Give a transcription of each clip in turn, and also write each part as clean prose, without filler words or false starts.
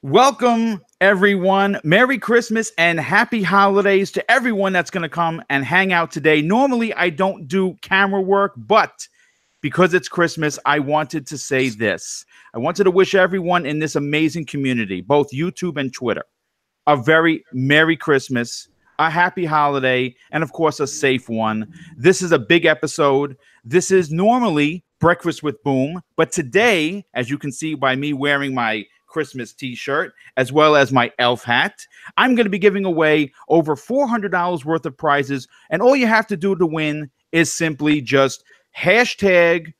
Welcome, everyone. Merry Christmas and happy holidays to everyone that's going to come and hang out today. Normally, I don't do camera work, but because it's Christmas, I wanted to say this. I wanted to wish everyone in this amazing community, both YouTube and Twitter, a very Merry Christmas, a happy holiday, and of course, a safe one. This is a big episode. This is normally Breakfast with Boom, but today, as you can see by me wearing my Christmas t-shirt as well as my elf hat, I'm going to be giving away over $400 worth of prizes, and all you have to do to win is simply just hashtag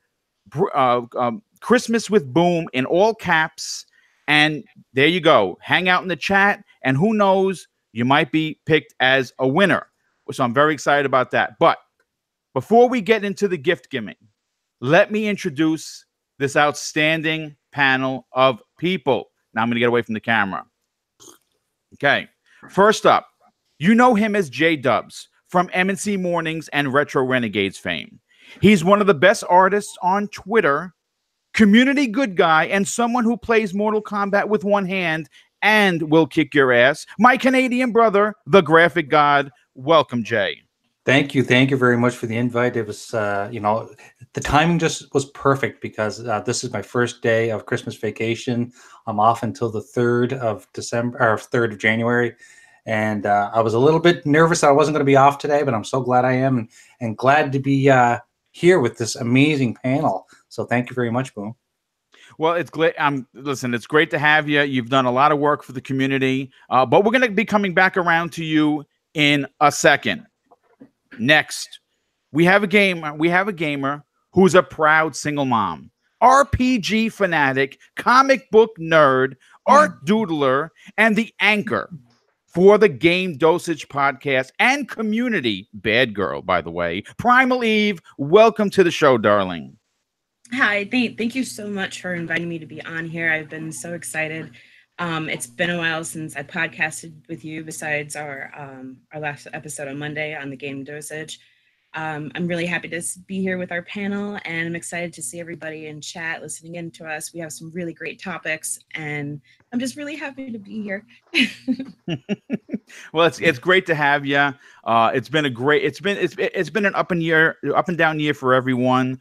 Christmas with Boom in all caps, and there you go. Hang out in the chat, and who knows, you might be picked as a winner. So I'm very excited about that. But before we get into the gift giving, let me introduce this outstanding panel of people. Now I'm going to get away from the camera. Okay. First up, you know him as J-Dubs from M&C Mornings and Retro Renegades fame. He's one of the best artists on Twitter, community good guy, and someone who plays Mortal Kombat with one hand and will kick your ass. My Canadian brother, the graphic god. Welcome, Jay. Thank you. Thank you very much for the invite. It was, the timing just was perfect because this is my first day of Christmas vacation. I'm off until the 3rd of December or 3rd of January. And I was a little bit nervous that I wasn't going to be off today, but I'm so glad I am and glad to be here with this amazing panel. So thank you very much, Boom. Well, it's great. Listen, it's great to have you. You've done a lot of work for the community, but we're going to be coming back around to you in a second. Next, we have a gamer who's a proud single mom, RPG fanatic, comic book nerd, art doodler, and the anchor for the Game Dosage podcast and community. Bad girl, by the way. Primal Eve, welcome to the show, darling. Hi, thank you so much for inviting me to be on here. I've been so excited. It's been a while since I podcasted with you besides our last episode on Monday on the Game Dosage. I'm really happy to be here with our panel, and I'm excited to see everybody in chat listening in to us. We have some really great topics, and I'm just really happy to be here. Well, it's great to have you. It's been an up and down year for everyone.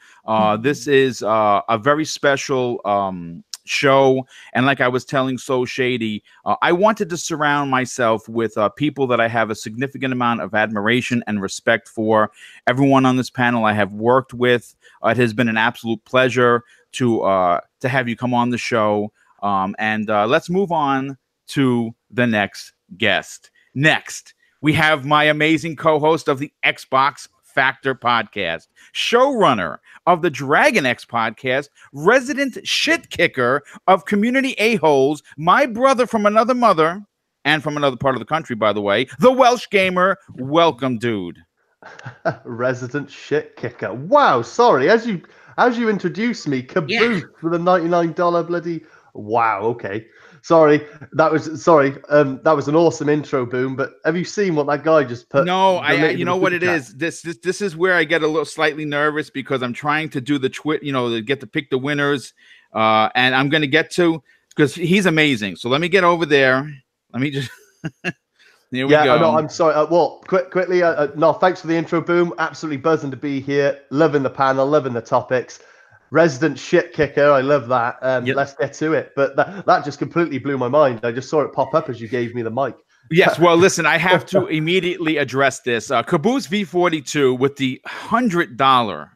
This is a very special show, and like I was telling So Shady, I wanted to surround myself with people that I have a significant amount of admiration and respect for. Everyone on this panel I have worked with. It has been an absolute pleasure to have you come on the show. And let's move on to the next guest. Next, we have my amazing co-host of the Xbox Factor podcast, showrunner of the Dragon X podcast, resident shit kicker of community a-holes, my brother from another mother and from another part of the country, by the way, the Welsh gamer. Welcome, dude. Resident shit kicker. Wow, sorry. As you introduced me, caboose with a $99 bloody. Wow. Okay. Sorry, that was an awesome intro, Boom. But have you seen what that guy just put? No, you know what it is. This is where I get a little slightly nervous because I'm trying to do the to get to pick the winners, and I'm going to get to because he's amazing. So let me get over there. Let me just. Here we go. No, I'm sorry. Quickly. No, thanks for the intro, Boom. Absolutely buzzing to be here. Loving the panel. Loving the topics. Resident shit kicker. I love that. Yep. Let's get to it. But that just completely blew my mind. I just saw it pop up as you gave me the mic. Yes. Well, listen, I have to immediately address this. Caboose V42 with the $100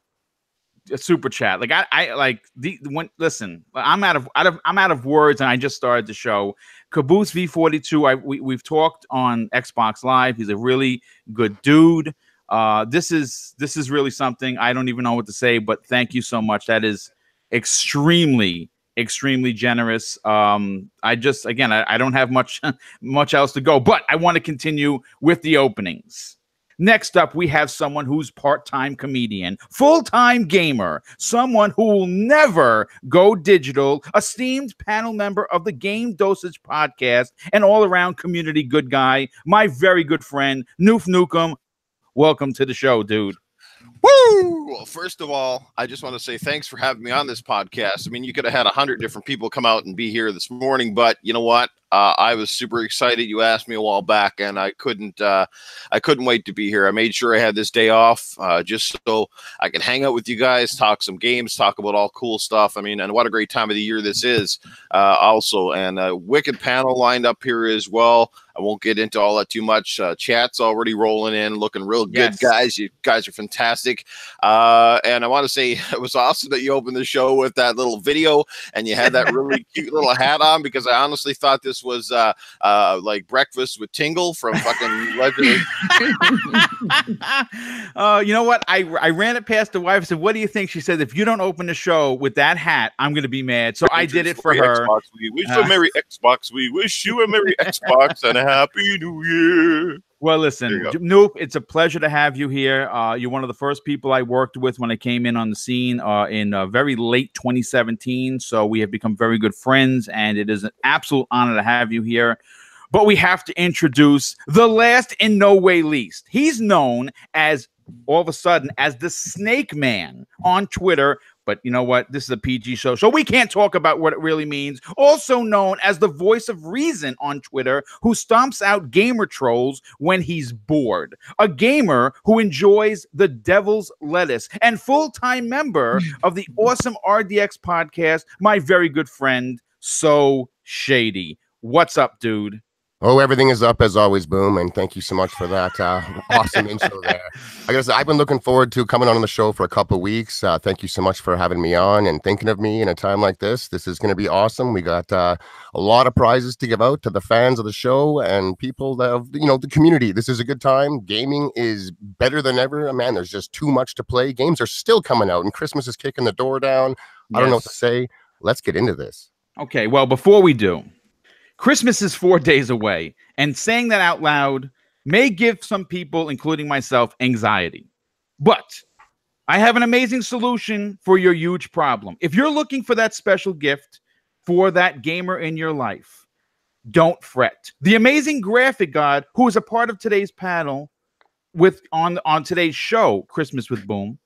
super chat. Like I like the when. Listen, I'm out of words, and I just started the show. Caboose V42. We've talked on Xbox Live. He's a really good dude. This is really something. I don't even know what to say, but thank you so much. That is extremely generous. I don't have much else to go, but I want to continue with the openings. Next up, we have someone who's part-time comedian, full-time gamer, someone who will never go digital, esteemed panel member of the Game Dosage podcast, and all-around community good guy, my very good friend, Noof Nukem. Welcome to the show, dude. Woo! Well, first of all, I just want to say thanks for having me on this podcast. I mean, you could have had 100 different people come out and be here this morning, but you know what? I was super excited. You asked me a while back, and I couldn't wait to be here. I made sure I had this day off just so I can hang out with you guys, talk some games, talk about all cool stuff. I mean, and what a great time of the year this is also. And a wicked panel lined up here as well. I won't get into all that too much. Chat's already rolling in, looking real good, guys. You guys are fantastic. And I want to say it was awesome that you opened the show with that little video and you had that really cute little hat on, because I honestly thought this was like Breakfast with Tingle from fucking Legend. You know what? I ran it past the wife. I said, "What do you think?" She said, "If you don't open the show with that hat, I'm going to be mad." So I did it for her. Xbox. We wish you a Merry Xbox. We wish you a Merry Xbox and a Happy New Year. Well, listen, Noop, it's a pleasure to have you here. You're one of the first people I worked with when I came in on the scene in very late 2017. So we have become very good friends, and it is an absolute honor to have you here. But we have to introduce the last and no way least. He's known as, all of a sudden, as the Snake Man on Twitter. But you know what? This is a PG show, so we can't talk about what it really means. Also known as the voice of reason on Twitter, who stomps out gamer trolls when he's bored. A gamer who enjoys the devil's lettuce, and full-time member of the awesome RDX podcast, my very good friend, So Shady. What's up, dude? Oh, everything is up as always, Boom, and thank you so much for that awesome intro there. I guess I've been looking forward to coming on the show for a couple of weeks. Thank you so much for having me on and thinking of me in a time like this. This is going to be awesome. We got a lot of prizes to give out to the fans of the show and people that have, the community. This is a good time. Gaming is better than ever. Man, there's just too much to play. Games are still coming out, and Christmas is kicking the door down. I don't know what to say. Let's get into this. Okay, well, before we do, Christmas is 4 days away, and saying that out loud may give some people, including myself, anxiety. But I have an amazing solution for your huge problem. If you're looking for that special gift for that gamer in your life, don't fret. The amazing graphic god, who is a part of today's panel on today's show, Christmas with Boom,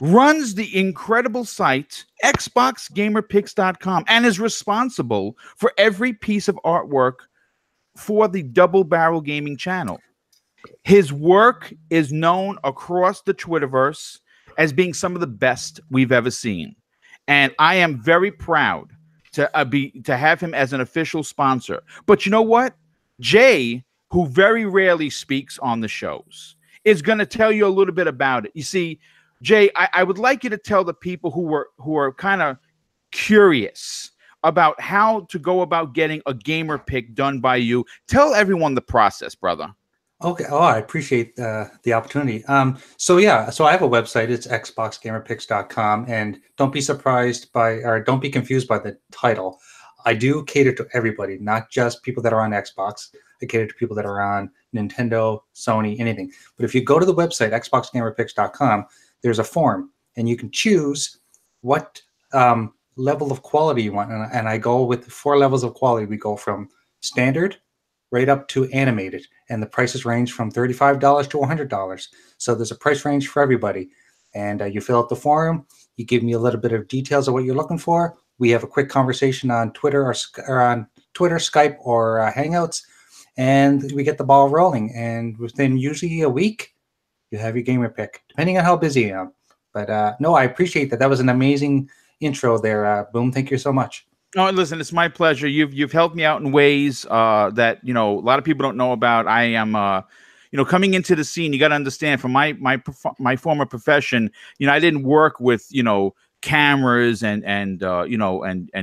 runs the incredible site xboxgamerpicks.com and is responsible for every piece of artwork for the Double Barrel Gaming channel. His work is known across the Twitterverse as being some of the best we've ever seen, and I am very proud to have him as an official sponsor. But you know what? Jay, who very rarely speaks on the shows, is going to tell you a little bit about it. You see, Jay, I would like you to tell the people who are kind of curious about how to go about getting a gamer pick done by you. Tell everyone the process, brother. Okay. Oh, I appreciate the opportunity. So I have a website. It's xboxgamerpicks.com, and don't be don't be confused by the title. I do cater to everybody, not just people that are on Xbox. I cater to people that are on Nintendo, Sony, anything. But if you go to the website, xboxgamerpicks.com, there's a form, and you can choose what level of quality you want. And I go with 4 levels of quality. We go from standard right up to animated, and the prices range from $35 to $100. So there's a price range for everybody. And you fill out the form. You give me a little bit of details of what you're looking for. We have a quick conversation on Twitter or on Twitter, Skype, or Hangouts, and we get the ball rolling. And within usually a week, you have your gamer pick, depending on how busy I am. But no, I appreciate that. That was an amazing intro there, Boom. Thank you so much. Oh, listen, it's my pleasure. You've helped me out in ways that a lot of people don't know about. I am coming into the scene. You got to understand, from my former profession, I didn't work with cameras and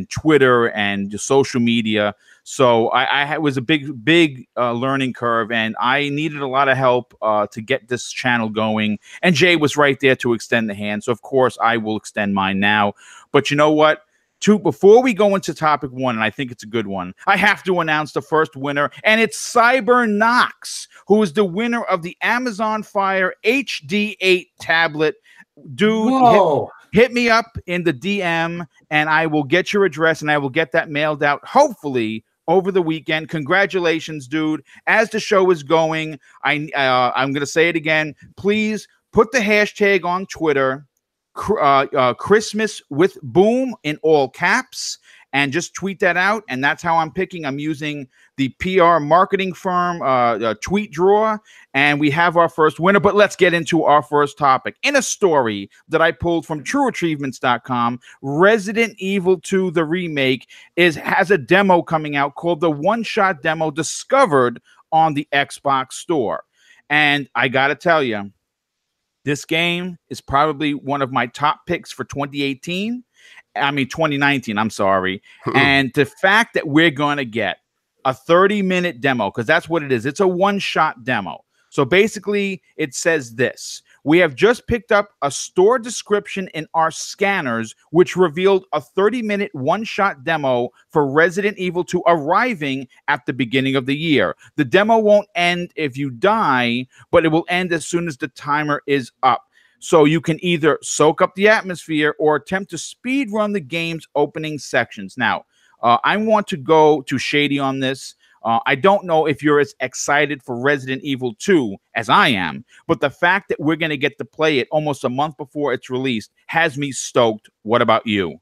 Twitter and just social media. So I was a big learning curve, and I needed a lot of help to get this channel going. And Jay was right there to extend the hand. So of course I will extend mine now. But you know what? Before we go into topic 1, and I think it's a good one, I have to announce the first winner, and it's CyberKnox, who is the winner of the Amazon Fire HD8 tablet. Dude, hit me up in the DM, and I will get your address, and I will get that mailed out, hopefully over the weekend. Congratulations, dude. As the show is going, I'm going to say it again. Please put the hashtag on Twitter, Christmas with Boom in all caps, and just tweet that out. And that's how I'm picking. I'm using the PR marketing firm Tweet Draw, and we have our first winner. But let's get into our first topic. In a story that I pulled from TrueAchievements.com, Resident Evil 2, the remake, has a demo coming out called the One-Shot Demo, discovered on the Xbox Store. And I got to tell you, this game is probably one of my top picks for 2019. I mean, 2019, I'm sorry. And the fact that we're going to get a 30-minute demo, because that's what it is. It's a one-shot demo. So basically, it says this. We have just picked up a store description in our scanners, which revealed a 30-minute one-shot demo for Resident Evil 2 arriving at the beginning of the year. The demo won't end if you die, but it will end as soon as the timer is up. So you can either soak up the atmosphere or attempt to speed run the game's opening sections. Now, I want to go to Shady on this. I don't know if you're as excited for Resident Evil 2 as I am, but the fact that we're going to get to play it almost a month before it's released has me stoked. What about you?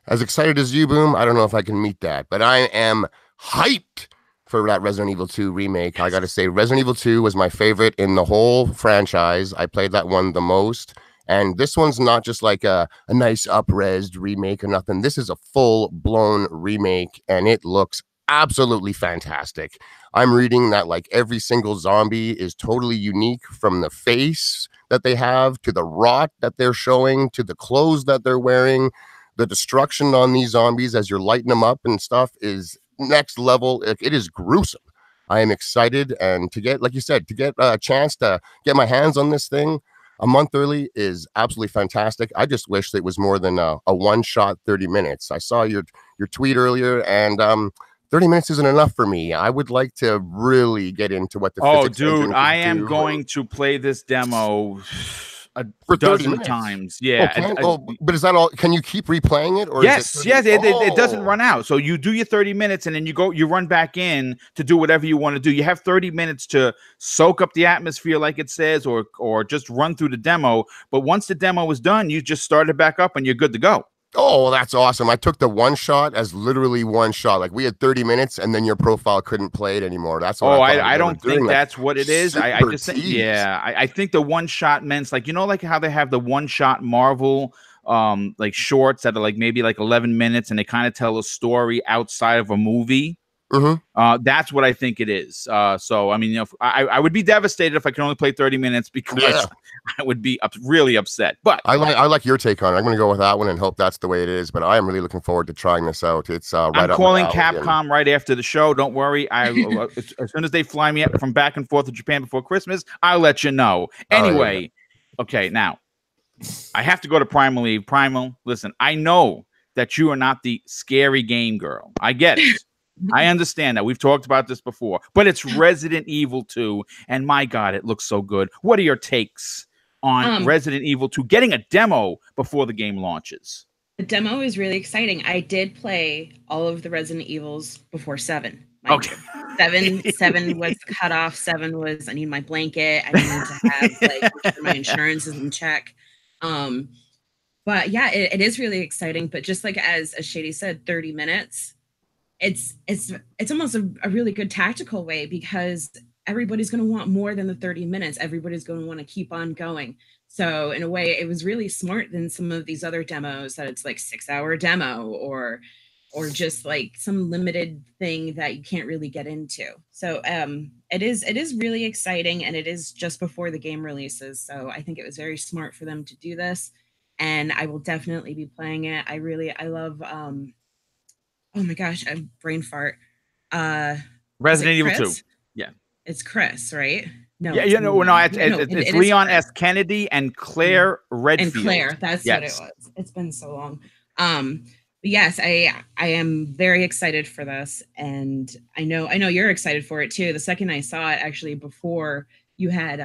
As excited as you, Boom, I don't know if I can meet that, but I am hyped for that Resident Evil 2 remake. I got to say, Resident Evil 2 was my favorite in the whole franchise. I played that one the most. And this one's not just like a nice up-resed remake or nothing. This is a full-blown remake, and it looks absolutely fantastic. I'm reading that like every single zombie is totally unique, from the face that they have to the rot that they're showing to the clothes that they're wearing. The destruction on these zombies as you're lighting them up and stuff is next level. It is gruesome. I am excited, and to get, like you said, to get a chance to get my hands on this thing a month early is absolutely fantastic. I just wish it was more than a one-shot 30 minutes. I saw your tweet earlier, and 30 minutes isn't enough for me. I would like to really get into what the physics engine I can am do. going to play this demo For 30 dozen minutes? times. Yeah. But is that all? Can you keep replaying it? Or yes, is it it doesn't run out. So you do your 30 minutes and then you run back in to do whatever you want to do. You have 30 minutes to soak up the atmosphere, like it says, or just run through the demo. But once the demo is done, you just start it back up and you're good to go. Oh, that's awesome. I took the one shot as literally one shot. Like we had 30 minutes and then your profile couldn't play it anymore. That's what I don't think that's what it is. I just think, yeah. I think the one shot meant like, like how they have the one shot Marvel like shorts that are like maybe like 11 minutes and they kind of tell a story outside of a movie. Mm-hmm. That's what I think it is. So I mean, I would be devastated if I could only play 30 minutes because I would be really upset. But I like your take on it. I'm going to go with that one and hope that's the way it is. But I am really looking forward to trying this out. It's right I'm up calling my alley Capcom right after the show. Don't worry. As soon as they fly me up from back and forth to Japan before Christmas, I'll let you know. Anyway, okay, now I have to go to Primal Eve. Primal, listen, I know that you are not the scary game girl. I get it. I understand that. We've talked about this before, but it's Resident Evil 2, and my God, it looks so good. What are your takes on Resident Evil 2 getting a demo before the game launches? The demo is really exciting. I did play all of the Resident Evils before 7. Okay. 7 was cut off. 7 was, I need my blanket. I need to have make sure my insurance is in check. But yeah, it is really exciting. But just like as Shady said, 30 minutes. It's almost a really good tactical way because everybody's going to want more than the 30 minutes. Everybody's going to want to keep on going. So in a way, it was really smart than some of these other demos that it's like 6-hour demo or just like some limited thing that you can't really get into. So it is really exciting, and it is just before the game releases. So I think it was very smart for them to do this, and I will definitely be playing it. I love oh my gosh, a brain fart. Resident Evil 2. Yeah. It's Chris, right? No. Yeah, it's Leon S. Kennedy and Claire Redfield. And Claire, that's what it was. It's been so long. But yes, I am very excited for this, and I know you're excited for it too. The second I saw it, actually before you had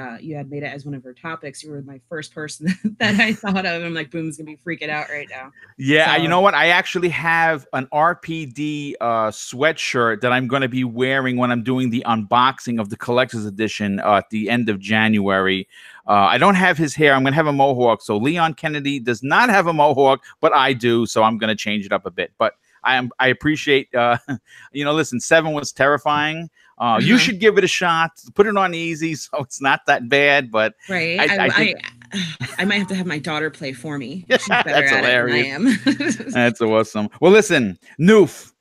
made it as one of her topics. You were my first person that I thought of. I'm like, Boom's gonna be freaking out right now. Yeah, So, you know what? I actually have an RPD sweatshirt that I'm going to be wearing when I'm doing the unboxing of the collector's edition at the end of January. I don't have his hair. I'm going to have a mohawk. So Leon Kennedy does not have a mohawk, but I do. So I'm going to change it up a bit. But I appreciate, you know, listen, 7 was terrifying. You should give it a shot. Put it on easy, so it's not that bad. But right, I think I might have to have my daughter play for me. She's better that's at hilarious. it than I am. That's awesome. Well, listen, Noof,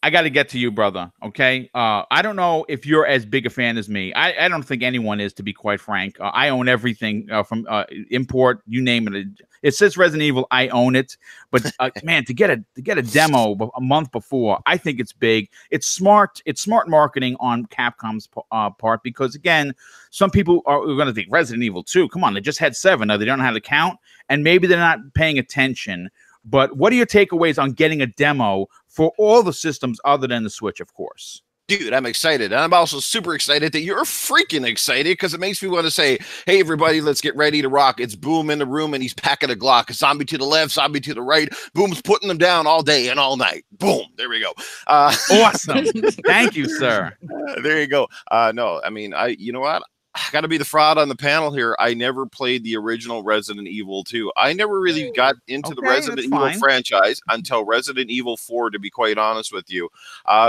I got to get to you, brother. Okay. I don't know if you're as big a fan as me. I don't think anyone is, to be quite frank. I own everything from import, you name it. It says Resident Evil. I own it. But man, to get a demo a month before, I think it's big. It's smart. It's smart marketing on Capcom's part, because again, some people are going to think Resident Evil 2. Come on, they just had 7. They don't know how to count, and maybe they're not paying attention. But what are your takeaways on getting a demo for all the systems other than the Switch, of course? Dude, I'm excited. And I'm also super excited that you're freaking excited, because it makes me want to say, hey, everybody, let's get ready to rock. It's Boom in the room, and he's packing a Glock. A zombie to the left, zombie to the right. Boom's putting them down all day and all night. Boom. There we go. Awesome. Thank you, sir. There you go. No, I mean, you know what? I got to be the fraud on the panel here. I never played the original Resident Evil 2. I never really got into the Resident Evil franchise until Resident Evil 4, to be quite honest with you.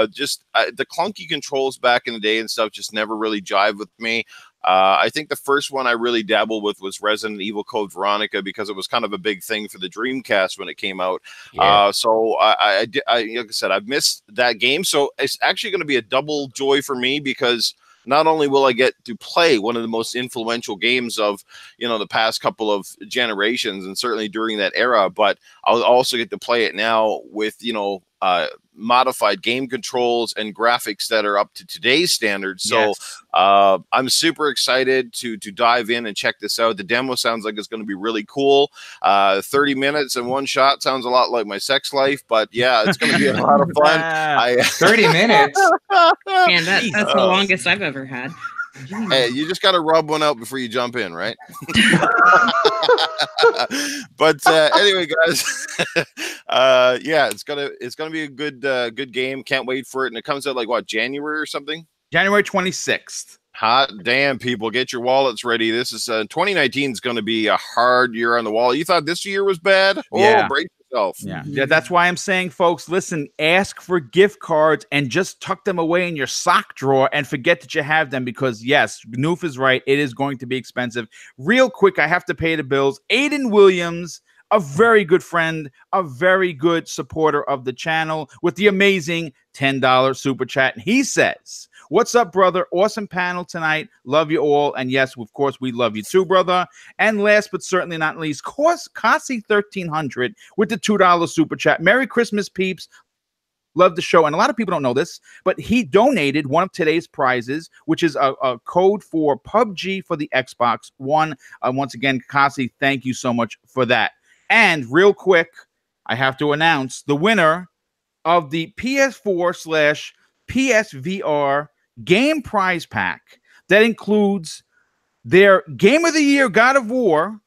Just the clunky controls back in the day and stuff just never really jived with me. I think the first one I really dabbled with was Resident Evil Code Veronica, because it was kind of a big thing for the Dreamcast when it came out. Yeah. So like I said, I've missed that game. So it's actually going to be a double joy for me, because not only will I get to play one of the most influential games of, you know, the past couple of generations, and certainly during that era, but I'll also get to play it now with, you know, modified game controls and graphics that are up to today's standards. So yes. I'm super excited to dive in and check this out. The demo sounds like it's going to be really cool. 30 minutes in one shot sounds a lot like my sex life, but yeah, it's going to be a lot of fun. 30 minutes? Man, that's the longest I've ever had. Hey, you just got to rub one out before you jump in, right? But anyway, guys, yeah, it's gonna be a good game. Can't wait for it. And it comes out like what, January or something? January 26th. Hot damn, people, get your wallets ready. This is 2019 is going to be a hard year on the wallet. You thought this year was bad? Yeah. Oh, break yourself. Yeah, that's why I'm saying, folks, listen, ask for gift cards and just tuck them away in your sock drawer and forget that you have them, because yes, Noof is right. It is going to be expensive. Real quick, I have to pay the bills. Aiden Williams, a very good friend, a very good supporter of the channel, with the amazing $10 super chat. And he says, what's up, brother? Awesome panel tonight. Love you all. And yes, of course, we love you too, brother. And last but certainly not least, Kasi 1300 with the $2 super chat. Merry Christmas, peeps. Love the show. And a lot of people don't know this, but he donated one of today's prizes, which is a code for PUBG for the Xbox One. Once again, Kasi, thank you so much for that. And real quick, I have to announce the winner of the PS4/PSVR game prize pack that includes their Game of the Year God of War,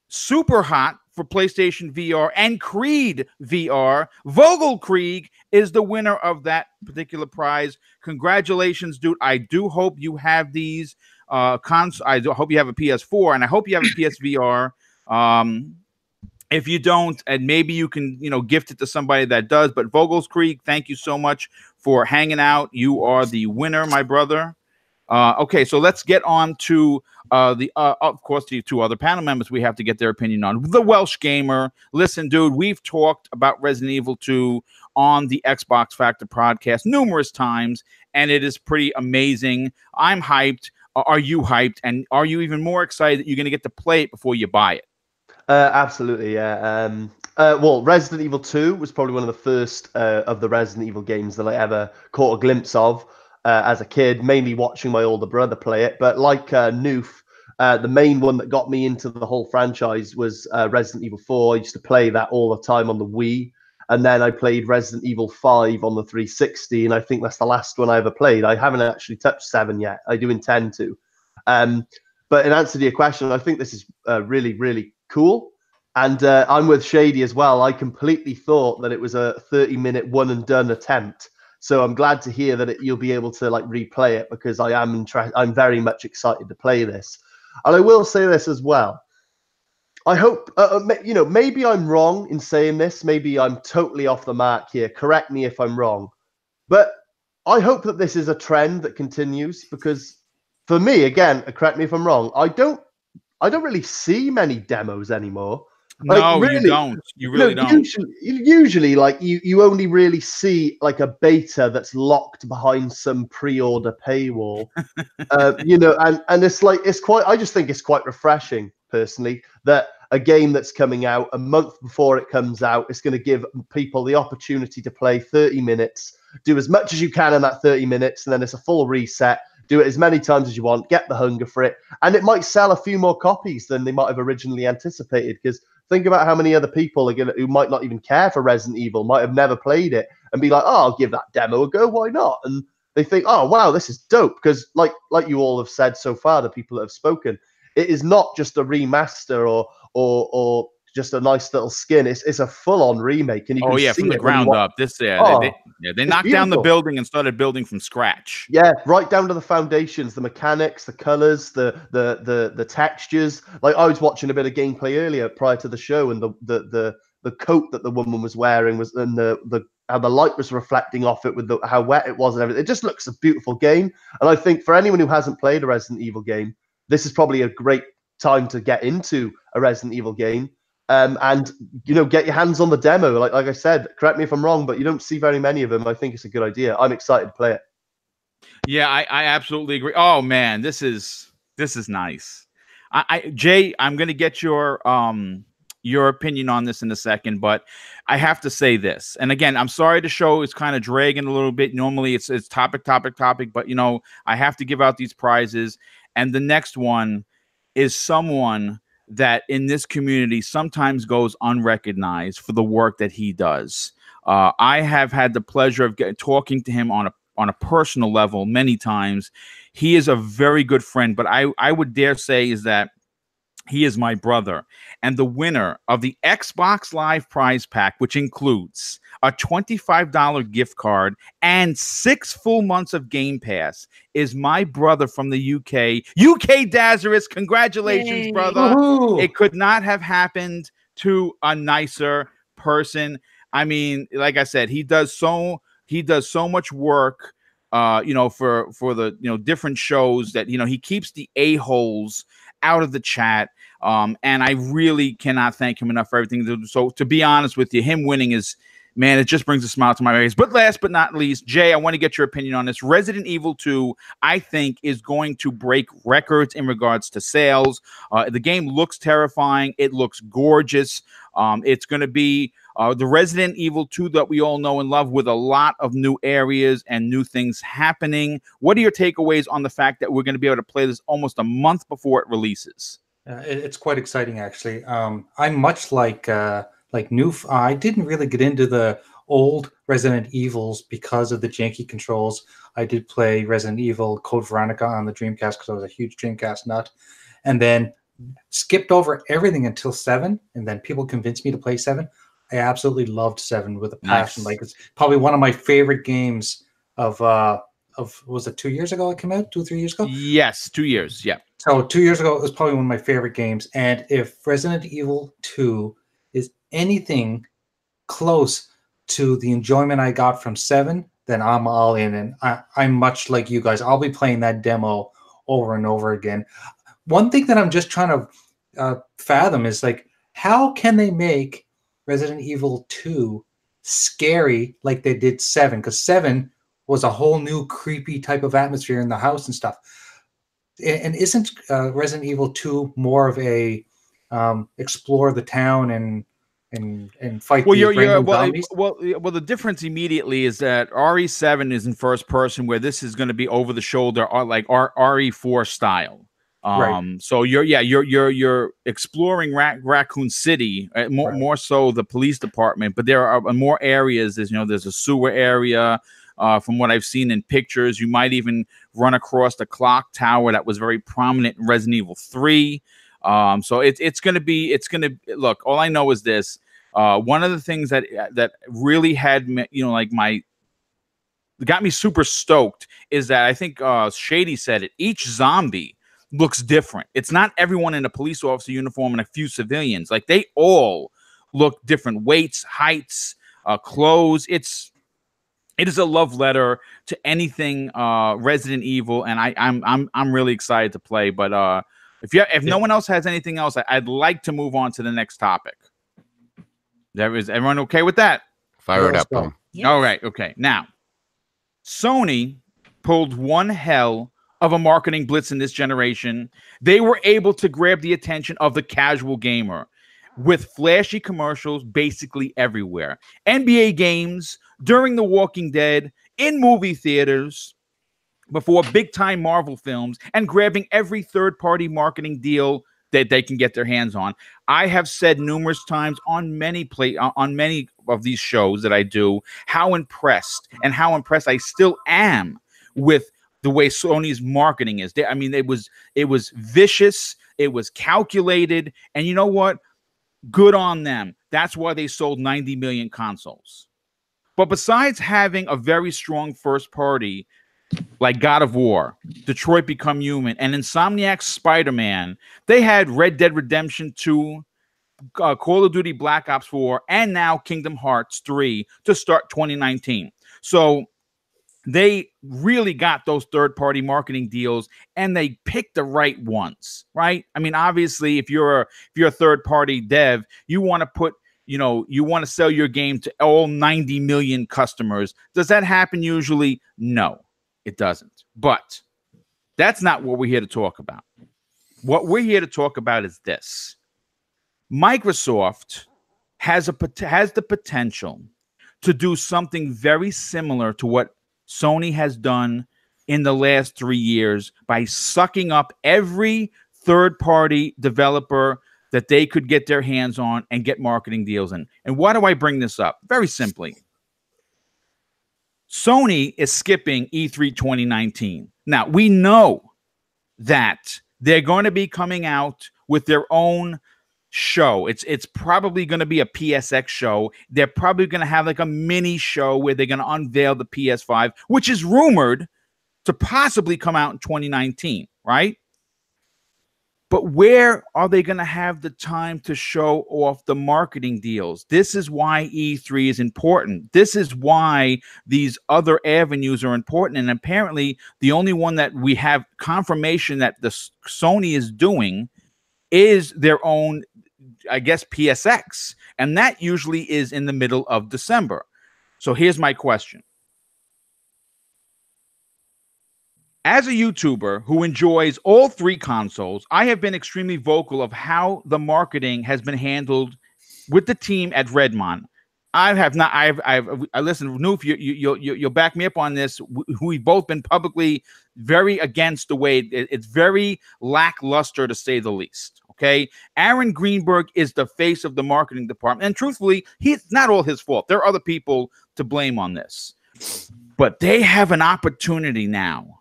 Super Hot for PlayStation VR, and Creed VR. Vogelkrieg is the winner of that particular prize. Congratulations, dude. I do hope you have these I hope you have a PS4, and I hope you have a PSVR. If you don't, and maybe you can, you know, gift it to somebody that does. But Vogelkrieg, thank you so much for hanging out. You are the winner, my brother. Okay, so let's get on to of course, the two other panel members we have to get their opinion on. The Welsh Gamer. Listen, dude, we've talked about Resident Evil 2 on the Xbox Factor podcast numerous times, and it is pretty amazing. I'm hyped. Are you hyped? And are you even more excited that you're going to get to play it before you buy it? Absolutely, yeah. Well, Resident Evil 2 was probably one of the first of the Resident Evil games that I ever caught a glimpse of as a kid, mainly watching my older brother play it. But like Noof, the main one that got me into the whole franchise was Resident Evil 4. I used to play that all the time on the Wii. And then I played Resident Evil 5 on the 360, and I think that's the last one I ever played. I haven't actually touched 7 yet. I do intend to. But in answer to your question, I think this is really, really cool. And I'm with Shady as well. I completely thought that it was a 30-minute one and done attempt. So I'm glad to hear that you'll be able to like replay it, because I'm very much excited to play this. And I will say this as well. I hope, maybe I'm wrong in saying this. Maybe I'm totally off the mark here. Correct me if I'm wrong. But I hope that this is a trend that continues, because for me, again, correct me if I'm wrong, I don't really see many demos anymore. Like, No, really, you don't. You really don't. Usually, like you only really see like a beta that's locked behind some pre-order paywall, and I just think it's quite refreshing personally that a game that's coming out a month before it comes out is going to give people the opportunity to play 30 minutes, do as much as you can in that 30 minutes, and then it's a full reset. Do it as many times as you want, get the hunger for it, and it might sell a few more copies than they might have originally anticipated. Because think about how many other people who might not even care for Resident Evil, might have never played it, and be like, "Oh, I'll give that demo a go. Why not?" And they think, "Oh, wow, this is dope." Because like you all have said so far, the people that have spoken, it is not just a remaster or just a nice little skin. It's a full-on remake, and you can see from the it when you ground watch. up. They It's knocked down the beautiful. building and started building from scratch. Yeah, right down to the foundations, the mechanics, the colors, the textures. Like, I was watching a bit of gameplay earlier prior to the show, and the coat that the woman was wearing was, and how the light was reflecting off it with how wet it was and everything. It just looks a beautiful game. And I think for anyone who hasn't played a Resident Evil game, this is probably a great time to get into a Resident Evil game. And get your hands on the demo. Like I said, correct me if I'm wrong, but you don't see very many of them. I think it's a good idea. I'm excited to play it. Yeah, I absolutely agree. Oh man, this is nice. Jay, I'm gonna get your opinion on this in a second, but I have to say this. And again, I'm sorry the show is kind of dragging a little bit. Normally it's topic, but I have to give out these prizes. And the next one is someone that in this community sometimes goes unrecognized for the work that he does. I have had the pleasure of talking to him on a personal level many times. He is a very good friend, but I would dare say is that he is my brother. And the winner of the Xbox Live prize pack, which includes a $25 gift card and 6 full months of Game Pass, is my brother from the UK. UK Dazarus, congratulations, brother. Woohoo! It could not have happened to a nicer person. I mean, like I said, he does so much work, for the, different shows that, he keeps the a-holes out of the chat. And I really cannot thank him enough for everything. So to be honest with you, him winning is, man, it just brings a smile to my face. But last but not least, Jay, I want to get your opinion on this. Resident Evil 2, I think, is going to break records in regards to sales. The game looks terrifying. It looks gorgeous. It's going to be the Resident Evil 2 that we all know and love, with a lot of new areas and new things happening. What are your takeaways on the fact that we're going to be able to play this almost a month before it releases? It's quite exciting, actually. I'm much like Noof. I didn't really get into the old Resident Evils because of the janky controls. I did play Resident Evil Code Veronica on the Dreamcast because I was a huge Dreamcast nut, and then skipped over everything until 7, and then people convinced me to play 7. I absolutely loved 7 with a passion. Nice. Like, it's probably one of my favorite games of was it 2 years ago it came out? 2 or 3 years ago? Yes, 2 years. Yeah. So 2 years ago, it was probably one of my favorite games. And if Resident Evil 2 is anything close to the enjoyment I got from 7, then I'm all in. And I'm much like you guys. I'll be playing that demo over and over again. One thing that I'm just trying to fathom is, like, how can they make Resident Evil 2 scary like they did 7? Because 7 was a whole new creepy type of atmosphere in the house and stuff. And isn't Resident Evil 2 more of a explore the town and fight zombies? Well, the difference immediately is that RE7 is in first person, where this is going to be over the shoulder, like RE4 style. Right. So you're exploring Raccoon City, more so the police department, but there are more areas. There's a sewer area. from what I've seen in pictures. You might even run across the clock tower that was very prominent in Resident Evil 3. So it's going to look, all I know is this. One of the things that really had me, got me super stoked is that I think Shady said it. Each zombie looks different. It's not everyone in a police officer uniform and a few civilians. Like, they all look different, weights, heights, clothes. It is a love letter to anything Resident Evil, and I'm really excited to play. But if no one else has anything else, I'd like to move on to the next topic. Is everyone okay with that? Fire it up, Boom. Yes. All right. Okay. Now, Sony pulled one hell of a marketing blitz in this generation. They were able to grab the attention of the casual gamer with flashy commercials basically everywhere. NBA games, during The Walking Dead, in movie theaters, before big-time Marvel films, and grabbing every third-party marketing deal that they can get their hands on. I have said numerous times on many of these shows that I do how impressed I still am with the way Sony's marketing is. I mean, it was vicious, it was calculated, and you know what? Good on them. That's why they sold 90 million consoles. But besides having a very strong first party like God of War, Detroit Become Human, and Insomniac's Spider-Man, they had Red Dead Redemption 2, Call of Duty Black Ops 4, and now Kingdom Hearts 3 to start 2019. So they really got those third-party marketing deals, and they picked the right ones, right? I mean, obviously, if you're a third-party dev, you want to put, you want to sell your game to all 90 million customers. Does that happen usually? No. It doesn't. But that's not what we're here to talk about. What we're here to talk about is this. Microsoft has the potential to do something very similar to what Sony has done in the last 3 years by sucking up every third-party developer that they could get their hands on and get marketing deals in. And why do I bring this up? Very simply. Sony is skipping E3 2019. Now, we know that they're going to be coming out with their own show. It's probably going to be a PSX show. They're probably going to have like a mini show where they're going to unveil the PS5, which is rumored to possibly come out in 2019, right? But where are they going to have the time to show off the marketing deals? This is why E3 is important. This is why these other avenues are important. And apparently, the only one that we have confirmation that the Sony is doing is their own, I guess, PSX. And that usually is in the middle of December. So here's my question. As a YouTuber who enjoys all three consoles, I have been extremely vocal of how the marketing has been handled with the team at Redmond. I listen, Noof, you'll back me up on this. We've both been publicly very against the way it's very lackluster, to say the least. Okay, Aaron Greenberg is the face of the marketing department, and truthfully, he's not all his fault. There are other people to blame on this, but they have an opportunity now,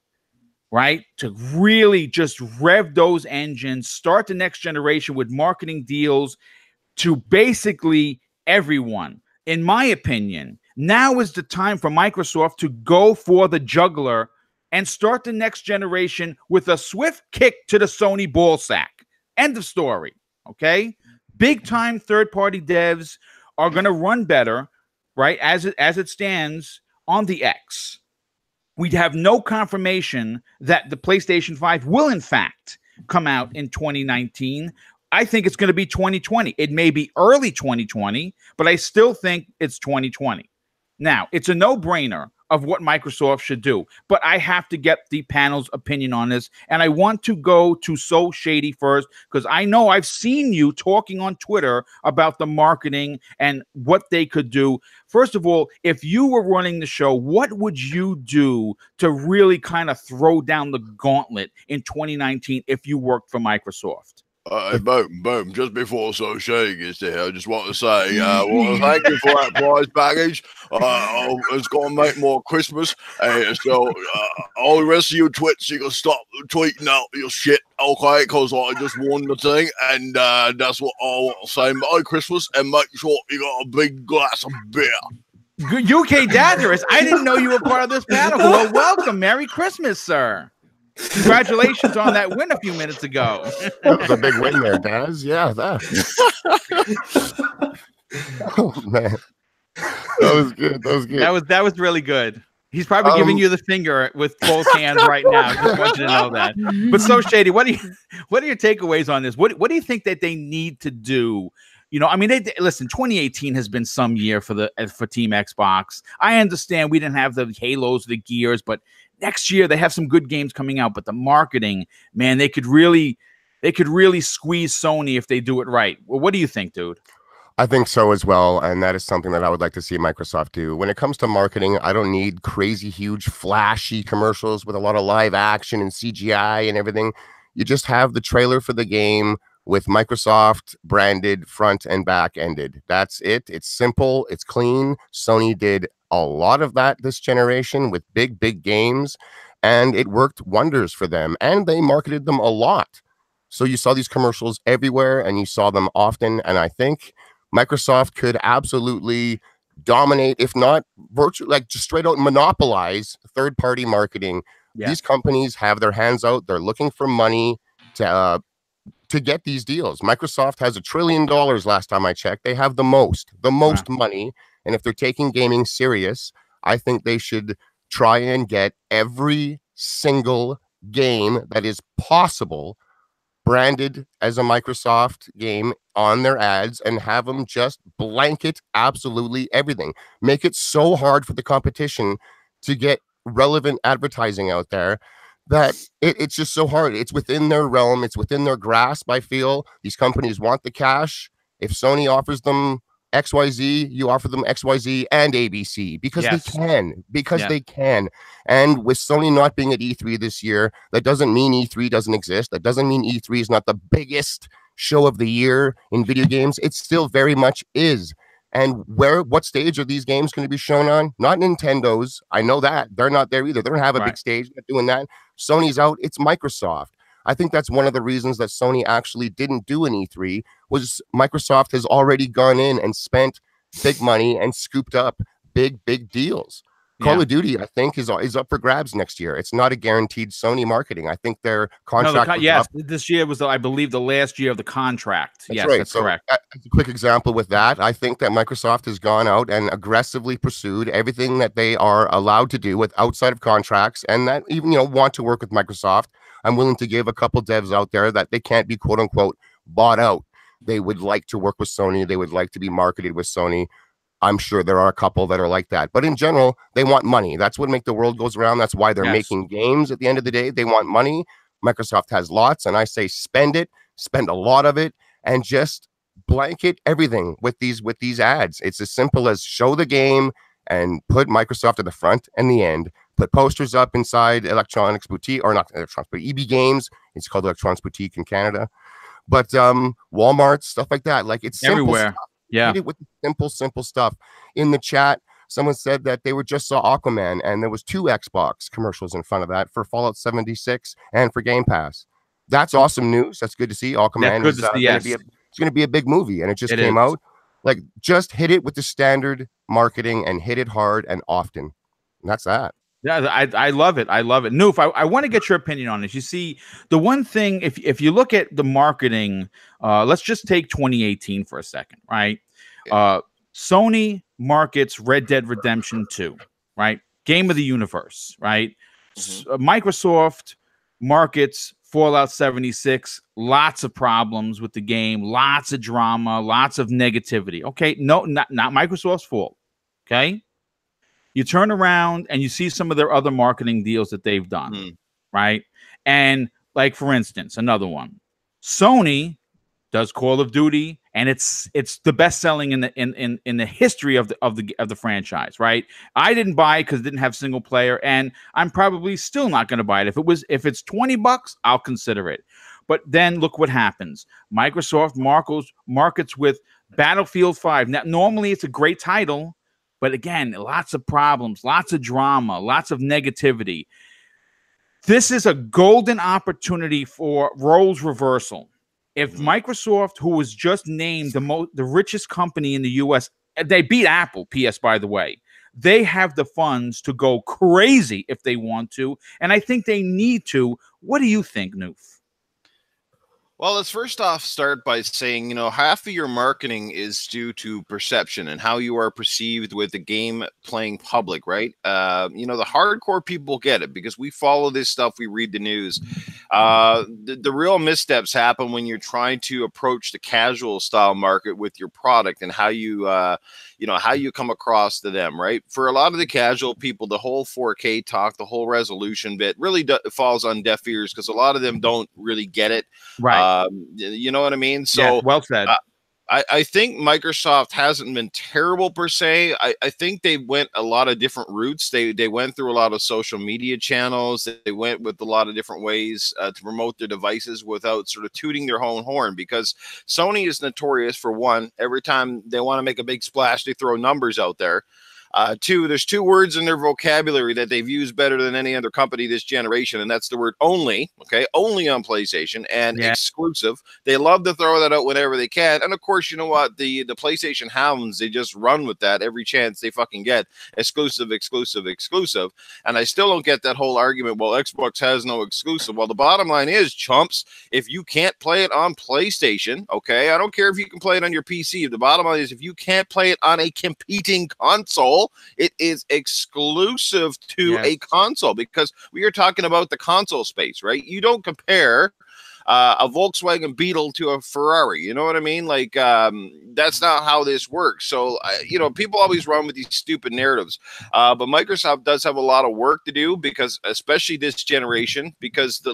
right, to really just rev those engines, start the next generation with marketing deals to basically everyone. In my opinion, now is the time for Microsoft to go for the juggler and start the next generation with a swift kick to the Sony ballsack. End of story, okay? Big-time third-party devs are going to run better, right, as it stands on the X. We have no confirmation that the PlayStation 5 will, in fact, come out in 2019. I think it's going to be 2020. It may be early 2020, but I still think it's 2020. Now, it's a no-brainer of what Microsoft should do, but I have to get the panel's opinion on this, and I want to go to So Shady first, because I know I've seen you talking on Twitter about the marketing and what they could do. First of all, if you were running the show, what would you do to really kind of throw down the gauntlet in 2019 if you worked for Microsoft? Boom. Just before Shane gets there, I just want to say, thank you for that prize package. It's going to make more Christmas. So all the rest of you twits, you can stop tweeting out your shit, okay? Because I just won the thing, and that's what I want to say. Merry Christmas, and make sure you got a big glass of beer. UK Dangerous, I didn't know you were part of this panel. Well, welcome. Merry Christmas, sir. Congratulations on that win a few minutes ago. That was a big win there, Daz. Yeah, that. Oh man, that was good. That was really good. He's probably giving you the finger with both hands right now. Just want you to know that. But so Shady, what are your takeaways on this? What do you think that they need to do? You know, I mean, listen. 2018 has been some year for Team Xbox. I understand we didn't have the Halos, the Gears, but next year they have some good games coming out. But the marketing, man, they could really squeeze Sony if they do it right. Well, what do you think, dude? I think so as well, and that is something that I would like to see Microsoft do. When it comes to marketing, I don't need crazy, huge, flashy commercials with a lot of live action and CGI and everything. You just have the trailer for the game with Microsoft branded front and back ended. That's it. It's simple. It's clean. Sony did a lot of that this generation with big games, and it worked wonders for them, and they marketed them a lot. So you saw these commercials everywhere, and you saw them often, and I think Microsoft could absolutely dominate, if not virtually, like just straight out monopolize third-party marketing. Yeah. These companies have their hands out. They're looking for money to get these deals. Microsoft has $1 trillion last time I checked. They have the most money. And if they're taking gaming serious, I think they should try and get every single game that is possible branded as a Microsoft game on their ads and have them just blanket absolutely everything. Make it so hard for the competition to get relevant advertising out there that it's just so hard. It's within their realm. It's within their grasp, I feel. These companies want the cash. If Sony offers them XYZ, you offer them XYZ and ABC because they can. And with Sony not being at E3 this year, that doesn't mean E3 doesn't exist. That doesn't mean E3 is not the biggest show of the year in video games. It still very much is. And what stage are these games going to be shown on? Not Nintendo's. I know that. They're not there either. They don't have a big stage. They're not doing that. Sony's out. It's Microsoft. I think that's one of the reasons that Sony actually didn't do an E3 was Microsoft has already gone in and spent big money and scooped up big deals. Call of Duty, I think, is up for grabs next year. It's not a guaranteed Sony marketing. I think their contract. This year was, I believe, the last year of the contract. That's right. That's correct. As a quick example with that, I think that Microsoft has gone out and aggressively pursued everything that they are allowed to do with outside of contracts, and that even want to work with Microsoft. I'm willing to give a couple devs out there that they can't be quote unquote bought out. They would like to work with Sony. They would like to be marketed with Sony. I'm sure there are a couple that are like that, but in general, they want money. That's what makes the world goes around. That's why they're making games at the end of the day. They want money. Microsoft has lots, and I say spend a lot of it, and just blanket everything with these ads. It's as simple as show the game and put Microsoft at the front and the end. Put posters up inside Electronics Boutique, or not Electronics, but EB Games. It's called Electronics Boutique in Canada. But Walmart, stuff like that. Like it's everywhere. Stuff. Yeah. Hit it with simple stuff. In the chat, someone said that they just saw Aquaman, and there was 2 Xbox commercials in front of that for Fallout 76 and for Game Pass. That's awesome news. That's good to see. Aquaman is going to be a big movie, and it just came out. Like, just hit it with the standard marketing and hit it hard and often. And that's that. Yeah, I love it. I love it. Noof, I want to get your opinion on this. You see, the one thing, if you look at the marketing, let's just take 2018 for a second, right? Sony markets Red Dead Redemption 2, right? Game of the universe, right? Microsoft markets Fallout 76, lots of problems with the game, lots of drama, lots of negativity. Okay, no, not Microsoft's fault, okay? You turn around and you see some of their other marketing deals that they've done, right? And like, for instance, another one, Sony does Call of Duty, and it's the best selling in the history of the franchise, right? I didn't buy it because it didn't have single player, and I'm probably still not going to buy it. If it's $20, I'll consider it. But then look what happens. Microsoft markets with Battlefield 5. Now, normally it's a great title, but again, lots of problems, lots of drama, lots of negativity. This is a golden opportunity for roles reversal. If Microsoft, who was just named the richest company in the U.S., they beat Apple, PS, by the way, they have the funds to go crazy if they want to, and I think they need to. What do you think, Noof? Well, let's first off start by saying, half of your marketing is due to perception and how you are perceived with the game playing public, right? The hardcore people get it because we follow this stuff, we read the news. The real missteps happen when you're trying to approach the casual style market with your product and how you come across to them, right? For a lot of the casual people, the whole 4K talk, the whole resolution bit really falls on deaf ears because a lot of them don't really get it. Right. You know what I mean? So yeah, well said. I think Microsoft hasn't been terrible per se. I think they went a lot of different routes. They went through a lot of social media channels. They went with a lot of different ways to promote their devices without sort of tooting their own horn, because Sony is notorious for, one, every time they want to make a big splash, they throw numbers out there. Two, there's two words in their vocabulary that they've used better than any other company this generation, and that's the word only, okay? Only on PlayStation, and exclusive. They love to throw that out whenever they can. And of course, you know what? The PlayStation hounds, they just run with that every chance they fucking get. Exclusive, exclusive, exclusive. And I still don't get that whole argument, well, Xbox has no exclusive. Well, the bottom line is, chumps, if you can't play it on PlayStation, okay? I don't care if you can play it on your PC. The bottom line is, if you can't play it on a competing console, it is exclusive to a console, because we are talking about the console space, right? You don't compare a Volkswagen Beetle to a Ferrari. You know what I mean? Like, that's not how this works. So, people always run with these stupid narratives. But Microsoft does have a lot of work to do, because especially this generation, because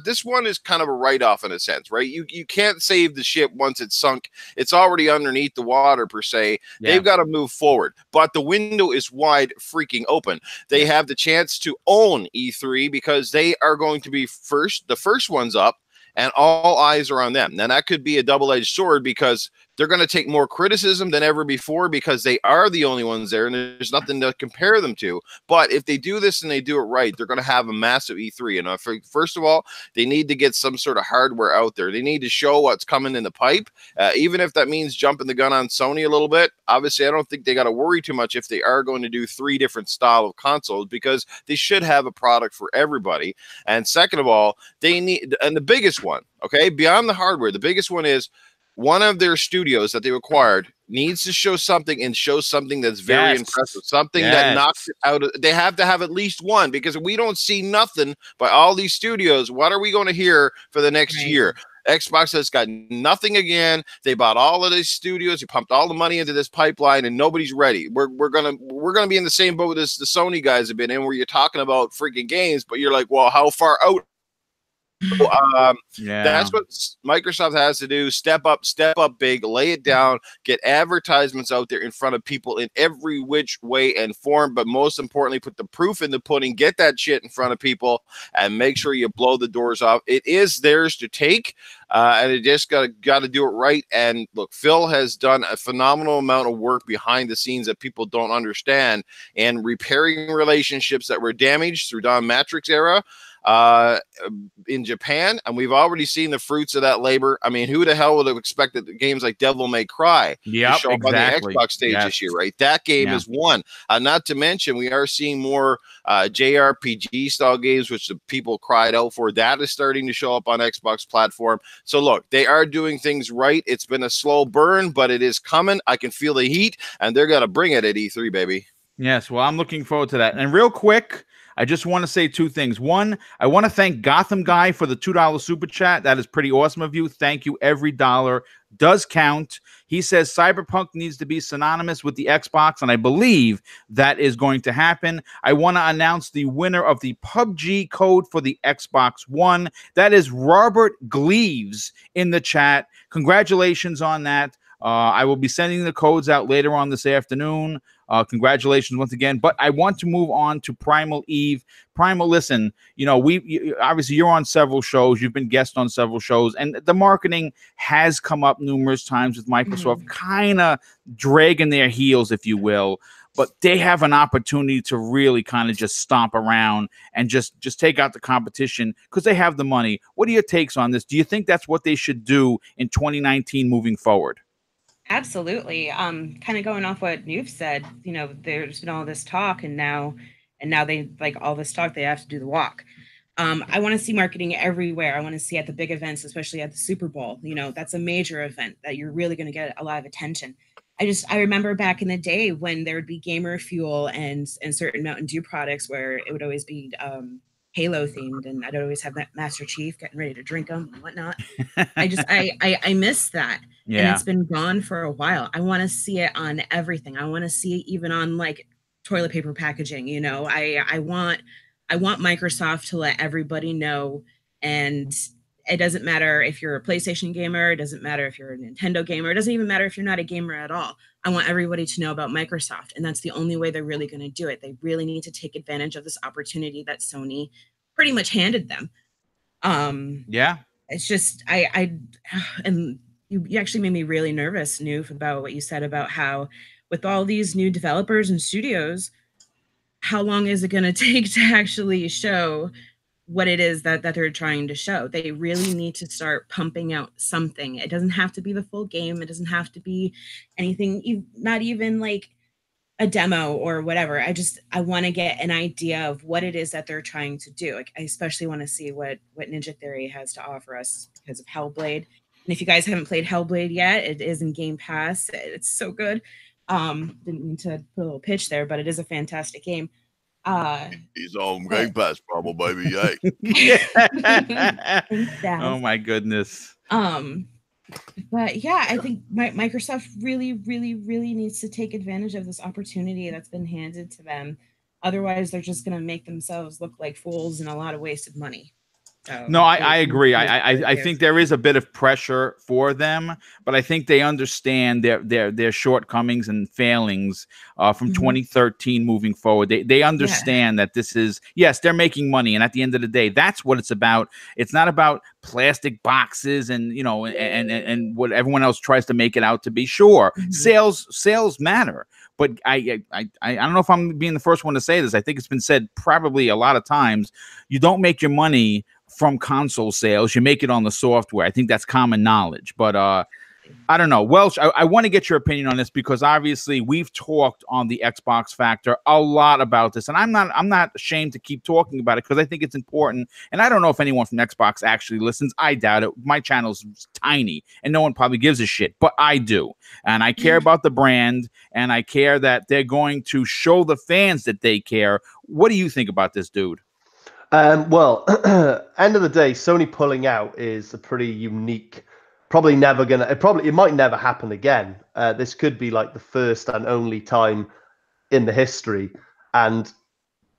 this one is kind of a write-off in a sense, right? You can't save the ship once it's sunk. It's already underneath the water, per se. Yeah. They've got to move forward. But the window is wide freaking open. They have the chance to own E3 because they are going to be the first ones up, and all eyes are on them. Now, that could be a double-edged sword, because they're going to take more criticism than ever before, because they are the only ones there and there's nothing to compare them to. But if they do this and they do it right, they're going to have a massive E3. And first of all, they need to get some sort of hardware out there. They need to show what's coming in the pipe, even if that means jumping the gun on Sony a little bit. Obviously, I don't think they got to worry too much if they are going to do 3 different style of consoles, because they should have a product for everybody. And second of all, they need, and the biggest one, okay, beyond the hardware, the biggest one is, one of their studios that they acquired needs to show something, and show something that's very impressive, something that knocks it out. They have to have at least one, because if we don't see nothing by all these studios, what are we going to hear for the next year? Xbox has got nothing again. They bought all of these studios. They pumped all the money into this pipeline, and nobody's ready. We're gonna be in the same boat as the Sony guys have been in, where you're talking about freaking games, but you're like, well, how far out? That's what Microsoft has to do. Step up big, lay it down, get advertisements out there in front of people in every which way and form, but most importantly, put the proof in the pudding, get that shit in front of people, and make sure you blow the doors off. It is theirs to take, and it just got to do it right. And look, Phil has done a phenomenal amount of work behind the scenes that people don't understand, and repairing relationships that were damaged through Don Matrix era in Japan, and we've already seen the fruits of that labor. I mean, who the hell would have expected that games like Devil May Cry to show up on the Xbox stage this year, right? That game is one. Not to mention, we are seeing more JRPG style games, which the people cried out for. That is starting to show up on Xbox platform. So look, they are doing things right. It's been a slow burn, but it is coming. I can feel the heat, and they're gonna bring it at E3, baby. Yes, well, I'm looking forward to that. And real quick, I just want to say 2 things. One, I want to thank Gotham Guy for the $2 super chat. That is pretty awesome of you. Thank you. Every dollar does count. He says Cyberpunk needs to be synonymous with the Xbox, and I believe that is going to happen. I want to announce the winner of the PUBG code for the Xbox One. That is Robert Gleaves in the chat. Congratulations on that. I will be sending the codes out later on this afternoon. Congratulations once again. But I want to move on to Primal Eve. Primal, listen, obviously you're on several shows. You've been guest on several shows, and the marketing has come up numerous times with Microsoft, kind of dragging their heels, if you will. But they have an opportunity to really kind of just stomp around and just take out the competition because they have the money. What are your takes on this? Do you think that's what they should do in 2019 moving forward? Absolutely. Kind of going off what you've said, there's been all this talk, and now they, like, all this talk, they have to do the walk. I want to see marketing everywhere. I want to see at the big events, especially at the Super Bowl. That's a major event that you're really going to get a lot of attention. I remember back in the day when there would be Gamer Fuel and certain Mountain Dew products where it would always be Halo themed, and I'd always have that Master Chief getting ready to drink them and whatnot. I miss that. Yeah. And it's been gone for a while. I want to see it on everything. I want to see it even on, like, toilet paper packaging. I want Microsoft to let everybody know, and it doesn't matter if you're a PlayStation gamer. It doesn't matter if you're a Nintendo gamer. It doesn't even matter if you're not a gamer at all. I want everybody to know about Microsoft, and that's the only way they're really going to do it. They really need to take advantage of this opportunity that Sony pretty much handed them. Yeah. It's just, and you actually made me really nervous, Noof, about what you said about how with all these new developers and studios, how long is it going to take to actually show what it is that they're trying to show? They really need to start pumping out something. It doesn't have to be the full game. It doesn't have to be anything, not even like a demo or whatever. I want to get an idea of what it is that they're trying to do. Like, I especially want to see what Ninja Theory has to offer us because of Hellblade. And if you guys haven't played Hellblade yet, it is in Game Pass. It's so good. Didn't mean to put a little pitch there, but it is a fantastic game. He's on Game Pass, probably, baby. Yay. Oh my goodness. But yeah, I think Microsoft really, really, really needs to take advantage of this opportunity that's been handed to them. Otherwise, they're just going to make themselves look like fools and a lot of wasted money. No, I agree. I think there is a bit of pressure for them, but I think they understand their shortcomings and failings from 2013 moving forward. They understand that this is, yes, they're making money, and at the end of the day, that's what it's about. It's not about plastic boxes and and what everyone else tries to make it out to be. Sure, sales matter. But I don't know if I'm being the first one to say this. I think it's been said probably a lot of times. You don't make your money from console sales. You make it on the software. I think that's common knowledge. But I don't know. Welch, I want to get your opinion on this because obviously we've talked on the Xbox Factor a lot about this, and I'm not ashamed to keep talking about it because I think it's important. And I don't know if anyone from Xbox actually listens. I doubt it. My channel's tiny, and no one probably gives a shit, but I do, and I care about the brand, and I care that they're going to show the fans that they care. What do you think about this, dude? Well, end of the day, Sony pulling out is a pretty unique. It might never happen again. This could be like the first and only time in the history. And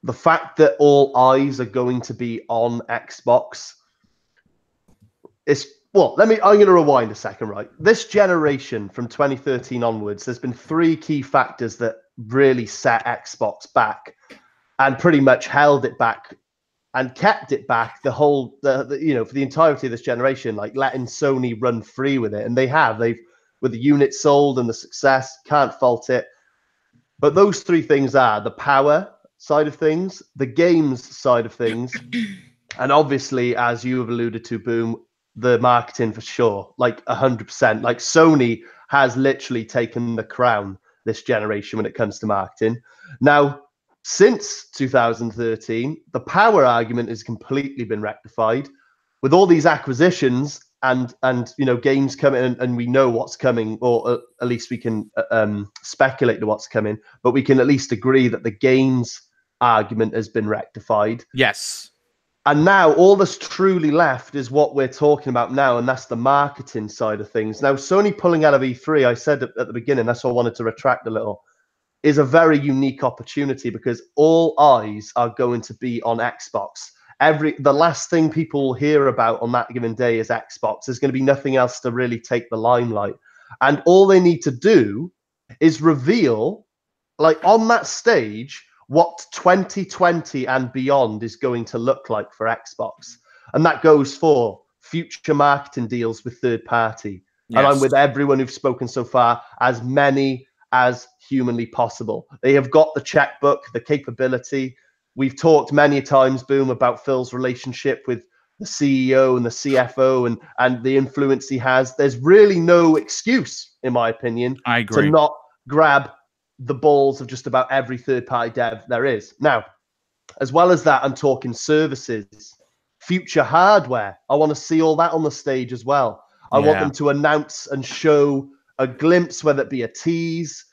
the fact that all eyes are going to be on Xbox is, well, I'm going to rewind a second, right? This generation from 2013 onwards, there's been three key factors that really set Xbox back and pretty much held it back and kept it back for the entirety of this generation, like letting Sony run free with it. And they've with the units sold and the success, can't fault it. But those three things are the power side of things, the games side of things, and obviously, as you have alluded to, Boom, the marketing for sure, like 100%. Like Sony has literally taken the crown this generation when it comes to marketing. Now, since 2013, the power argument has completely been rectified with all these acquisitions and games coming, and we know what's coming, or at least we can speculate to what's coming, but we can at least agree that the games argument has been rectified. Yes. And now all that's truly left is what we're talking about now, and that's the marketing side of things. Now, Sony pulling out of E3, I said at the beginning, that's why I wanted to retract a little, is a very unique opportunity because all eyes are going to be on Xbox. The last thing people hear about on that given day is Xbox. There's going to be nothing else to really take the limelight. And all they need to do is reveal, like on that stage, what 2020 and beyond is going to look like for Xbox. And that goes for future marketing deals with third party. Yes. And I'm with everyone who's spoken so far, as many as humanly possible. They have got the checkbook, the capability. We've talked many times, Boom, about Phil's relationship with the CEO and the CFO and the influence he has. There's really no excuse, in my opinion, I agree, to not grab the balls of just about every third-party dev there is. Now, as well as that, I'm talking services, future hardware. I want to see all that on the stage as well. I want them to announce and show a glimpse, whether it be a tease,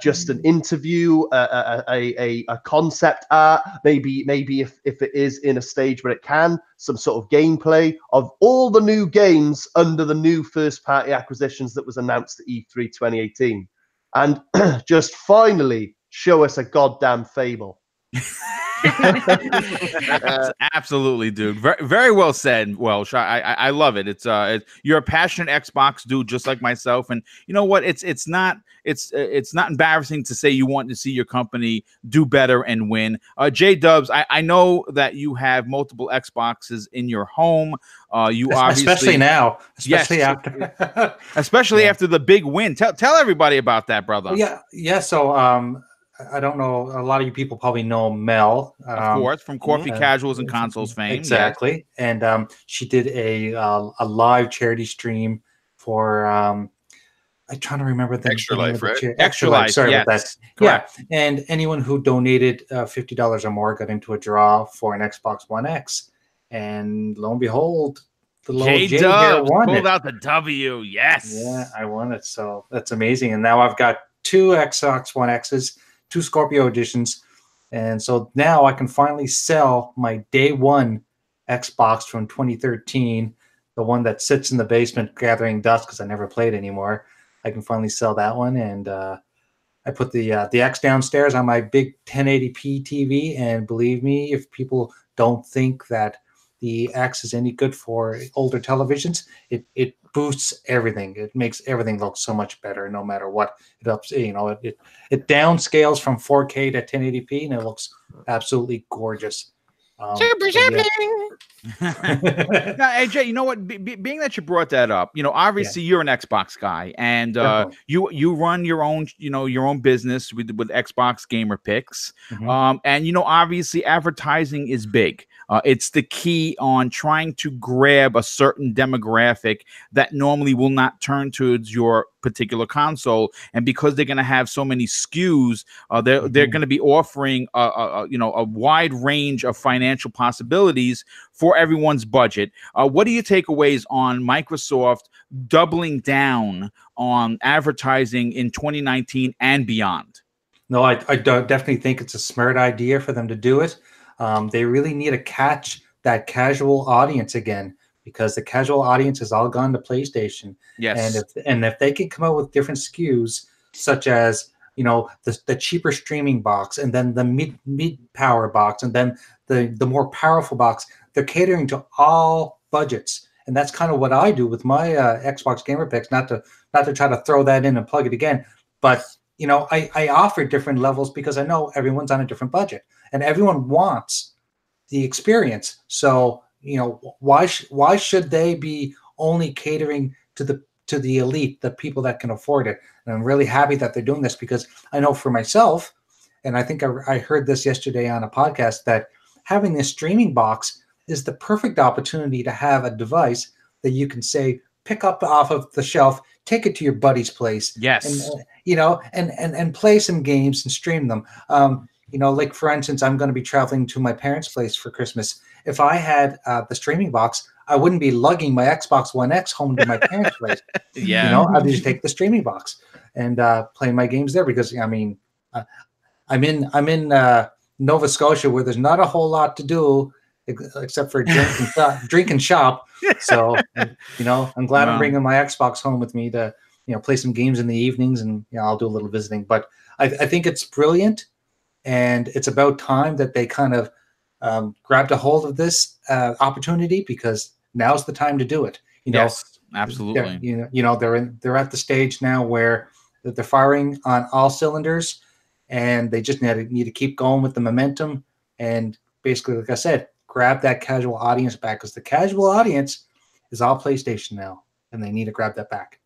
just an interview, a concept art, maybe if it is in a stage where it can, some sort of gameplay of all the new games under the new first-party acquisitions that was announced at E3 2018. And just finally show us a goddamn Fable. Absolutely, dude. Very, very well said, Welsh. I love it. It's you're a passionate Xbox dude, just like myself. And you know what? It's not embarrassing to say you want to see your company do better and win. J Dubs, I know that you have multiple Xboxes in your home. You obviously, especially now, especially after, especially after the big win. Tell everybody about that, brother. Yeah. So I don't know. A lot of you people probably know Mel, of course, from Coffee Casuals and Consoles fame. Exactly, yes. And she did a live charity stream for I'm trying to remember the Extra Life, right? Extra Life. Sorry about that. Correct. Yeah, and anyone who donated $50 or more got into a draw for an Xbox One X, and lo and behold, the little J here won pulled out the W. Yes. Yeah, I won it. So that's amazing. And now I've got 2 Xbox One X's, 2 Scorpio editions, and so now I can finally sell my day one Xbox from 2013, the one that sits in the basement gathering dust because I never played anymore. I can finally sell that one, and I put the X downstairs on my big 1080p TV, and believe me, if people don't think that the X is any good for older televisions, it boosts everything. It makes everything look so much better, no matter what. It ups, it downscales from 4K to 1080p, and it looks absolutely gorgeous. Super yeah. Now, AJ, you know what? Being that you brought that up, obviously you're an Xbox guy, and you run your own, your own business with Xbox Gamer Picks, and obviously advertising is big. It's the key on trying to grab a certain demographic that normally will not turn towards your particular console, and because they're going to have so many SKUs, they're going to be offering a wide range of financial possibilities for everyone's budget. What are your takeaways on Microsoft doubling down on advertising in 2019 and beyond? No, I definitely think it's a smart idea for them to do it. They really need to catch that casual audience again, because the casual audience has all gone to PlayStation. Yes. And if they can come out with different SKUs, such as the cheaper streaming box, and then the mid power box, and then the more powerful box, they're catering to all budgets. And that's kind of what I do with my Xbox Gamer Picks. Not to try to throw that in and plug it again, but I offer different levels because I know everyone's on a different budget, and everyone wants the experience. So why should they be only catering to the elite, the people that can afford it? And I'm really happy that they're doing this, because I know for myself, and I think I heard this yesterday on a podcast, that having this streaming box is the perfect opportunity to have a device that you can say, pick up off of the shelf, take it to your buddy's place. Yes. And play some games and stream them. Like for instance, I'm going to be traveling to my parents' place for Christmas. If I had the streaming box, I wouldn't be lugging my Xbox One X home to my parents' place. Yeah. I'd just take the streaming box and play my games there, because I'm in Nova Scotia, where there's not a whole lot to do except for drink and shop. So I'm glad I'm bringing my Xbox home with me to play some games in the evenings, and I'll do a little visiting. But I think it's brilliant, and it's about time that they kind of grabbed a hold of this opportunity, because now's the time to do it. Yes. Absolutely. They're at the stage now where they're firing on all cylinders, and they just need to keep going with the momentum. And basically, like I said, grab that casual audience back, because the casual audience is all PlayStation now, and they need to grab that back.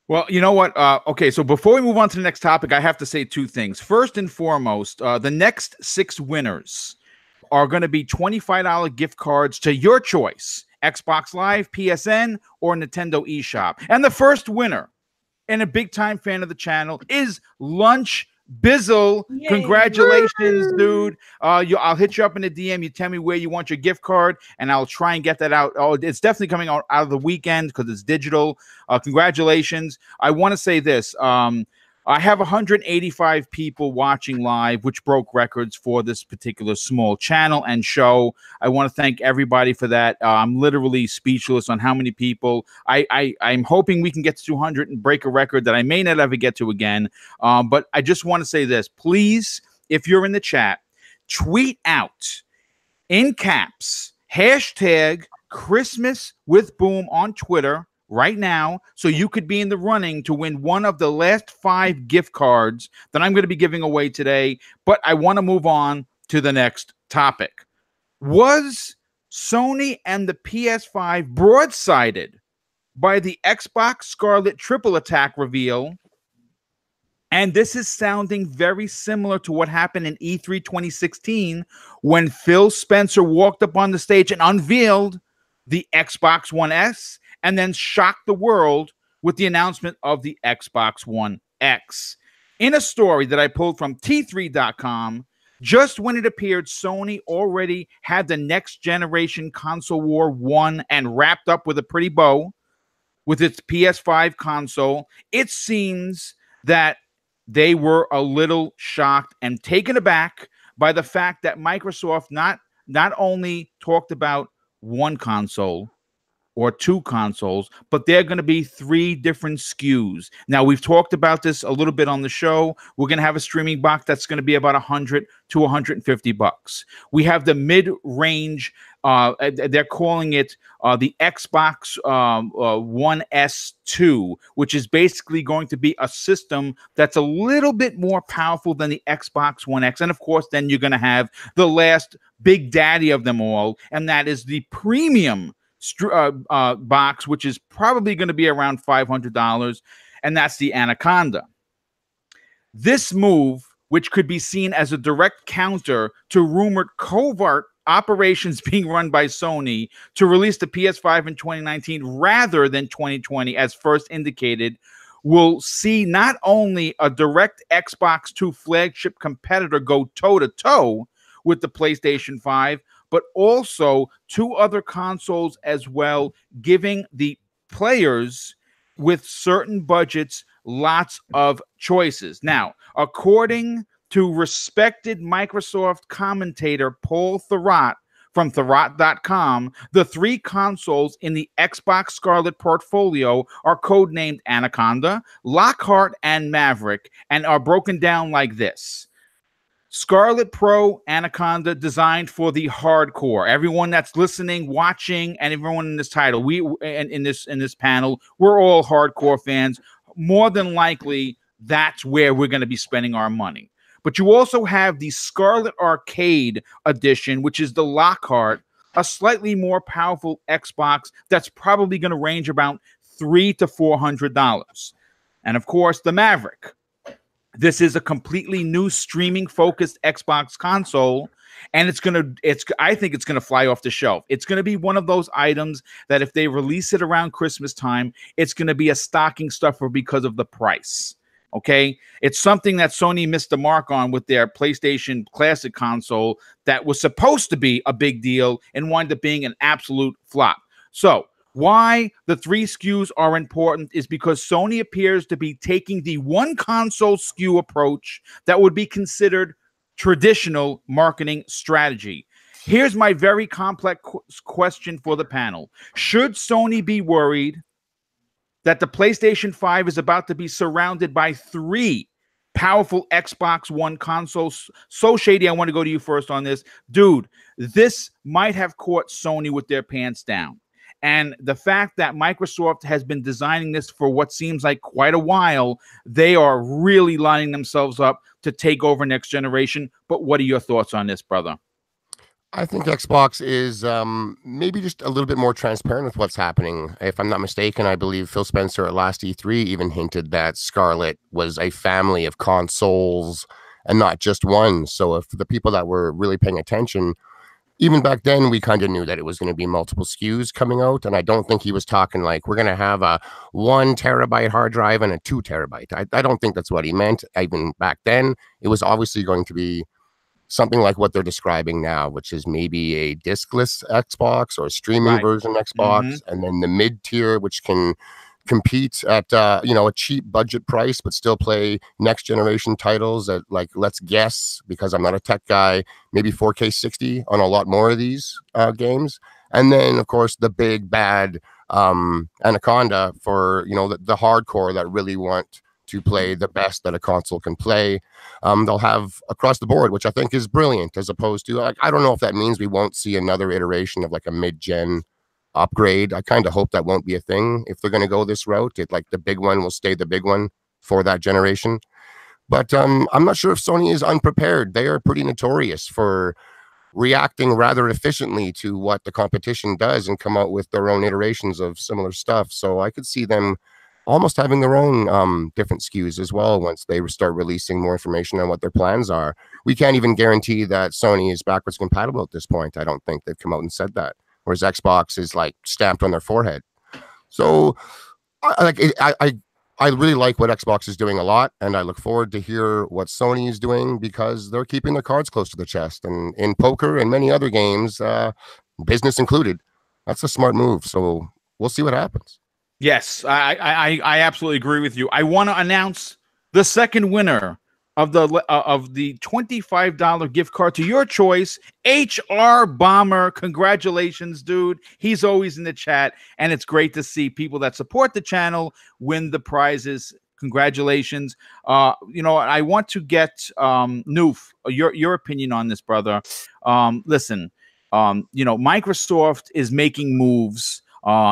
Well, you know what? Okay, so before we move on to the next topic, I have to say two things. First and foremost, the next 6 winners are going to be $25 gift cards to your choice, Xbox Live, PSN, or Nintendo eShop. And the first winner, and a big-time fan of the channel, is Lunch Bizzle. Yay. Congratulations, dude. I'll hit you up in the DM. You tell me where you want your gift card, and I'll try and get that out. Oh, it's definitely coming out of the weekend because it's digital. Congratulations. I want to say this. I have 185 people watching live, which broke records for this particular small channel and show. I want to thank everybody for that. I'm literally speechless on how many people. I'm hoping we can get to 200 and break a record that I may not ever get to again. But I just want to say this. Please, if you're in the chat, tweet out in caps, hashtag Christmas with Boom on Twitter right now, so you could be in the running to win one of the last 5 gift cards that I'm going to be giving away today. But I want to move on to the next topic. Was Sony and the PS5 broadsided by the Xbox Scarlet triple attack reveal? And this is sounding very similar to what happened in E3 2016 when Phil Spencer walked up on the stage and unveiled the Xbox One S, and then shocked the world with the announcement of the Xbox One X. In a story that I pulled from T3.com, just when it appeared Sony already had the next generation console war won and wrapped up with a pretty bow with its PS5 console, it seems that they were a little shocked and taken aback by the fact that Microsoft not only talked about one console or 2 consoles, but they're going to be 3 different SKUs. Now, we've talked about this a little bit on the show. We're going to have a streaming box that's going to be about $100 to $150. We have the mid-range, they're calling it the Xbox One S2, which is basically going to be a system that's a little bit more powerful than the Xbox One X. And of course, then you're going to have the last big daddy of them all, and that is the premium box, which is probably going to be around $500, and that's the Anaconda. This move, which could be seen as a direct counter to rumored covert operations being run by Sony to release the PS5 in 2019 rather than 2020, as first indicated, will see not only a direct Xbox 2 flagship competitor go toe-to-toe with the PlayStation 5, but also 2 other consoles as well, giving the players with certain budgets lots of choices. Now, according to respected Microsoft commentator Paul Thurrott from Thurrott.com, the 3 consoles in the Xbox Scarlet portfolio are codenamed Anaconda, Lockhart, and Maverick, and are broken down like this. Scarlet Pro Anaconda, designed for the hardcore. Everyone that's listening, watching, and everyone in this title, in this panel, we're all hardcore fans. More than likely, that's where we're going to be spending our money. But you also have the Scarlet Arcade Edition, which is the Lockhart, a slightly more powerful Xbox that's probably going to range about $300 to $400. And of course, the Maverick. This is a completely new streaming-focused Xbox console, and I think it's gonna fly off the shelf. It's gonna be one of those items that if they release it around Christmas time, it's gonna be a stocking stuffer because of the price. Okay, it's something that Sony missed the mark on with their PlayStation Classic console that was supposed to be a big deal and wound up being an absolute flop. So why the 3 SKUs are important is because Sony appears to be taking the one console SKU approach that would be considered traditional marketing strategy. Here's my very complex question for the panel. Should Sony be worried that the PlayStation 5 is about to be surrounded by 3 powerful Xbox One consoles? So Shady, I want to go to you first on this. Dude, this might have caught Sony with their pants down. And the fact that Microsoft has been designing this for what seems like quite a while, they are really lining themselves up to take over next generation. But what are your thoughts on this, brother? I think Xbox is maybe just a little bit more transparent with what's happening. If I'm not mistaken, I believe Phil Spencer at last E3 even hinted that Scarlet was a family of consoles and not just one. So if the people that were really paying attention, even back then, we kind of knew that it was going to be multiple SKUs coming out. And I don't think he was talking like, we're going to have a 1 terabyte hard drive and a 2 terabyte. I don't think that's what he meant. Even back then, it was obviously going to be something like what they're describing now, which is maybe a diskless Xbox or a streaming version Xbox, and then the mid-tier, which can compete at a cheap budget price, but still play next generation titles at, like, let's guess, because I'm not a tech guy, maybe 4K 60 on a lot more of these games. And then, of course, the big bad Anaconda for, the hardcore that really want to play the best that a console can play. They'll have across the board, which I think is brilliant, as opposed to, like, I don't know if that means we won't see another iteration of like a mid-gen upgrade. I kind of hope that won't be a thing if they're going to go this route. Like the big one will stay the big one for that generation. But I'm not sure if Sony is unprepared. They are pretty notorious for reacting rather efficiently to what the competition does and come out with their own iterations of similar stuff. So I could see them almost having their own different SKUs as well once they start releasing more information on what their plans are. We can't even guarantee that Sony is backwards compatible at this point. I don't think they've come out and said that, whereas Xbox is like stamped on their forehead. So I really like what Xbox is doing a lot, and I look forward to hear what Sony is doing, because they're keeping their cards close to the chest. And in poker and many other games, business included, that's a smart move. So we'll see what happens. Yes, I absolutely agree with you. I want to announce the second winner of the $25 gift card to your choice, HR Bomber. Congratulations, dude. He's always in the chat, and it's great to see people that support the channel win the prizes. Congratulations. I want to get Noof, your opinion on this, brother. Listen, Microsoft is making moves.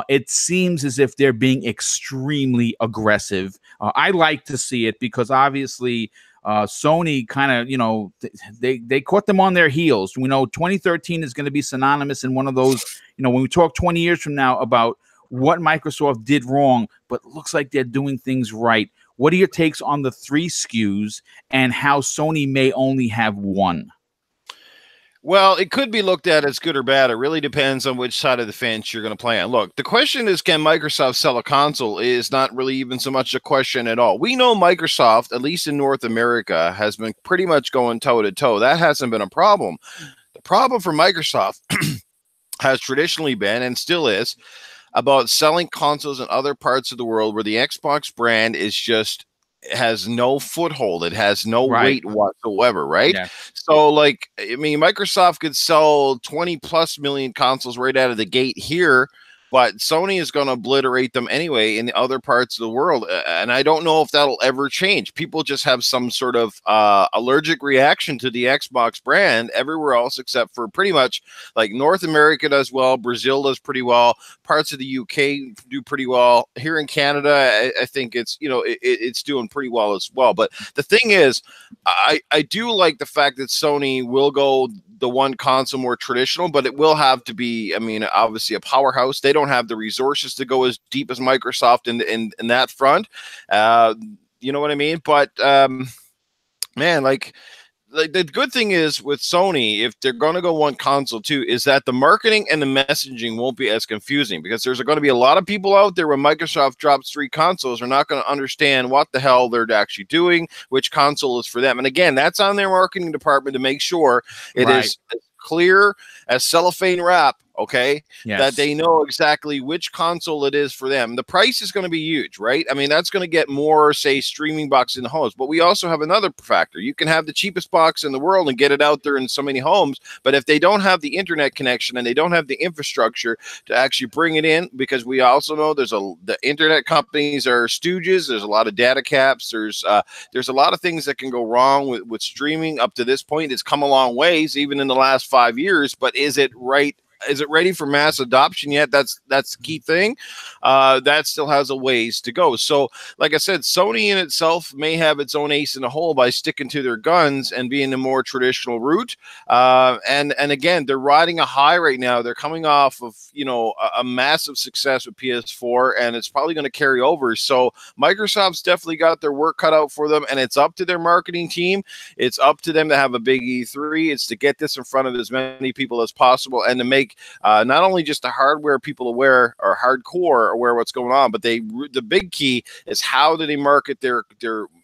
It seems as if they're being extremely aggressive. I like to see it because obviously Sony kind of, they caught them on their heels. 2013 is going to be synonymous in one of those, when we talk 20 years from now about what Microsoft did wrong, but it looks like they're doing things right. What are your takes on the 3 SKUs and how Sony may only have 1? Well, it could be looked at as good or bad. It really depends on which side of the fence you're going to play on. Look, the question is, can Microsoft sell a console is not really even so much a question at all. We know Microsoft, at least in North America, has been pretty much going toe-to-toe. That hasn't been a problem. The problem for Microsoft has traditionally been, and still is, about selling consoles in other parts of the world where the Xbox brand is just has no foothold. It has no weight whatsoever, right? Yeah. So, Microsoft could sell 20 plus million consoles right out of the gate here, but Sony is going to obliterate them anyway in the other parts of the world. And I don't know if that'll ever change. People just have some sort of allergic reaction to the Xbox brand everywhere else, except for pretty much like North America does well. Brazil does pretty well. Parts of the UK do pretty well. Here in Canada, I think it's, it's doing pretty well as well. But the thing is, I do like the fact that Sony will go the one console more traditional, but it will have to be, obviously a powerhouse. They don't have the resources to go as deep as Microsoft in that front. You know what I mean? But man, the good thing is with Sony, if they're going to go one console too, is that the marketing and the messaging won't be as confusing, because there's going to be a lot of people out there when Microsoft drops 3 consoles are not going to understand what the hell they're actually doing, which console is for them. And again, that's on their marketing department to make sure it is as clear as cellophane wrap. Okay, yes. That they know exactly which console it is for them. The price is going to be huge, right? That's going to get more, say, streaming box in the homes. But we also have another factor. You can have the cheapest box in the world and get it out there in so many homes. But if they don't have the internet connection and they don't have the infrastructure to actually bring it in, because we also know the internet companies are stooges. There's a lot of data caps. There's a lot of things that can go wrong with streaming up to this point. It's come a long ways, even in the last 5 years. But is it right is it ready for mass adoption yet? That's the key thing. That still has a ways to go. So, like I said, Sony in itself may have its own ace in the hole by sticking to their guns and being a more traditional route. And again, they're riding a high right now. They're coming off of, you know, a massive success with PS4, and it's probably going to carry over. So Microsoft's definitely got their work cut out for them, and it's up to their marketing team. It's up to them to have a big E3. It's to get this in front of as many people as possible, and to make not only just the hardware people aware or hardcore aware what's going on, but the big key is how do they market their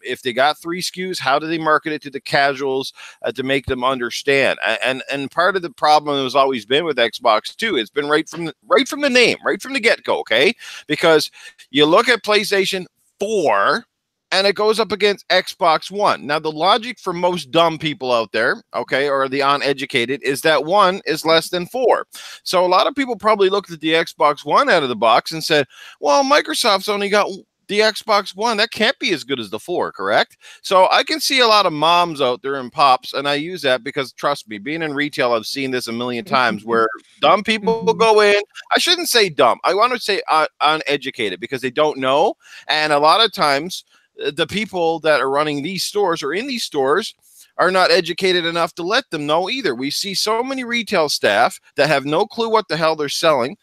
if they got 3 SKUs, how do they market it to the casuals to make them understand? And part of the problem has always been with Xbox too. It's been right from the name, right from the get-go, okay? Because you look at PlayStation 4 and it goes up against Xbox One. Now, the logic for most dumb people out there, okay, or the uneducated, is that 1 is less than 4. So a lot of people probably looked at the Xbox One out of the box and said, well, Microsoft's only got the Xbox One. That can't be as good as the 4, correct? So I can see a lot of moms out there and pops, and I use that because, trust me, being in retail, I've seen this a million times where dumb people will go in. I shouldn't say dumb. I want to say uneducated because they don't know. And a lot of times, the people that are running these stores or in these stores are not educated enough to let them know either. We see so many retail staff that have no clue what the hell they're selling,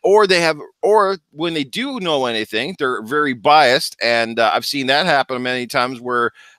or when they do know anything, they're very biased. And I've seen that happen many times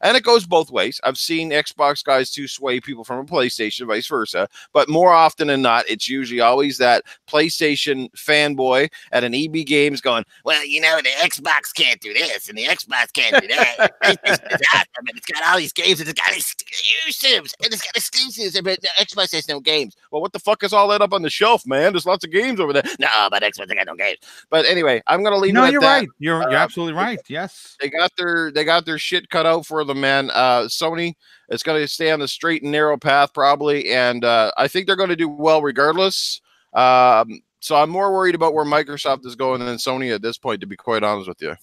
and it goes both ways. I've seen Xbox guys too sway people from a PlayStation, vice versa. But more often than not, it's usually always that PlayStation fanboy at an EB Games going, well, you know, the Xbox can't do this and the Xbox can't do that. PlayStation is awesome, and it's got all these games and it's got exclusives and it's got exclusives, but the Xbox has no games. Well, what the fuck is all that up on the shelf, man? There's lots of games over there. No, but Xbox got no games. But anyway, I'm gonna leave. No, it at you're that. right. You're absolutely right. Yes, they got their shit cut out for them, man. Sony is going to stay on the straight and narrow path probably, and I think they're going to do well regardless. So I'm more worried about where Microsoft is going than Sony at this point, to be quite honest with you.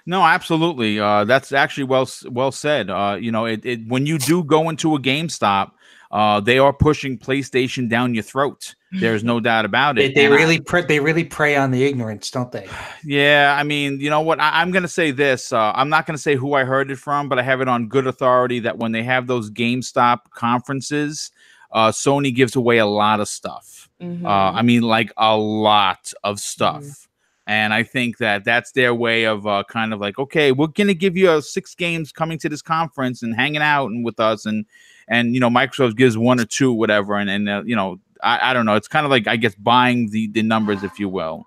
No, absolutely. That's actually well said. You know, when you do go into a GameStop, they are pushing PlayStation down your throat. There's no doubt about it. They really prey on the ignorance, don't they? Yeah, I mean, you know what? I'm going to say this. I'm not going to say who I heard it from, but I have it on good authority that when they have those GameStop conferences, Sony gives away a lot of stuff. I mean, like a lot of stuff. And I think that that's their way of kind of like, okay, we're going to give you 6 games coming to this conference and hanging out and with us. And you know, Microsoft gives 1 or 2, whatever. And you know, I don't know. It's kind of like, I guess, buying the numbers, if you will.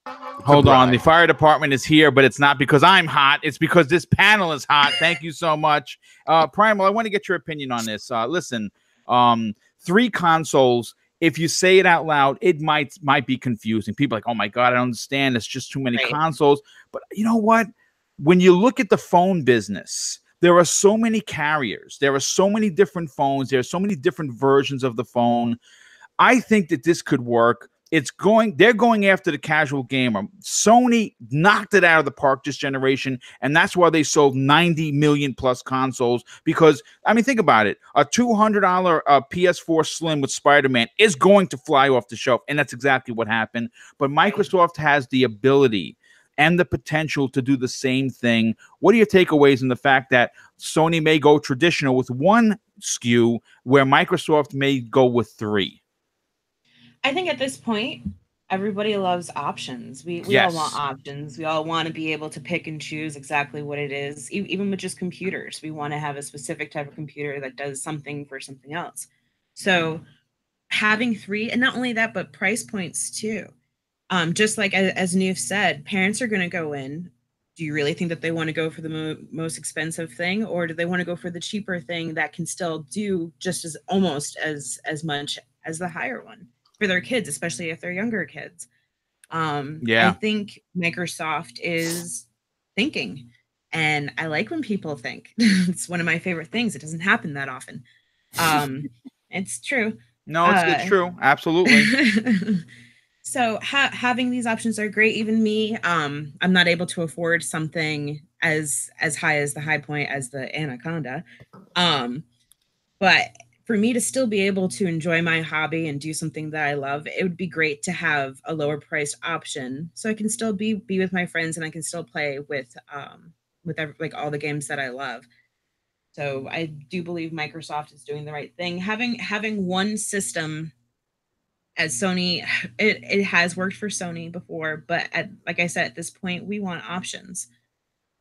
Hold on. The fire department is here, but it's not because I'm hot. It's because this panel is hot. Thank you so much. Primal, I want to get your opinion on this. Listen, 3 consoles. If you say it out loud, it might be confusing. People are like, oh my God, I don't understand. It's just too many consoles. But you know what? When you look at the phone business, there are so many carriers. There are so many different phones. There are so many different versions of the phone. I think that this could work. They're going after the casual gamer. Sony knocked it out of the park this generation, and that's why they sold 90 million plus consoles. Because, I mean, think about it. A $200 PS4 Slim with Spider-Man is going to fly off the shelf, and that's exactly what happened. But Microsoft has the ability and the potential to do the same thing. What are your takeaways in the fact that Sony may go traditional with 1 SKU where Microsoft may go with 3? I think at this point, everybody loves options. We all want options. We all want to be able to pick and choose exactly what it is. Even with just computers, we want to have a specific type of computer that does something for something else. So having 3, and not only that, but price points too. Just like as Neef said, parents are going to go in. Do you really think that they want to go for the most expensive thing, or do they want to go for the cheaper thing that can still do just as almost as much as the higher one for their kids, especially if they're younger kids? I think Microsoft is thinking, and I like when people think. It's one of my favorite things. It doesn't happen that often. It's true. No, it's true. Absolutely. So having these options are great. Even me, I'm not able to afford something as high as the high point as the Anaconda. But for me to still be able to enjoy my hobby and do something that I love, it would be great to have a lower priced option so I can still be with my friends and I can still play with like all the games that I love. So I do believe Microsoft is doing the right thing. Having one system as Sony, it has worked for Sony before, but like I said, at this point, we want options.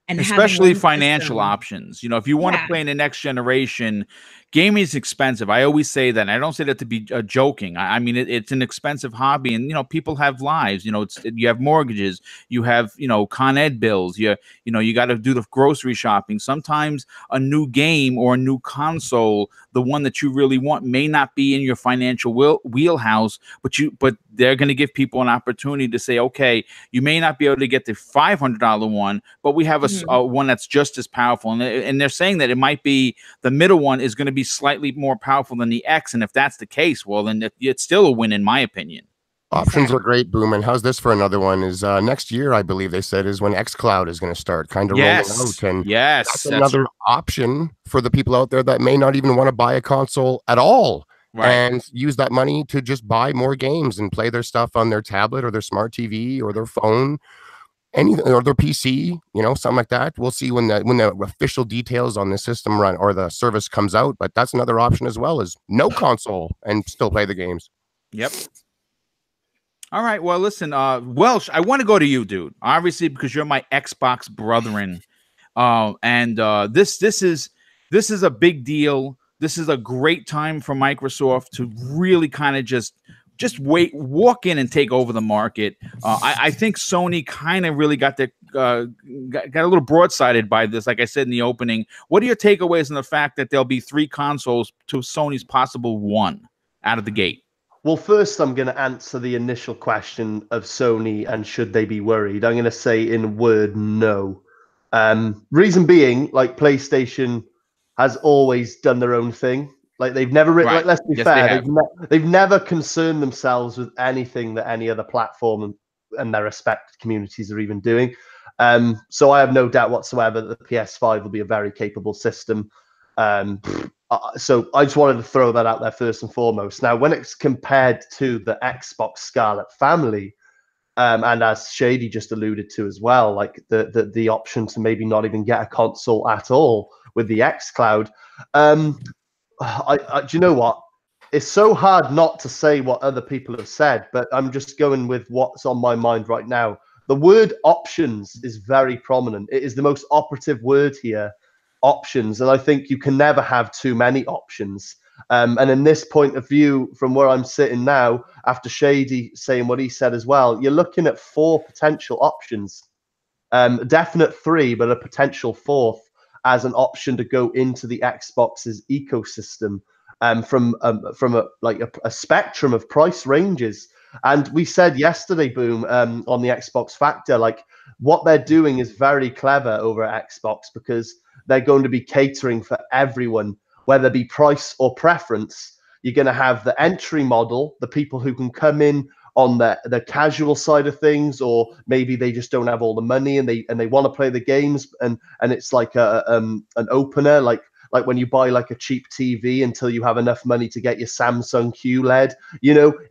And especially financial system, options. You know, if you want to play in the next generation, gaming is expensive. I always say that. And I don't say that to be joking. I mean, it's an expensive hobby, and you know, people have lives. You know, you have mortgages, you have Con Ed bills. You got to do the grocery shopping. Sometimes a new game or a new console, the one that you really want, may not be in your financial wheelhouse, but they're going to give people an opportunity to say, okay, you may not be able to get the $500 one, but we have a one that's just as powerful. And they're saying that it might be the middle one is going to be slightly more powerful than the X. And if that's the case, well, then it's still a win, in my opinion. Options are great, Boom. And how's this for another one? Is next year, I believe they said, is when X-Cloud is going to start kind of rolling out. And that's another option for the people out there that may not even want to buy a console at all. Right. And use that money to just buy more games and play their stuff on their tablet or their smart TV or their phone, anything, or their PC, something like that. We'll see when the official details on the system run or the service comes out. But that's another option as well, is no console and still play the games. Yep. All right. Well, listen, Welsh, I want to go to you, dude. Obviously, because you're my Xbox brethren, and this is a big deal. This is a great time for Microsoft to really kind of just walk in and take over the market. I think Sony kind of really got a little broadsided by this, like I said in the opening. What are your takeaways on the fact that there'll be 3 consoles to Sony's possible 1 out of the gate? Well, first, I'm going to answer the initial question of Sony and should they be worried. I'm going to say in a word, no. Reason being, like, PlayStation has always done their own thing. Like, they've never like, let's be fair, they've never concerned themselves with anything that any other platform and their respective communities are even doing. So I have no doubt whatsoever that the PS5 will be a very capable system. So I just wanted to throw that out there first and foremost. Now, when it's compared to the Xbox Scarlet family, and as Shady just alluded to as well, like the option to maybe not even get a console at all with the X-Cloud, do you know what? It's so hard not to say what other people have said, but I'm just going with what's on my mind right now. The word options is very prominent. It is the most operative word here, options. And I think you can never have too many options. And in this point of view, from where I'm sitting now, after Shady saying what he said as well, you're looking at 4 potential options. Definite 3, but a potential 4th as an option to go into the Xbox's ecosystem, from a spectrum of price ranges. And we said yesterday, Boom, on the Xbox Factor, like, what they're doing is very clever over at Xbox, because they're going to be catering for everyone, whether it be price or preference. You're going to have the entry model, the people who can come in on the casual side of things, or maybe they just don't have all the money and they want to play the games, and it's like an opener, like when you buy like a cheap TV until you have enough money to get your Samsung QLED.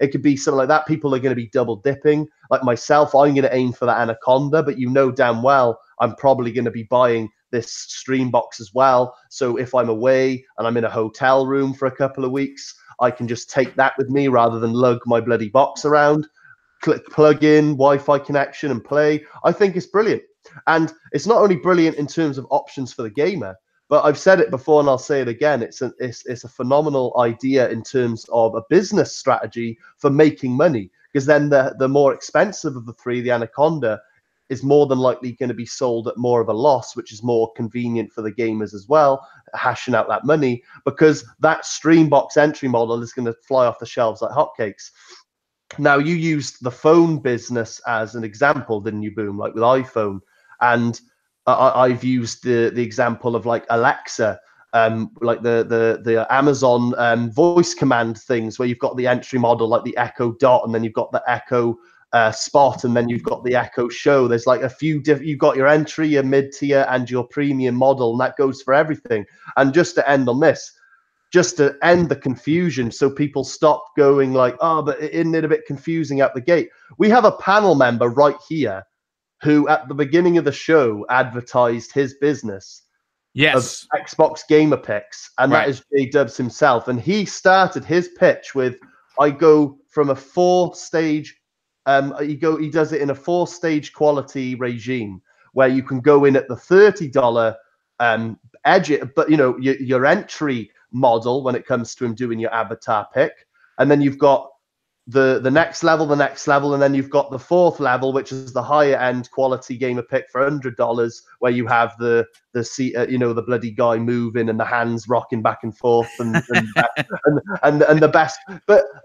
It could be something like that. People are going to be double dipping. Like myself, I'm going to aim for that Anaconda, but damn well I'm probably going to be buying this stream box as well. So if I'm away and I'm in a hotel room for a couple of weeks, I can just take that with me rather than lug my bloody box around, plug in Wi-Fi connection and play. I think it's brilliant. And it's not only brilliant in terms of options for the gamer, but I've said it before and I'll say it again. It's a phenomenal idea in terms of a business strategy for making money, because then the more expensive of the 3, the Anaconda, is more than likely going to be sold at more of a loss, which is more convenient for the gamers as well, hashing out that money, because that Streambox entry model is going to fly off the shelves like hotcakes. Now, you used the phone business as an example, didn't you, Boom, like with iPhone? And I've used the example of like Alexa, like the Amazon voice command things, where you've got the entry model like the Echo Dot, and then you've got the Echo Spot, and then you've got the Echo Show. There's like a few you've got your entry, your mid-tier, and your premium model, and that goes for everything. And just to end on this, just to end the confusion, so people stop going like, oh, but isn't it a bit confusing at the gate? We have a panel member right here who at the beginning of the show advertised his business of Xbox Gamer Picks, and that is J Dubs himself. And he started his pitch with, I go from a 4-stage, he does it in a 4-stage quality regime where you can go in at the $30 edge, but your entry model when it comes to him doing your avatar pick, and then you've got the next level, and then you've got the 4th level, which is the higher end quality gamer pick for $100, where you have the the bloody guy moving and the hands rocking back and forth and the best.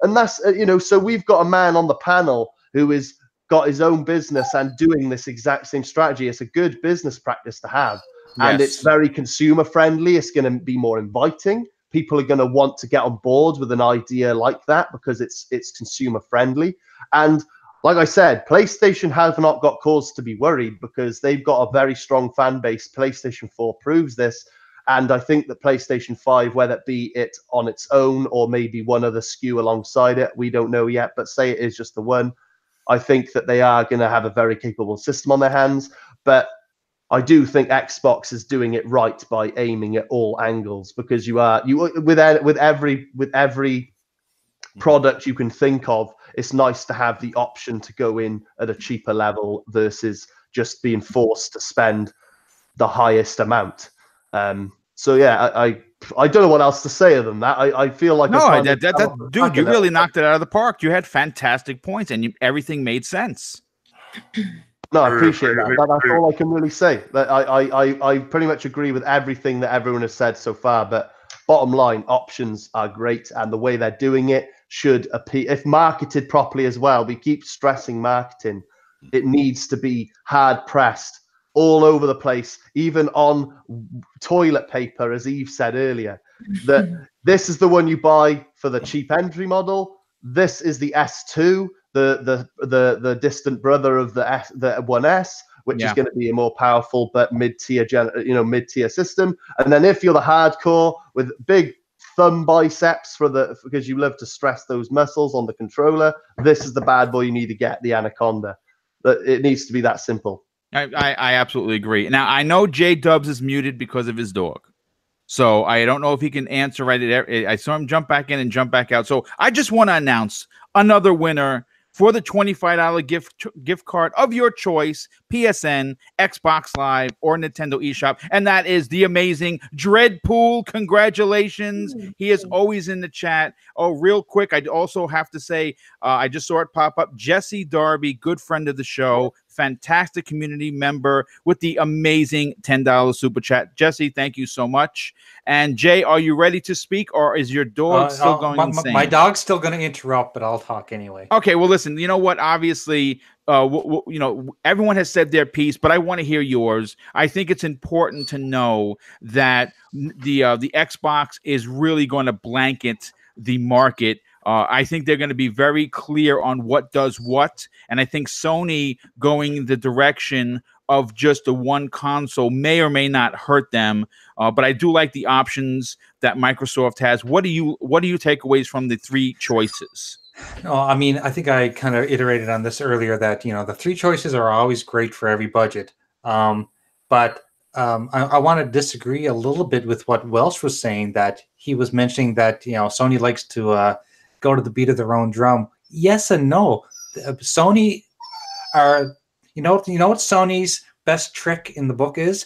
And that's so we've got a man on the panel who is got his own business and doing this exact same strategy. It's a good business practice to have, and it's very consumer friendly. It's going to be more inviting. People are going to want to get on board with an idea like that because it's consumer friendly. And like I said, PlayStation have not got cause to be worried because they've got a very strong fan base. PlayStation 4 proves this. And I think that PlayStation 5, whether it be it on its own or maybe one other SKU alongside it, we don't know yet, but say it is just the one, I think that they are going to have a very capable system on their hands. But I do think Xbox is doing it right by aiming at all angles, because with every product you can think of, it's nice to have the option to go in at a cheaper level versus just being forced to spend the highest amount. So yeah, I don't know what else to say other than that. I feel like dude, you really knocked it out of the park. You had fantastic points, and everything made sense. No, I appreciate that. That's all I can really say. I pretty much agree with everything that everyone has said so far. But bottom line, options are great, and the way they're doing it should appear, if marketed properly as well. We keep stressing marketing. It needs to be hard pressed all over the place, even on toilet paper, as Eve said earlier. That this is the one you buy for the cheap entry model. This is the S2. The distant brother of the 1S, which is going to be a more powerful but mid-tier system. And then if you're the hardcore with big thumb biceps because you love to stress those muscles on the controller, this is the bad boy you need to get, the Anaconda. It needs to be that simple. I absolutely agree. Now I know J Dubs is muted because of his dog, so I don't know if he can answer right. I saw him jump back in and jump back out. So I just want to announce another winner for the $25 gift card of your choice, PSN, Xbox Live, or Nintendo eShop, and that is the amazing Dreadpool. Congratulations. He is always in the chat. Oh, real quick, I also have to say, I just saw it pop up. Jesse Darby, good friend of the show, fantastic community member with the amazing $10 super chat. Jesse, thank you so much. And Jay, are you ready to speak, or is your dog still going insane? My dog's still going to interrupt, but I'll talk anyway. Okay, well, listen, you know what? Obviously, everyone has said their piece, but I want to hear yours. I think it's important to know that the Xbox is really going to blanket the market. I think they're going to be very clear on what does what, and I think Sony going the direction of just the one console may or may not hurt them. But I do like the options that Microsoft has. What do you take away from the 3 choices? No, I mean, I think I kind of iterated on this earlier that, the 3 choices are always great for every budget. But I want to disagree a little bit with what Welsh was saying, that he was mentioning that, Sony likes to go to the beat of their own drum. Yes and no. Sony are, you know what Sony's best trick in the book is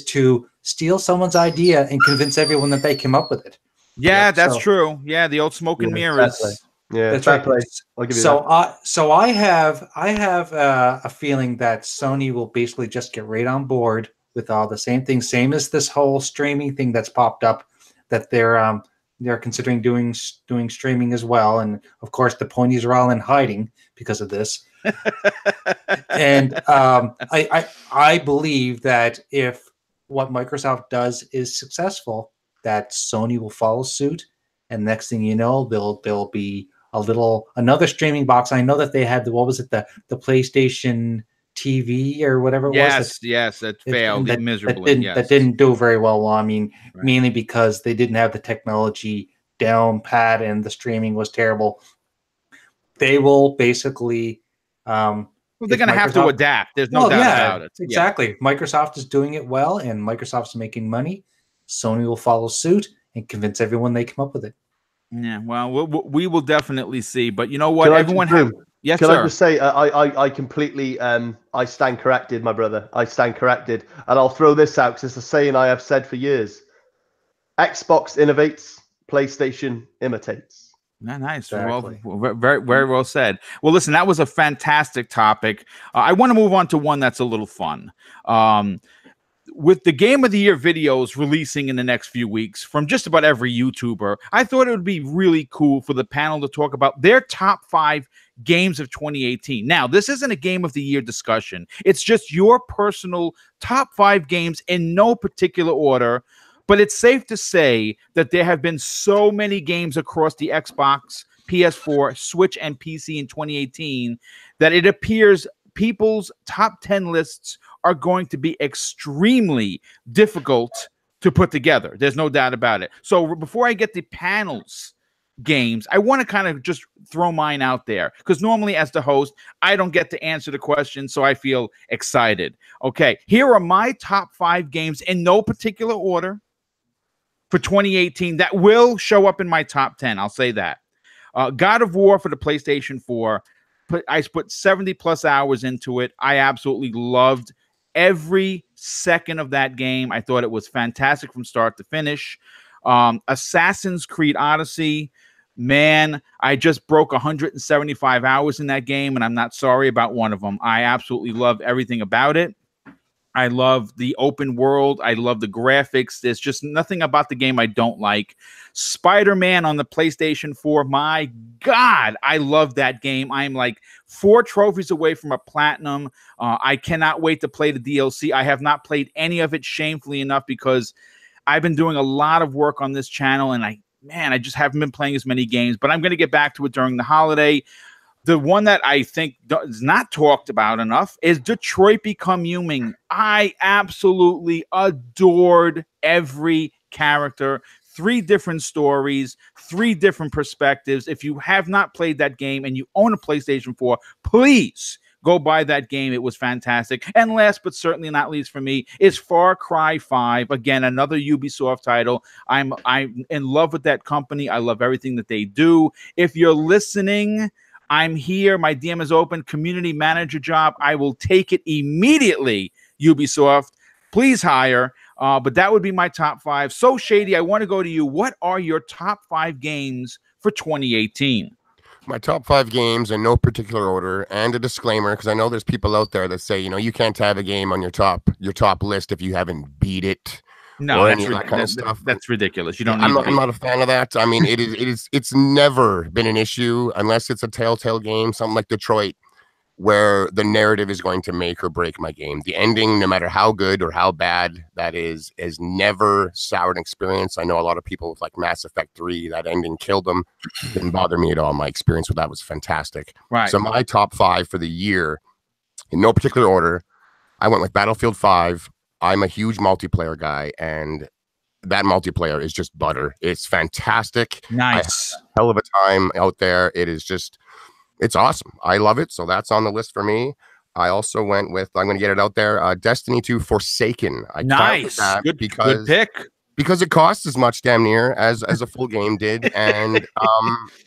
to steal someone's idea and convince everyone that they came up with it. Yeah, that's true. Yeah, the old smoke and mirrors. Exactly. Yeah, that's right. I'll give you that. So I have a feeling that Sony will basically just get right on board with all the same things, same as this whole streaming thing that's popped up, that they're considering doing streaming as well. And of course, the ponies are all in hiding because of this. And I believe that if what Microsoft does is successful, that Sony will follow suit. And next thing you know, there'll be another streaming box. I know that they had the PlayStation TV or whatever it was. Yes, that failed miserably. That didn't do very well. I mean, Right. mainly because they didn't have the technology down pat and the streaming was terrible. They will basically. Well, they're going to have to adapt. There's no doubt about it. Exactly. Microsoft is doing it well, and Microsoft's making money. Sony will follow suit and convince everyone they come up with it. Yeah, well, we will definitely see. But you know what? Yes, Can sir. I just say, I completely, I stand corrected, my brother. I stand corrected. And I'll throw this out because it's a saying I have said for years. Xbox innovates, PlayStation imitates. Nice. Exactly. Well, very well said. Well, listen, that was a fantastic topic. I want to move on to one that's a little fun. With the Game of the Year videos releasing in the next few weeks from just about every YouTuber, I thought it would be really cool for the panel to talk about their top 5 games of 2018. Now, this isn't a Game of the Year discussion. It's just your personal top 5 games in no particular order. But it's safe to say that there have been so many games across the Xbox, PS4, Switch, and PC in 2018 that it appears people's top 10 lists are going to be extremely difficult to put together. There's no doubt about it. So before I get the panel's games, I want to kind of just throw mine out there because normally as the host, I don't get to answer the question, so I feel excited. Okay, here are my top 5 games in no particular order for 2018 that will show up in my top 10. I'll say that. God of War for the PlayStation 4. I put 70 plus hours into it. I absolutely loved every second of that game. I thought it was fantastic from start to finish. Assassin's Creed Odyssey. Man, I just broke 175 hours in that game, and I'm not sorry about one of them. I absolutely love everything about it. I love the open world. I love the graphics. There's just nothing about the game I don't like. Spider-Man on the PlayStation 4. My God, I love that game. I'm like 4 trophies away from a platinum. I cannot wait to play the DLC. I have not played any of it, shamefully enough, because I've been doing a lot of work on this channel, and I just haven't been playing as many games. But I'm going to get back to it during the holiday. The one that I think is not talked about enough is Detroit Become Human. I absolutely adored every character. 3 different stories, 3 different perspectives. If you have not played that game and you own a PlayStation 4, please go buy that game. It was fantastic. And last but certainly not least for me is Far Cry 5. Again, another Ubisoft title. I'm in love with that company. I love everything that they do. If you're listening, I'm here. My DM is open. Community manager job. I will take it immediately, Ubisoft. Please hire. But that would be my top 5. So, Shady, I want to go to you. What are your top 5 games for 2018? My top 5 games in no particular order, and a disclaimer, because I know there's people out there that say, you can't have a game on your top list if you haven't beat it. No, that's ridiculous. You don't. I'm not a fan of that. I mean, it's never been an issue unless it's a Telltale game, something like Detroit, where the narrative is going to make or break my game. The ending, no matter how good or how bad that is never soured an experience. I know a lot of people with like Mass Effect 3, that ending killed them. Didn't bother me at all. My experience with that was fantastic. Right. So my top 5 for the year, in no particular order, I went with Battlefield 5. I'm a huge multiplayer guy, and that multiplayer is just butter. It's fantastic. Nice. Hell of a time out there. It's awesome. I love it. So that's on the list for me. I also went with, I'm going to get it out there, Destiny 2 Forsaken. Nice. Good pick. Because it costs as much damn near as a full game did. And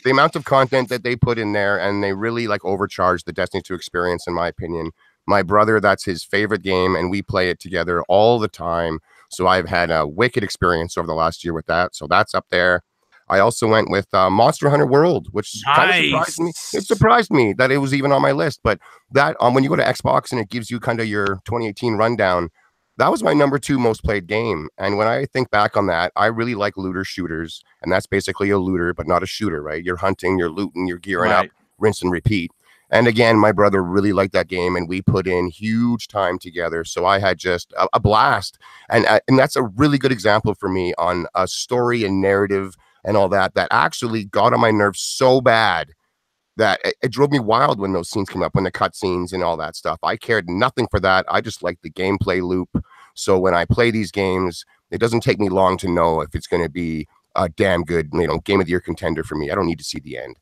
the amount of content that they put in there, and they really like overcharged the Destiny 2 experience, in my opinion. My brother, that's his favorite game, and we play it together all the time. So I've had a wicked experience over the last year with that. So that's up there. I also went with Monster Hunter World, which kind of surprised me. It surprised me that it was even on my list. But that when you go to Xbox and it gives you kind of your 2018 rundown, that was my number 2 most played game. And when I think back on that, I really like looter shooters. And that's basically a looter, but not a shooter, right? You're hunting, you're looting, you're gearing up, rinse and repeat. And again, my brother really liked that game, and we put in huge time together. So I had just a blast. And that's a really good example for me on a story and narrative and all that actually got on my nerves so bad that it drove me wild when those scenes came up, when the cutscenes and all that stuff. I cared nothing for that. I just liked the gameplay loop. So when I play these games, it doesn't take me long to know if it's going to be a damn good, game of the year contender for me. I don't need to see the end.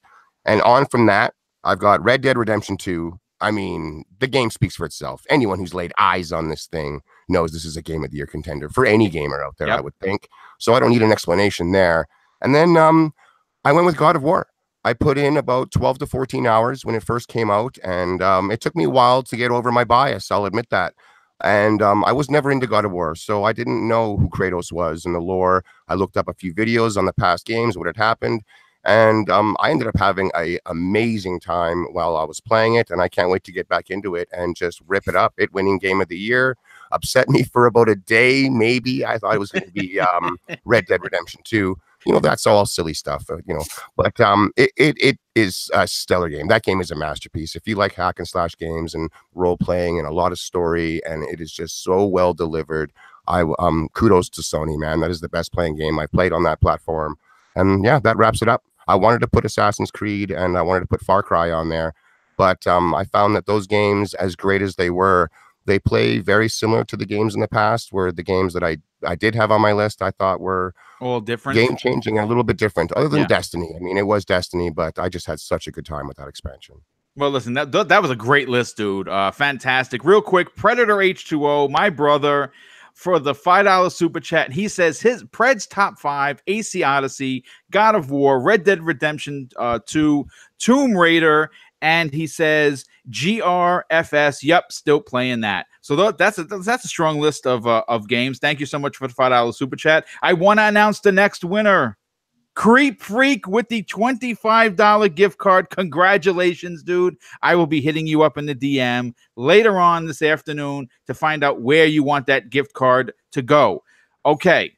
And on from that, I've got Red Dead Redemption 2. I mean, the game speaks for itself. Anyone who's laid eyes on this thing knows this is a game of the year contender for any gamer out there, I would think. So I don't need an explanation there. And then I went with God of War. I put in about 12 to 14 hours when it first came out, and it took me a while to get over my bias. I'll admit that. And I was never into God of War, so I didn't know who Kratos was in the lore. I looked up a few videos on the past games, what had happened, and I ended up having an amazing time while I was playing it, and I can't wait to get back into it and just rip it up. It winning Game of the Year upset me for about a day, maybe. I thought it was going to be Red Dead Redemption 2. That's all silly stuff, but it is a stellar game. That game is a masterpiece. If you like hack and slash games and role playing and a lot of story, and it is just so well delivered, kudos to Sony, man. That is the best playing game I played on that platform. And yeah, that wraps it up. I wanted to put Assassin's Creed and I wanted to put Far Cry on there, but I found that those games, as great as they were, they play very similar to the games in the past, where the games that I did have on my list, I thought were all different, game changing, and a little bit different, other than Destiny. I mean, it was Destiny, but I just had such a good time with that expansion. Well, listen, that was a great list, dude. Fantastic. Real quick, Predator H2O, my brother, for the $5 super chat. He says his Pred's top 5: AC Odyssey, God of War, Red Dead Redemption 2, Tomb Raider, and he says GRFS. Yep, still playing that. So that's a strong list of games. Thank you so much for the $5 super chat. I want to announce the next winner. Creep Freak with the $25 gift card. Congratulations, dude. I will be hitting you up in the DM later on this afternoon to find out where you want that gift card to go. Okay.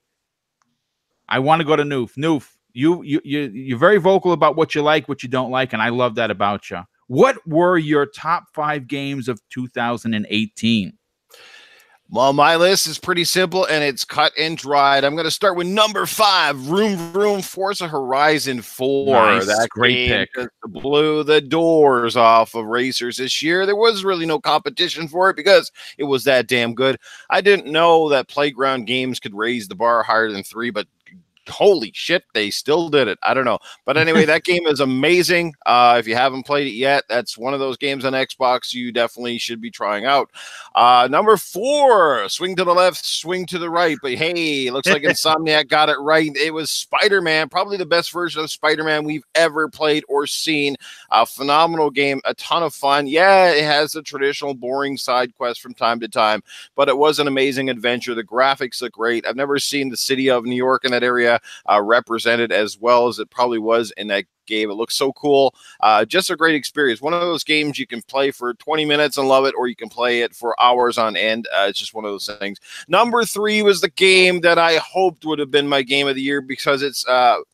I want to go to Noof. Noof, you're very vocal about what you like, what you don't like, and I love that about you. What were your top 5 games of 2018? Well, my list is pretty simple and it's cut and dried. I'm going to start with number 5, Vroom Forza Horizon 4. Nice. That Great pick. Blew the doors off of racers this year. There was really no competition for it because it was that damn good. I didn't know that Playground Games could raise the bar higher than 3, but holy shit, they still did it. I don't know. But anyway, that game is amazing. If you haven't played it yet, that's one of those games on Xbox you definitely should be trying out. Number 4, swing to the left, swing to the right. But hey, looks like Insomniac got it right. It was Spider-Man, probably the best version of Spider-Man we've ever played or seen. A phenomenal game, a ton of fun. Yeah, it has the traditional boring side quest from time to time, but it was an amazing adventure. The graphics look great. I've never seen the city of New York in that area represented as well as it probably was in that game. It looks so cool. Just a great experience. One of those games you can play for 20 minutes and love it, or you can play it for hours on end. It's just one of those things. Number 3 was the game that I hoped would have been my game of the year because its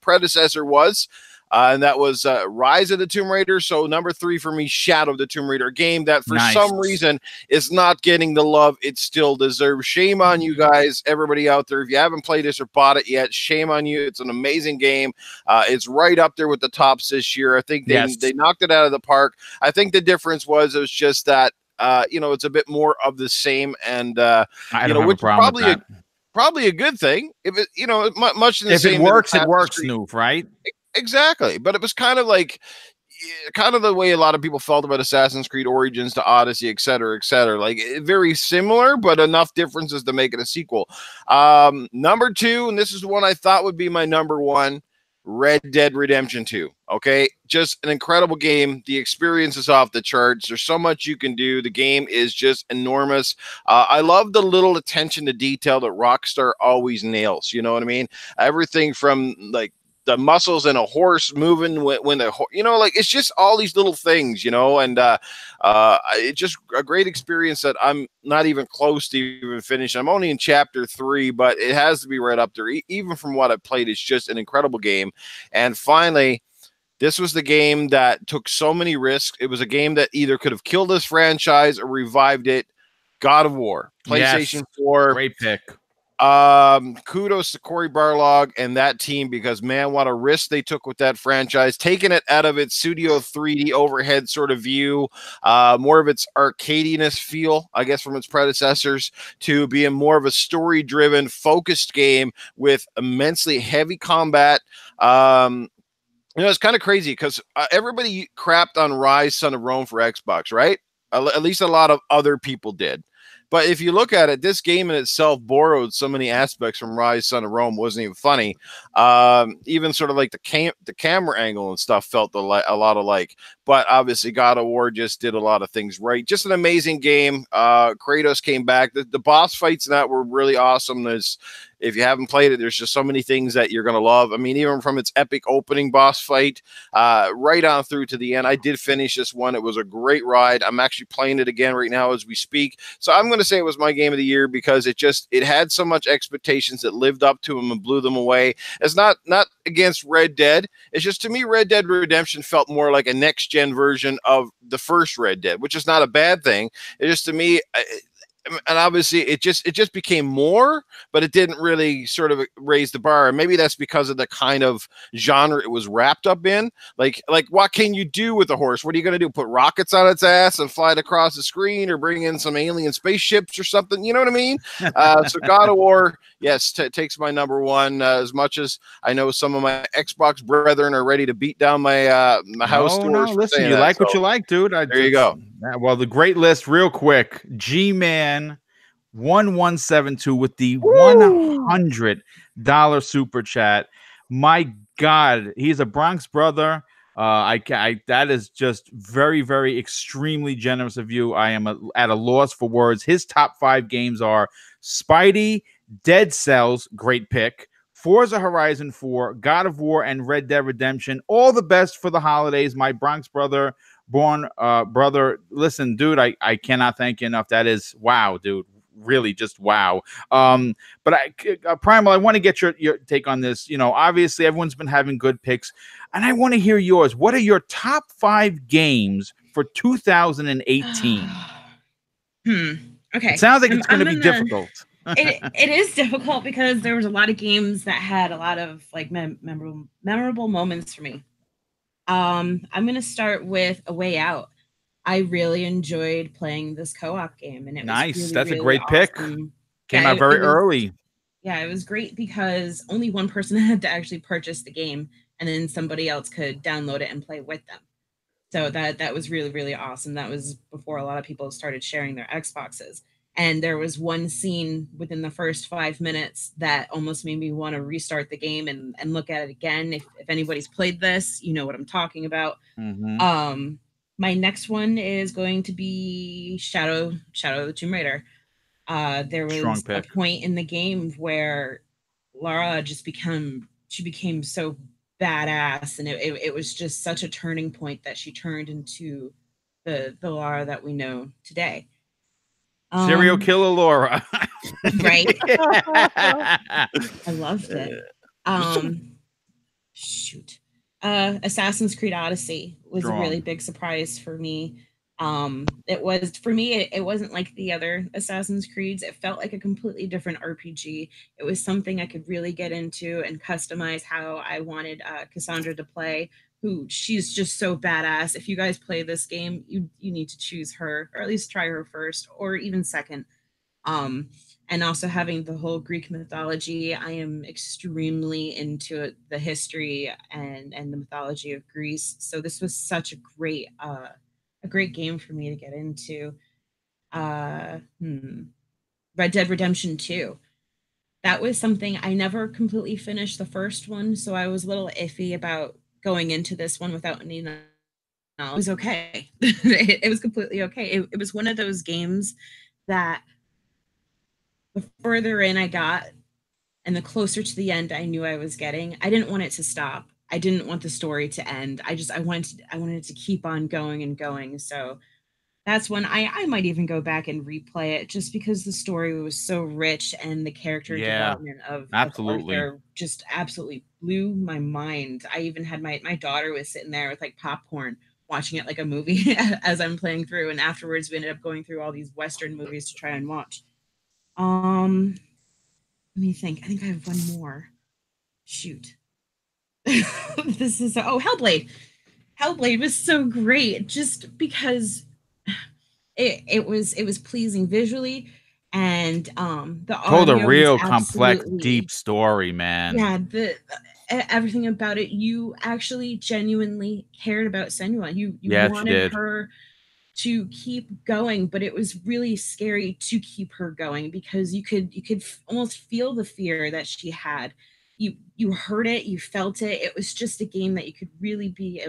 predecessor was. And that was Rise of the Tomb Raider. So number 3 for me, Shadow of the Tomb Raider, game that for some reason is not getting the love it still deserves. Shame on you guys, everybody out there. If you haven't played this or bought it yet, shame on you. It's an amazing game. It's right up there with the tops this year. I think they knocked it out of the park. I think the difference was it was just that, it's a bit more of the same. And, which probably a good thing. If it, much in the same. If it works, Noof, right? Exactly. But it was kind of like the way a lot of people felt about Assassin's Creed Origins to Odyssey, et cetera, like very similar, but enough differences to make it a sequel. Number 2, and this is the one I thought would be my number 1, Red Dead Redemption 2. Okay. Just an incredible game. The experience is off the charts. There's so much you can do. The game is just enormous. I love the little attention to detail that Rockstar always nails. You know what I mean? Everything from like the muscles in a horse moving when the it's just all these little things, and it's just a great experience that I'm not even close to even finishing. I'm only in chapter 3, but it has to be right up there. Even from what I've played, it's just an incredible game. And finally, this was the game that took so many risks. It was a game that either could have killed this franchise or revived it. God of War, PlayStation 4. Great pick. kudos to Cory Barlog and that team, because man, what a risk they took with that franchise, taking it out of its Studio 3D overhead sort of view, more of its arcadiness feel, I guess, from its predecessors, to being more of a story-driven, focused game with immensely heavy combat. It's kind of crazy because everybody crapped on Rise Son of Rome for Xbox, right? At least a lot of other people did. But if you look at it, this game in itself borrowed so many aspects from Rise Son of Rome. Wasn't even funny. Even sort of like the camera angle and stuff felt a lot alike. But obviously God of War just did a lot of things right. Just an amazing game. Kratos came back. The boss fights in that were really awesome. If you haven't played it, there's just so many things that you're going to love. I mean, even from its epic opening boss fight right on through to the end. I did finish this one. It was a great ride. I'm actually playing it again right now as we speak. So I'm going to say it was my game of the year because it had so much expectations that lived up to them and blew them away. It's not against Red Dead. It's just, to me, Red Dead Redemption felt more like a next-gen version of the first Red Dead, which is not a bad thing. It's just, to me, and obviously it just became more, but it didn't really sort of raise the bar. And maybe that's because of the kind of genre it was wrapped up in. Like what can you do with a horse? What are you going to do? Put rockets on its ass and fly it across the screen, or bring in some alien spaceships or something? You know what I mean? So God of War, yes, takes my number one. As much as I know some of my Xbox brethren are ready to beat down my my house doors. No, listen, you like what you like, dude. There you go. Well, the great list, real quick. G-Man 1172 with the $100 super chat. My God, he's a Bronx brother. That is just very, very extremely generous of you. I am at a loss for words. His top 5 games are Spidey, Dead Cells, great pick, Forza Horizon 4, God of War, and Red Dead Redemption. All the best for the holidays, my Bronx brother. Brother, listen, dude, I cannot thank you enough. That is wow, dude, really just wow. But Primal, I want to get your take on this. Obviously everyone's been having good picks, and I want to hear yours. What are your top 5 games for 2018? Okay, it sounds like it's going to be difficult. It is difficult because there was a lot of games that had a lot of like memorable moments for me. I'm going to start with A Way Out. I really enjoyed playing this co-op game, and it nice. was really, That's really a great awesome. Pick. Came out very early. Yeah, it was great because only one person had to actually purchase the game, and then somebody else could download it and play with them. So that was really, really awesome. That was before a lot of people started sharing their Xboxes. And there was one scene within the first 5 minutes that almost made me want to restart the game and look at it again. If anybody's played this, you know what I'm talking about. Mm-hmm. My next one is going to be Shadow of the Tomb Raider. There was a point in the game where Lara became so badass, and it was just such a turning point that she turned into the Lara that we know today. Serial killer Laura. Right. I loved it. Shoot. Assassin's Creed Odyssey was a really big surprise for me. It wasn't like the other Assassin's Creeds. It felt like a completely different RPG. It was something I could really get into and customize how I wanted Cassandra to play. She's just so badass. If you guys play this game, you need to choose her, or at least try her first, or even second. And also having the whole Greek mythology, I am extremely into it, the history and the mythology of Greece. So this was such a great game for me to get into. Red Dead Redemption 2. That was something I never completely finished the first one, so I was a little iffy about going into this one without any knowledge. It was okay. It was completely okay. It was one of those games that the further in I got and the closer to the end I knew I was getting, I didn't want it to stop. I didn't want the story to end. I wanted it to keep on going and going. So that's when I might even go back and replay it, just because the story was so rich and the character development of Arthur just absolutely blew my mind. I even had my daughter was sitting there with like popcorn watching it like a movie as I'm playing through, and afterwards we ended up going through all these Western movies to try and watch. let me think. I think I have one more. Shoot. This is Hellblade. Hellblade was so great just because it was pleasing visually, and the Told a audio real was complex, absolutely, deep story, man. yeah, the everything about it, you actually genuinely cared about Senua. You Yeah, she wanted did. her to keep going, but it was really scary to keep her going because you could almost feel the fear that she had. You heard it, you felt it. It was just a game that you could really be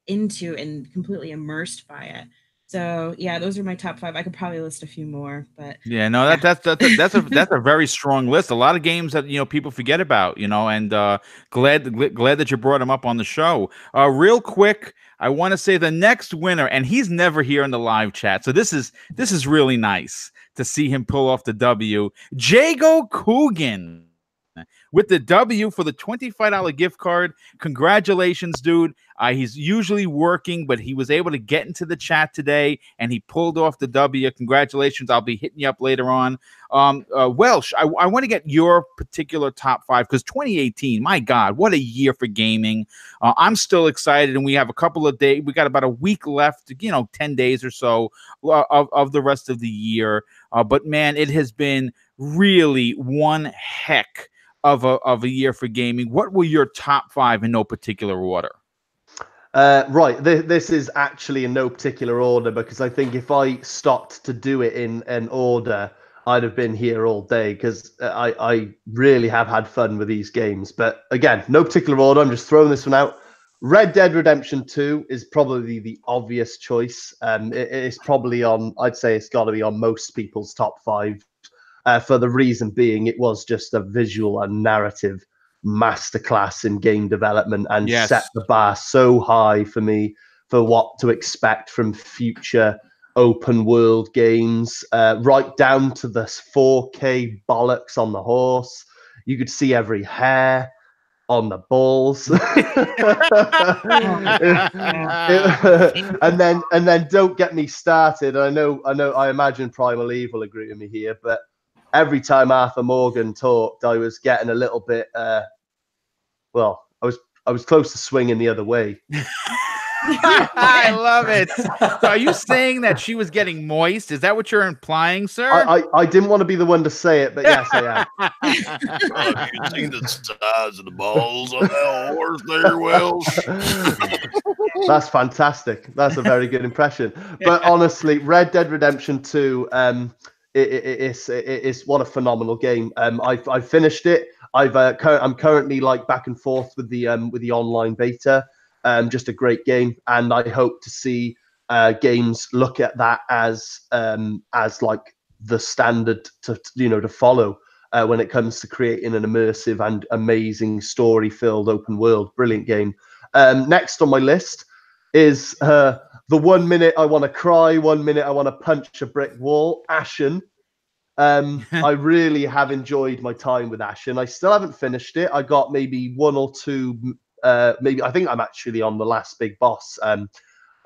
into and completely immersed by it. So yeah, those are my top 5. I could probably list a few more, but Yeah, no, yeah. that's a very strong list. A lot of games that people forget about, and glad that you brought him up on the show. Real quick, I want to say the next winner, and he's never here in the live chat, so this is really nice to see him pull off the W. Jago Coogan with the W for the $25 gift card. Congratulations, dude. He's usually working, but he was able to get into the chat today, and he pulled off the W. Congratulations. I'll be hitting you up later on. Welsh, I want to get your particular top 5 because 2018, my God, what a year for gaming. I'm still excited, and we have a couple of days. We got about a week left, 10 days or so of the rest of the year. But, man, it has been really one heck of a year for gaming. What were your top 5 in no particular order? Right, this is actually in no particular order because I think if I stopped to do it in an order, I'd have been here all day because I really have had fun with these games. But again, no particular order. I'm just throwing this one out. Red Dead Redemption 2 is probably the obvious choice. It's probably on, I'd say it's got to be on most people's top 5 for the reason being it was just a visual and narrative masterclass in game development and set the bar so high for me for what to expect from future open world games, right down to the 4K bollocks on the horse. You could see every hair on the balls. and then don't get me started. I imagine Primal Eve will agree with me here, but every time Arthur Morgan talked, I was getting a little bit. Well, I was close to swinging the other way. I love it. So are you saying that she was getting moist? Is that what you're implying, sir? I didn't want to be the one to say it, but yes, I am. Have you seen the size of the balls on that horse there, Welsh? That's fantastic. That's a very good impression. But honestly, Red Dead Redemption 2, it's what a phenomenal game. I finished it. I'm currently like back and forth with the online beta. Just a great game, and I hope to see games look at that as like the standard to follow when it comes to creating an immersive and amazing story-filled open world. Brilliant game. Next on my list is the 1 minute I want to cry, 1 minute I want to punch a brick wall. Ashen. I really have enjoyed my time with Ashen. I still haven't finished it. I got maybe 1 or 2. Maybe I think I'm actually on the last big boss.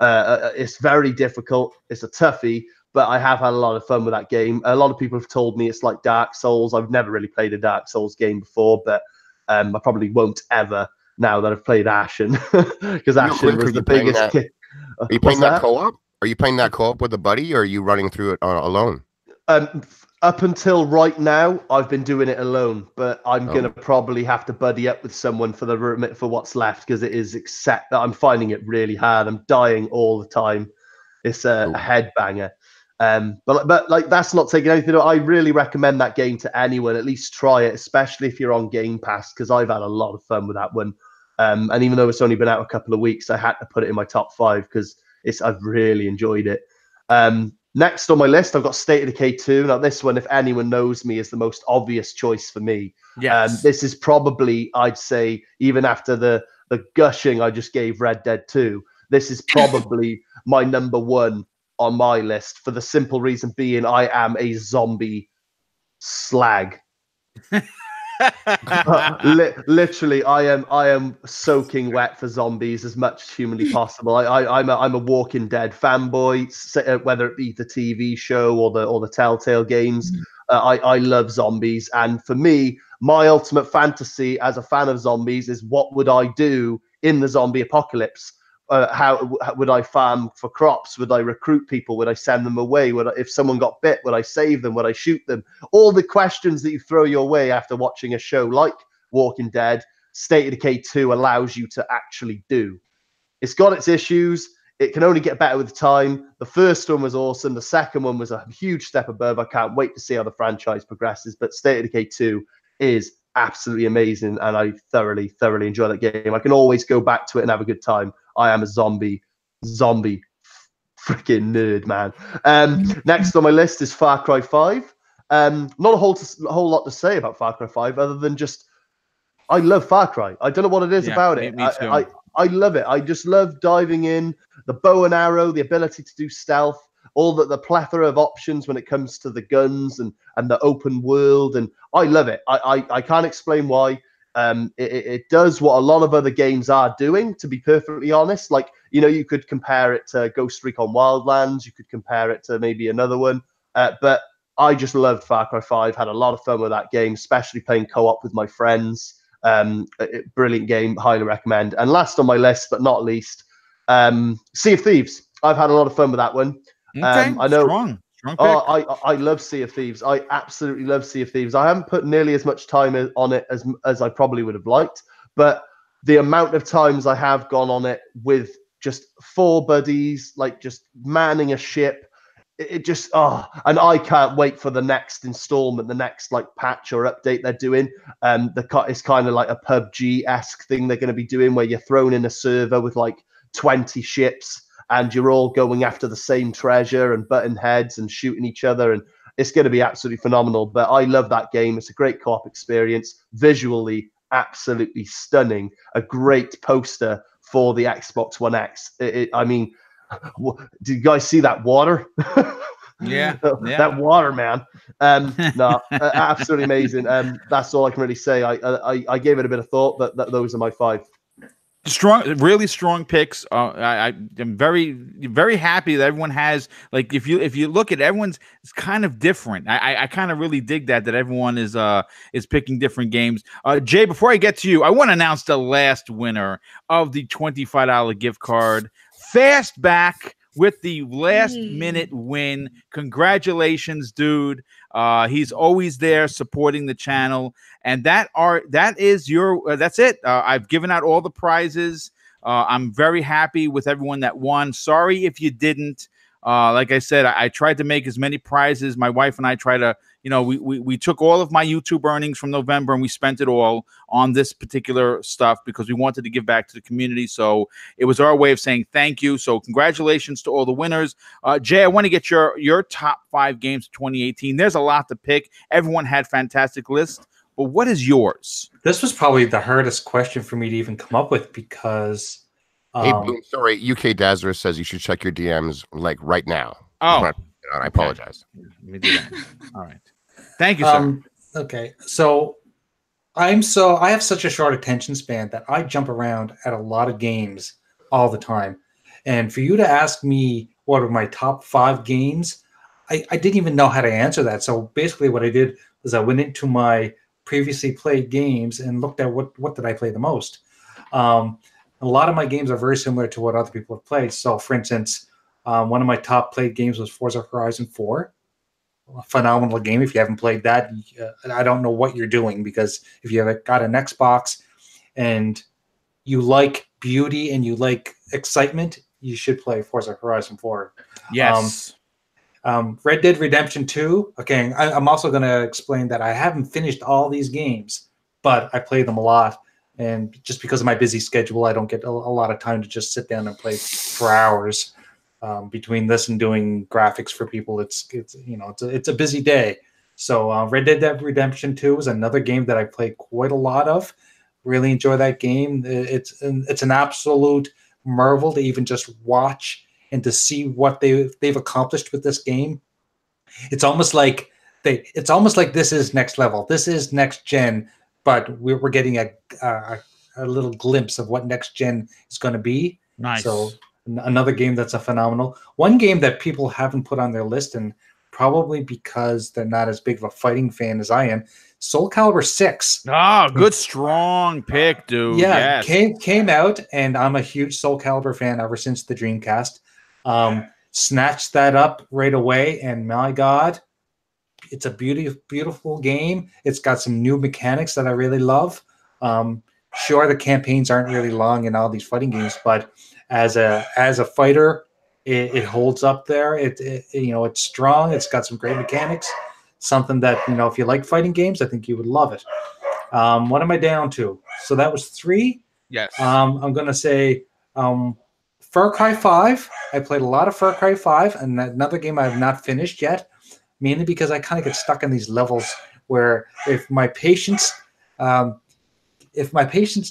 It's very difficult. It's a toughie, but I have had a lot of fun with that game. A lot of people have told me it's like Dark Souls. I've never really played a Dark Souls game before, but I probably won't ever now that I've played Ashen because Ashen was the biggest kick. Are you playing that co-op? Are you playing that co-op with a buddy, or are you running through it alone? Up until right now, I've been doing it alone, but I'm gonna probably have to buddy up with someone for what's left because it is except that I'm finding it really hard. I'm dying all the time. It's a headbanger. But like that's not taking anything. I really recommend that game to anyone. At least try it, especially if you're on Game Pass, because I've had a lot of fun with that one. And even though it's only been out a couple of weeks, I had to put it in my top 5 because I've really enjoyed it. Next on my list, I've got State of Decay 2. Now, this one, if anyone knows me, is the most obvious choice for me. Yes. This is probably, I'd say, even after the gushing I just gave Red Dead 2, this is probably my number 1 on my list for the simple reason being I am a zombie slag. Literally, I am soaking wet for zombies as much as humanly possible. I'm a Walking Dead fanboy, whether it be the TV show or the Telltale games. I love zombies, and for me, my ultimate fantasy as a fan of zombies is what would I do in the zombie apocalypse? How would I farm for crops? Would I recruit people? Would I send them away? If someone got bit, would I save them? Would I shoot them? All the questions that you throw your way after watching a show like Walking Dead, State of Decay 2 allows you to actually do. It's got its issues. It can only get better with time. The first one was awesome. The second one was a huge step above. I can't wait to see how the franchise progresses. But State of Decay 2 is absolutely amazing, and I thoroughly enjoy that game. I can always go back to it and have a good time. I am a zombie freaking nerd, man. Next on my list is Far Cry 5. Not a whole lot to say about Far Cry 5 other than just I love Far Cry. I don't know what it is about it. Me too. I love it. I just love diving in, the bow and arrow, the ability to do stealth, all the plethora of options when it comes to the guns and the open world, and I love it. I can't explain why. It does what a lot of other games are doing, to be perfectly honest. Like, you know, you could compare it to Ghost Recon Wildlands, you could compare it to maybe another one, but I just loved Far Cry 5, had a lot of fun with that game, especially playing co-op with my friends. Brilliant game, highly recommend. And last on my list, but not least, Sea of Thieves. I've had a lot of fun with that one. Okay, I know. strong pick. I love Sea of Thieves. I absolutely love Sea of Thieves. I haven't put nearly as much time on it as I probably would have liked, but the amount of times I have gone on it with just 4 buddies, like just manning a ship, it just and I can't wait for the next installment, the next like patch or update they're doing. It's kind of like a PUBG-esque thing they're going to be doing, where you're thrown in a server with like 20 ships and you're all going after the same treasure and butting heads and shooting each other, and it's going to be absolutely phenomenal. But I love that game. It's a great co-op experience, visually absolutely stunning, a great poster for the Xbox One X. I mean, did you guys see that water? Yeah. That water, man. No, absolutely amazing. That's all I can really say. I gave it a bit of thought, but those are my 5. Really strong picks. I am very happy that everyone has, like, if you look at everyone's, it's kind of different. I kind of really dig that everyone is picking different games. Jay, before I get to you, I want to announce the last winner of the $25 gift card. Fastback with the last minute win. Congratulations, dude. He's always there supporting the channel, and that's it. I've given out all the prizes. I'm very happy with everyone that won. Sorry if you didn't. Like I said, I tried to make as many prizes. My wife and I try to, we took all of my YouTube earnings from November and we spent it all on this particular stuff because we wanted to give back to the community. So it was our way of saying thank you. So congratulations to all the winners. Jay, I want to get your top 5 games of 2018. There's a lot to pick. Everyone had fantastic lists, but what is yours? This was probably the hardest question for me to even come up with because... Hey, Boom, sorry, UK Dazzler says you should check your DMs like right now. Oh, I apologize. Let me do that. All right. Thank you, sir. Okay, so I have such a short attention span that I jump around at a lot of games all the time. And for you to ask me what are my top 5 games, I didn't even know how to answer that. So basically what I did was I went into my previously played games and looked at what did I play the most. A lot of my games are very similar to what other people have played. So, for instance, one of my top played games was Forza Horizon 4. A phenomenal game. If you haven't played that, I don't know what you're doing, because if you have got an Xbox and you like beauty and you like excitement, you should play Forza Horizon 4. Yes. Red Dead Redemption 2. Okay, I'm also going to explain that I haven't finished all these games, but I play them a lot. And just because of my busy schedule, I don't get a lot of time to just sit down and play for hours. Between this and doing graphics for people, it's a busy day. So Red Dead Redemption 2 is another game that I played quite a lot of. Really enjoy that game. It's an absolute marvel to even just watch and to see what they've accomplished with this game. It's almost like this is next level. This is next gen. But we're getting a little glimpse of what next gen is going to be. Nice. So another game that's a phenomenal. One game that people haven't put on their list, and probably because they're not as big of a fighting fan as I am. Soul Calibur 6. Oh, good strong pick, dude. Yeah, Yes. came out, and I'm a huge Soul Calibur fan ever since the Dreamcast. Snatched that up right away, and my God, it's a beautiful game. It's got some new mechanics that I really love. Sure, the campaigns aren't really long in all these fighting games, but as a fighter, it holds up there. It's strong. It's got some great mechanics. Something that, if you like fighting games, I think you would love it. What am I down to? So that was 3. Yes. I'm gonna say Far Cry 5. I played a lot of Far Cry 5, and another game I have not finished yet, mainly because I kind of get stuck in these levels where if my patience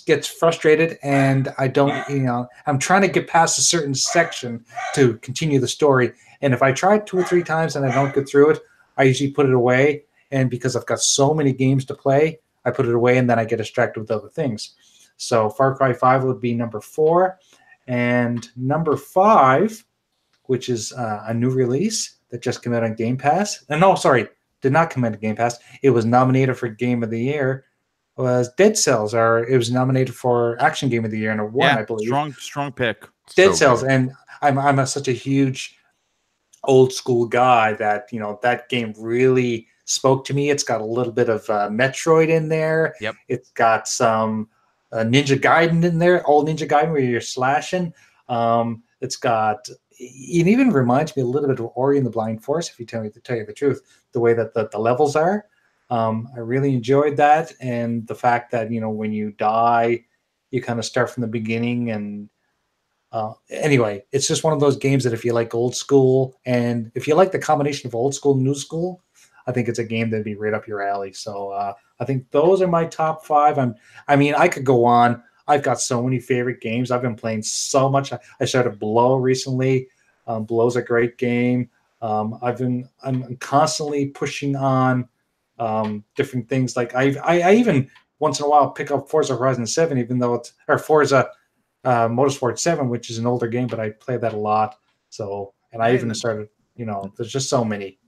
gets frustrated and I don't, I'm trying to get past a certain section to continue the story, and if I try it 2 or 3 times and I don't get through it, I usually put it away. And because I've got so many games to play, I put it away and then I get distracted with other things. So Far Cry 5 would be number 4. And number 5, which is a new release that just came out on Game Pass. And no, sorry, did not come out on Game Pass. It was nominated for Game of the Year. Was Dead Cells, or it was nominated for Action Game of the Year and it won, I believe. Strong pick. Dead Cells, and I'm such a huge old school guy that that game really spoke to me. It's got a little bit of Metroid in there. Yep. It's got some Ninja Gaiden in there, old Ninja Gaiden where you're slashing. It even reminds me a little bit of Ori and the Blind Forest, if you tell you the truth, the way that the levels are. I really enjoyed that, and the fact that when you die, you kind of start from the beginning. And anyway, it's just one of those games that if you like old school, and if you like the combination of old school and new school, I think it's a game that'd be right up your alley. So I think those are my top 5. I could go on. I've got so many favorite games. I've been playing so much. I started Blow recently. Blow's a great game. I'm constantly pushing on different things. Like I even once in a while pick up Forza Horizon 7, even though Forza Motorsport 7, which is an older game, but I play that a lot. So, and I even started, there's just so many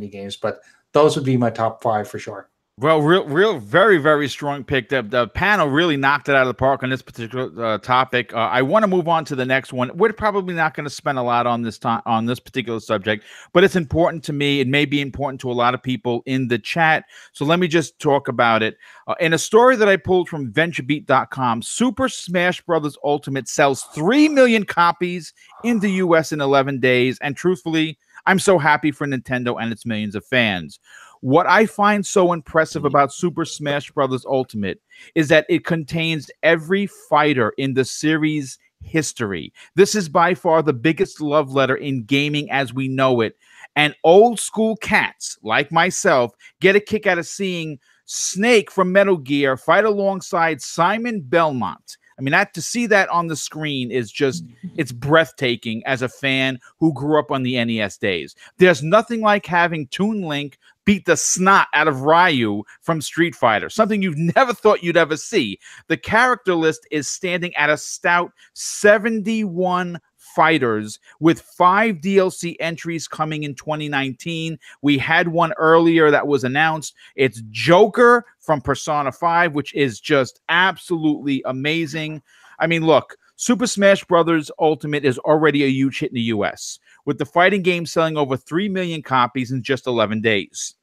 games, but those would be my top 5 for sure. Well, real, very, very strong pick. The panel really knocked it out of the park on this particular topic. I want to move on to the next one. We're probably not going to spend a lot on this particular subject, but it's important to me. It may be important to a lot of people in the chat. So let me just talk about it. In a story that I pulled from VentureBeat.com, Super Smash Bros. Ultimate sells 3 million copies in the U.S. in 11 days. And truthfully, I'm so happy for Nintendo and its millions of fans. What I find so impressive about Super Smash Bros. Ultimate is that it contains every fighter in the series' history. This is by far the biggest love letter in gaming as we know it. And old school cats like myself get a kick out of seeing Snake from Metal Gear fight alongside Simon Belmont. I mean, to see that on the screen is just, it's breathtaking as a fan who grew up on the NES days. There's nothing like having Toon Link beat the snot out of Ryu from Street Fighter, something you've never thought you'd ever see. The character list is standing at a stout 71 fighters, with 5 DLC entries coming in 2019. We had one earlier that was announced. It's Joker from Persona 5, which is just absolutely amazing. I mean, look, Super Smash Bros. Ultimate is already a huge hit in the US, with the fighting game selling over 3 million copies in just 11 days.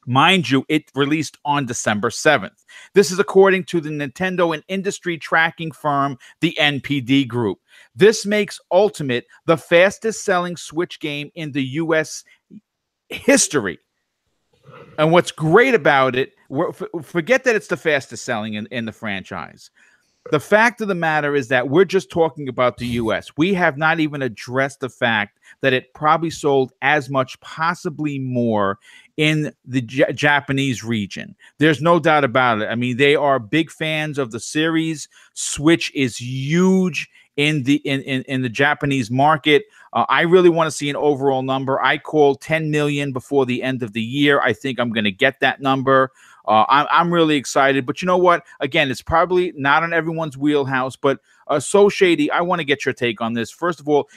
Mind you, it released on December 7th. This is according to the Nintendo and industry tracking firm, the NPD Group. This makes Ultimate the fastest selling Switch game in the US history. And what's great about it, forget that it's the fastest selling in the franchise. The fact of the matter is that we're just talking about the US. We have not even addressed the fact that it probably sold as much, possibly more, in the Japanese region. There's no doubt about it. I mean, they are big fans of the series. Switch is huge in the Japanese market. I really want to see an overall number. I called 10 million before the end of the year. I think I'm going to get that number. I'm really excited, but you know what? Again, it's probably not on everyone's wheelhouse, but So Shady, I want to get your take on this. First of all,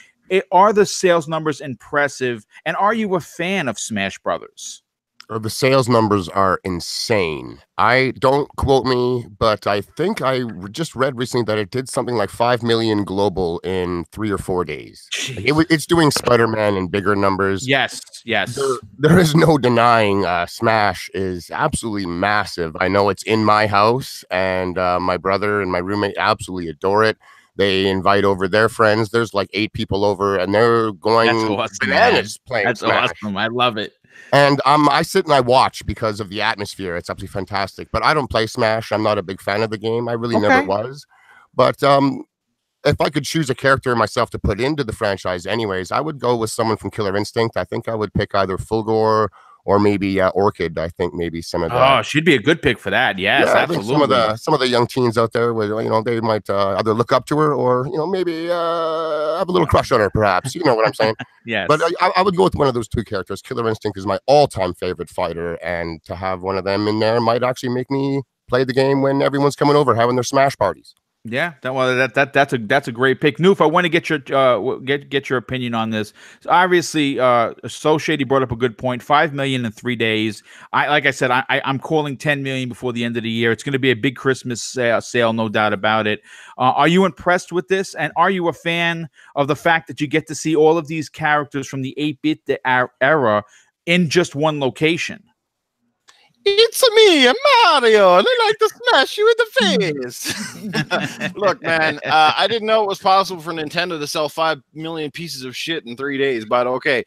are the sales numbers impressive? And are you a fan of Smash Brothers? The sales numbers are insane. I don't quote me, but I think I just read recently that it did something like 5 million global in 3 or 4 days. Like it's doing Spider-Man in bigger numbers. Yes. There is no denying Smash is absolutely massive. I know it's in my house, and my brother and my roommate absolutely adore it. They invite over their friends. There's like 8 people over, and they're going bananas playing That's Smash. Awesome. I love it. And I sit and I watch because of the atmosphere. It's absolutely fantastic. But I don't play Smash. I'm not a big fan of the game. I really never was. But if I could choose a character myself to put into the franchise anyways, I would go with someone from Killer Instinct. I think I would pick either Fulgore or maybe Orchid. I think maybe some of the... Oh, she'd be a good pick for that. Yes, absolutely. Some of the young teens out there, where, you know, they might either look up to her or, you know, maybe have a little crush on her, perhaps. You know what I'm saying? Yes. But I would go with one of those 2 characters. Killer Instinct is my all-time favorite fighter, and to have one of them in there might actually make me play the game when everyone's coming over having their Smash parties. Yeah, that's a great pick. Noof, I want to get your get your opinion on this. So obviously, So Shady brought up a good point. 5 million in 3 days. Like I said, I'm calling 10 million before the end of the year. It's going to be a big Christmas sale, no doubt about it. Are you impressed with this? And are you a fan of the fact that you get to see all of these characters from the 8-bit era in just one location? It's me, Mario, and I like to smash you in the face. Look, man, I didn't know it was possible for Nintendo to sell 5 million pieces of shit in 3 days, but okay.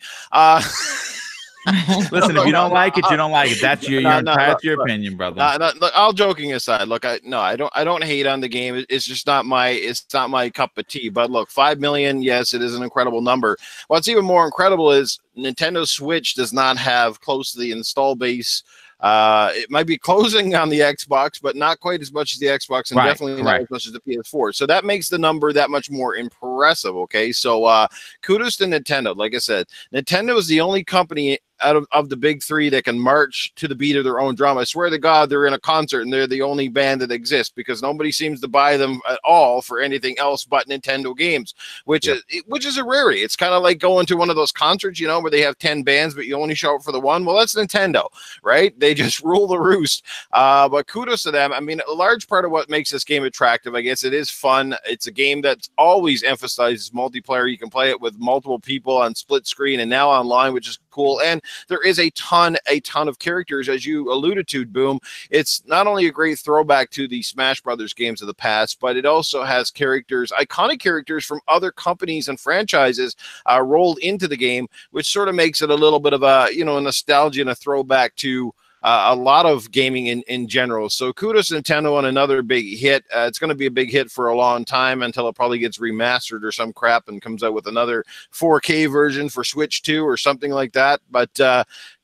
Listen, if you don't like it, you don't like it. That's your opinion, brother. Look, all joking aside, look, I don't hate on the game. It's just not my cup of tea. But look, 5 million, yes, it is an incredible number. What's even more incredible is Nintendo Switch does not have close to the install base. It might be closing on the Xbox, but not quite as much as the Xbox, and definitely not as much as the PS4. So that makes the number that much more impressive. Okay, so kudos to Nintendo. Like I said, Nintendo is the only company out of the big 3 that can march to the beat of their own drum. I swear to God, they're in a concert and they're the only band that exists, because nobody seems to buy them at all for anything else but Nintendo games, which is a rarity. It's kind of like going to one of those concerts, you know, where they have 10 bands, but you only show up for the one. Well, that's Nintendo, right? They just rule the roost. But kudos to them. I mean, a large part of what makes this game attractive, I guess, it is fun. It's a game that always emphasizes multiplayer. You can play it with multiple people on split screen and now online, which is cool. And there is a ton of characters, as you alluded to, Boom. It's not only a great throwback to the Smash Brothers games of the past, but it also has characters, iconic characters from other companies and franchises rolled into the game, which sort of makes it a little bit of a, you know, a nostalgia and a throwback to a lot of gaming in general. So kudos to Nintendo on another big hit. It's going to be a big hit for a long time until it probably gets remastered or some crap and comes out with another 4K version for Switch 2 or something like that. But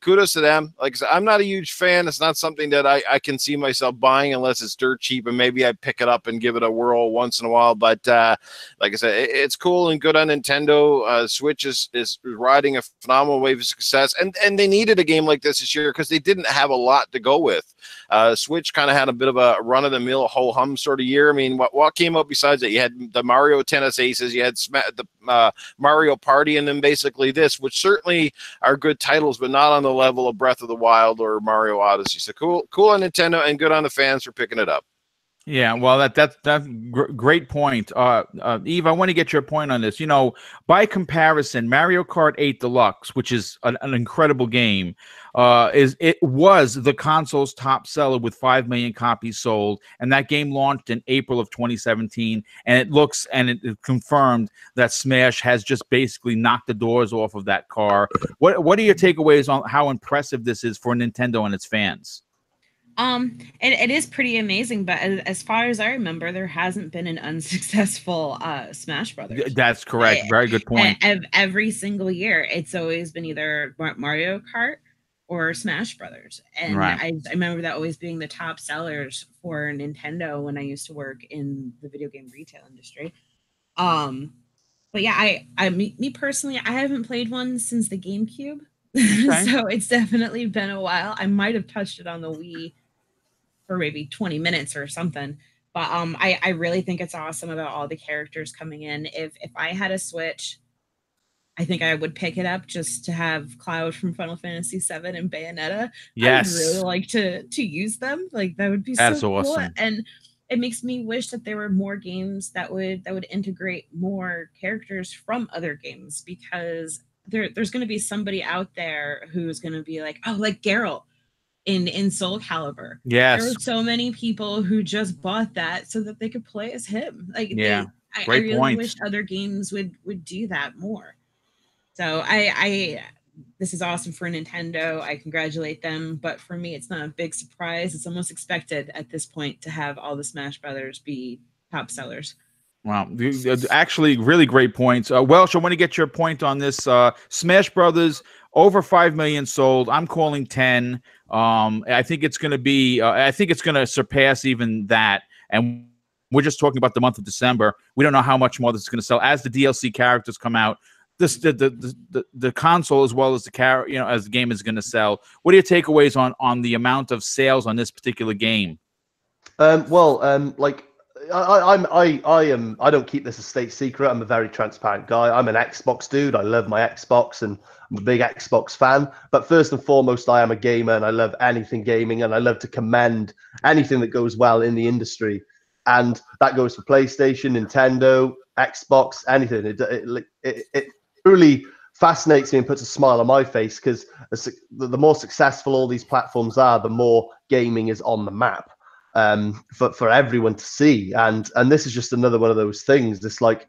kudos to them. Like I said, I'm not a huge fan. It's not something that I can see myself buying unless it's dirt cheap, and maybe I pick it up and give it a whirl once in a while. But like I said, it's cool and good on Nintendo. Switch is riding a phenomenal wave of success, and they needed a game like this year because they didn't have a lot to go with. Switch kind of had a bit of a run-of-the-mill ho-hum sort of year. I mean, what came up besides that? You had the Mario Tennis Aces, you had the Mario Party, and then basically this, which certainly are good titles, but not on the level of Breath of the Wild or Mario Odyssey. So cool on Nintendo, and good on the fans for picking it up. Yeah, well, that's great point. Eve, I want to get your point on this. You know, by comparison, Mario Kart 8 Deluxe, which is an incredible game, was the console's top seller with 5 million copies sold, and that game launched in April of 2017. And it confirmed that Smash has just basically knocked the doors off of that car. What are your takeaways on how impressive this is for Nintendo and its fans? It is pretty amazing, but as far as I remember, there hasn't been an unsuccessful Smash Brothers. That's correct. Very good point. Every single year, it's always been either Mario Kart or Smash Brothers, and I remember that always being the top sellers for Nintendo when I used to work in the video game retail industry. But yeah, me personally, I haven't played one since the GameCube, so it's definitely been a while. I might have touched it on the Wii for maybe 20 minutes or something. But I really think it's awesome about all the characters coming in. If I had a Switch, I think I would pick it up just to have Cloud from Final Fantasy VII and Bayonetta. Yes. I would really like to use them. Like that would be That's so cool. awesome. And it makes me wish that there were more games that would integrate more characters from other games, because there's going to be somebody out there who's going to be like, oh, like Geralt in Soul Calibur. Yes. There were so many people who just bought that so that they could play as him. Like, yeah, I great really point. wish other games would do that more. So I this is awesome for Nintendo. I congratulate them, but for me, it's not a big surprise. It's almost expected at this point to have all the Smash Brothers be top sellers. Wow, actually, really great points. Welsh, I want to get your point on this. Smash Brothers over 5 million sold. I'm calling 10. I think it's going to be. I think it's going to surpass even that. And we're just talking about the month of December. We don't know how much more this is going to sell as the DLC characters come out. The console as well as the as the game is going to sell. What are your takeaways on the amount of sales on this particular game? Like I don't keep this a state secret. I'm a very transparent guy. I'm an Xbox dude. I love my Xbox and I'm a big Xbox fan. But first and foremost, I am a gamer and I love anything gaming and I love to commend anything that goes well in the industry. And that goes for PlayStation, Nintendo, Xbox, anything. It truly fascinates me and puts a smile on my face, because the more successful all these platforms are, the more gaming is on the map for everyone to see. And this is just another one of those things. It's like,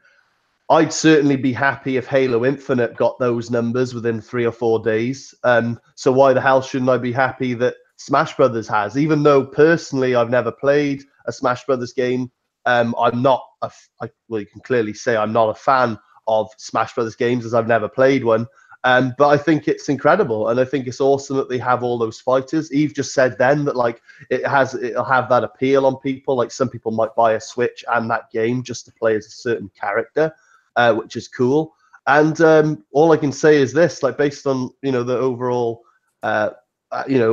I'd certainly be happy if Halo Infinite got those numbers within 3 or 4 days. So why the hell shouldn't I be happy that Smash Brothers has? Even though personally I've never played a Smash Brothers game, I'm not well, you can clearly say I'm not a fan of Smash Brothers games, as I've never played one. But I think it's incredible, and I think it's awesome that they have all those fighters. Eve just said then that like it'll have that appeal on people. Like some people might buy a Switch and that game just to play as a certain character, which is cool. And all I can say is this: like based on the overall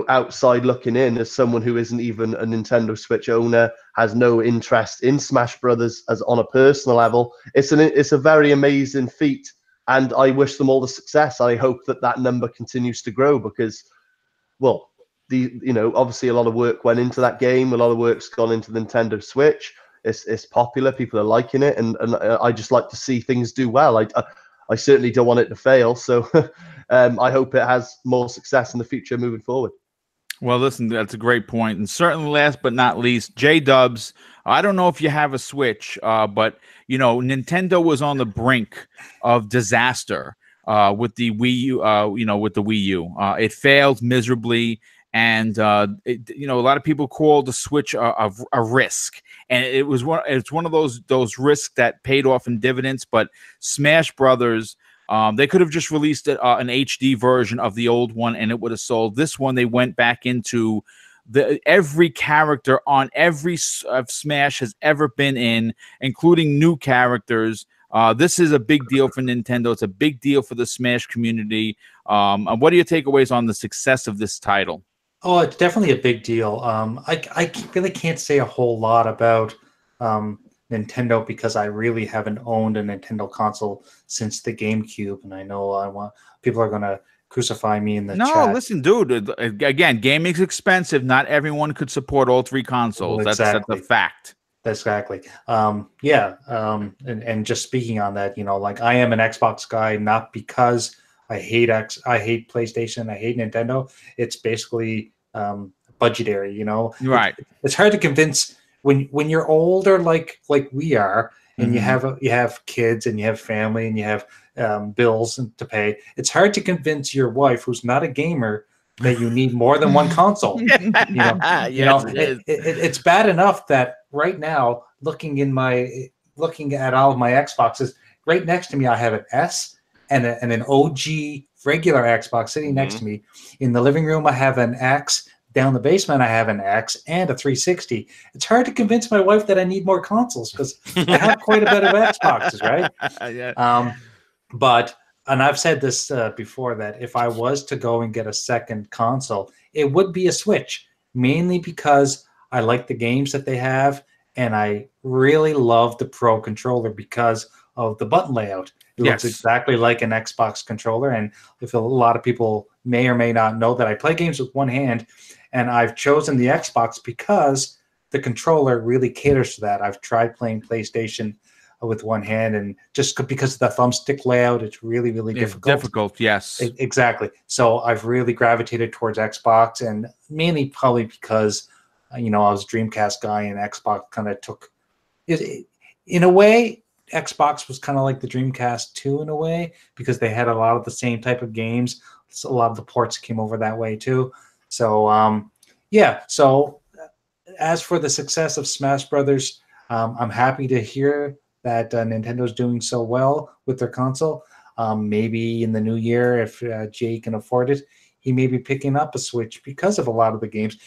outside looking in, as someone who isn't even a Nintendo Switch owner, has no interest in Smash Brothers as on a personal level, it's a very amazing feat, and I wish them all the success. I hope that number continues to grow, because, well, obviously a lot of work went into that game, a lot of work's gone into the Nintendo Switch. It's popular, people are liking it, and I just like to see things do well. I certainly don't want it to fail, so I hope it has more success in the future moving forward. Well, listen, that's a great point. And certainly last but not least, J-Dubs, I don't know if you have a Switch, but, Nintendo was on the brink of disaster with the Wii U. It failed miserably. And a lot of people call the Switch a risk, and it's one of those risks that paid off in dividends. But Smash Brothers, they could have just released an HD version of the old one, and it would have sold. This one, they went back into every character on every Smash has ever been in, including new characters. This is a big deal for Nintendo. It's a big deal for the Smash community. What are your takeaways on the success of this title? Oh, it's definitely a big deal. I really can't say a whole lot about Nintendo, because I really haven't owned a Nintendo console since the GameCube, and I know people are going to crucify me in the chat. No, listen, dude. Again, gaming's expensive. Not everyone could support all 3 consoles. Well, exactly. That's a fact. Exactly. And just speaking on that, like I am an Xbox guy, not because I hate PlayStation, I hate Nintendo. It's basically budgetary, Right. It's hard to convince when you're older, like we are, and you have kids and you have family and you have bills to pay. It's hard to convince your wife, who's not a gamer, that you need more than one console. It's bad enough that right now, looking at all of my Xboxes, right next to me, I have an S and an OG regular Xbox sitting next to me. In the living room, I have an X. Down the basement, I have an X and a 360. It's hard to convince my wife that I need more consoles, because I have quite a bit of Xboxes, right? Yeah. And I've said this before, that if I was to go and get a second console, it would be a Switch, mainly because I like the games that they have, and I really love the Pro controller, because of the button layout. It Yes. looks exactly like an Xbox controller. And if a lot of people may or may not know that I play games with one hand, and I've chosen the Xbox because the controller really caters to that. I've tried playing PlayStation with one hand, and just because of the thumbstick layout, it's really, really difficult. Yes. Exactly. So I've really gravitated towards Xbox, and mainly probably because, I was a Dreamcast guy, and Xbox kind of took it. In a way, Xbox was kind of like the Dreamcast too, in a way, because they had a lot of the same type of games. So a lot of the ports came over that way too. So, yeah. So as for the success of Smash Brothers, I'm happy to hear that Nintendo's doing so well with their console. Maybe in the new year, if Jay can afford it, he may be picking up a Switch because of a lot of the games.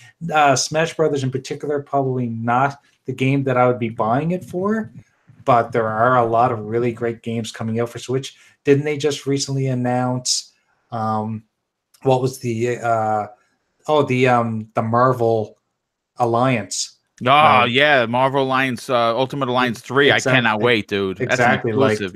Smash Brothers in particular, probably not the game that I would be buying it for, but there are a lot of really great games coming out for Switch. Didn't they just recently announce what was the Marvel Alliance? Yeah, Marvel Alliance, Ultimate Alliance 3. Exactly. I cannot wait, dude. Exactly. That's an exclusive,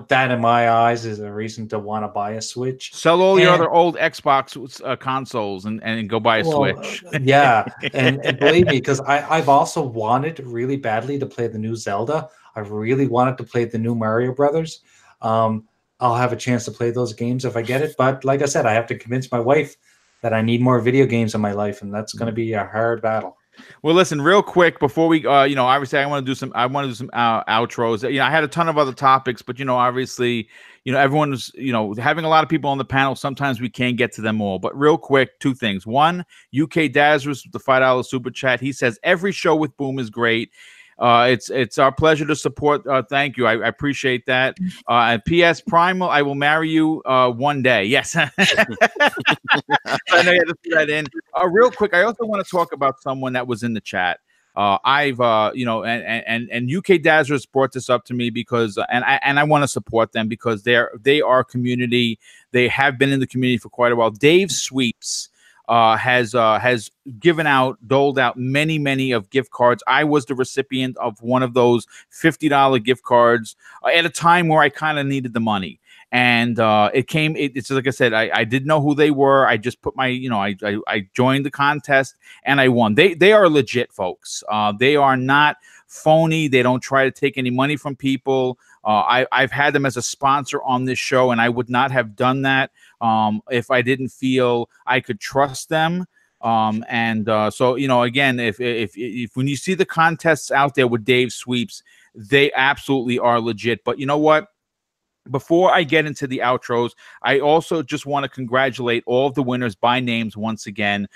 that in my eyes is a reason to want to buy a Switch. Sell all your other old Xbox consoles and go buy a Switch. Yeah, and believe me, because I've also wanted really badly to play the new Zelda. I've really wanted to play the new Mario Brothers. I'll have a chance to play those games if I get it. But like I said, I have to convince my wife that I need more video games in my life, and that's going to be a hard battle. Well, listen, real quick before we, obviously, I want to do some outros. I had a ton of other topics, but obviously, everyone's, having a lot of people on the panel. Sometimes we can't get to them all. But real quick, two things. One, UK Dazrus with the $5 super chat. He says every show with Boom is great. It's our pleasure to support. Thank you. I appreciate that. And P.S. Primal, I will marry you one day. Yes. I know you had to put that in. Real quick, I also want to talk about someone that was in the chat. I've and UK Dazrus brought this up to me because and I want to support them because they are community. They have been in the community for quite a while. Dave Sweeps has doled out many of gift cards. I was the recipient of one of those $50 gift cards at a time where I kind of needed the money. And it's like I said, I didn't know who they were. I just put my, I joined the contest and I won. They are legit folks. They are not phony. They don't try to take any money from people. I've had them as a sponsor on this show, and I would not have done that if I didn't feel I could trust them. So again, if when you see the contests out there with Dave Sweeps, they absolutely are legit. But you know what? Before I get into the outros, I also just want to congratulate all of the winners by names once again.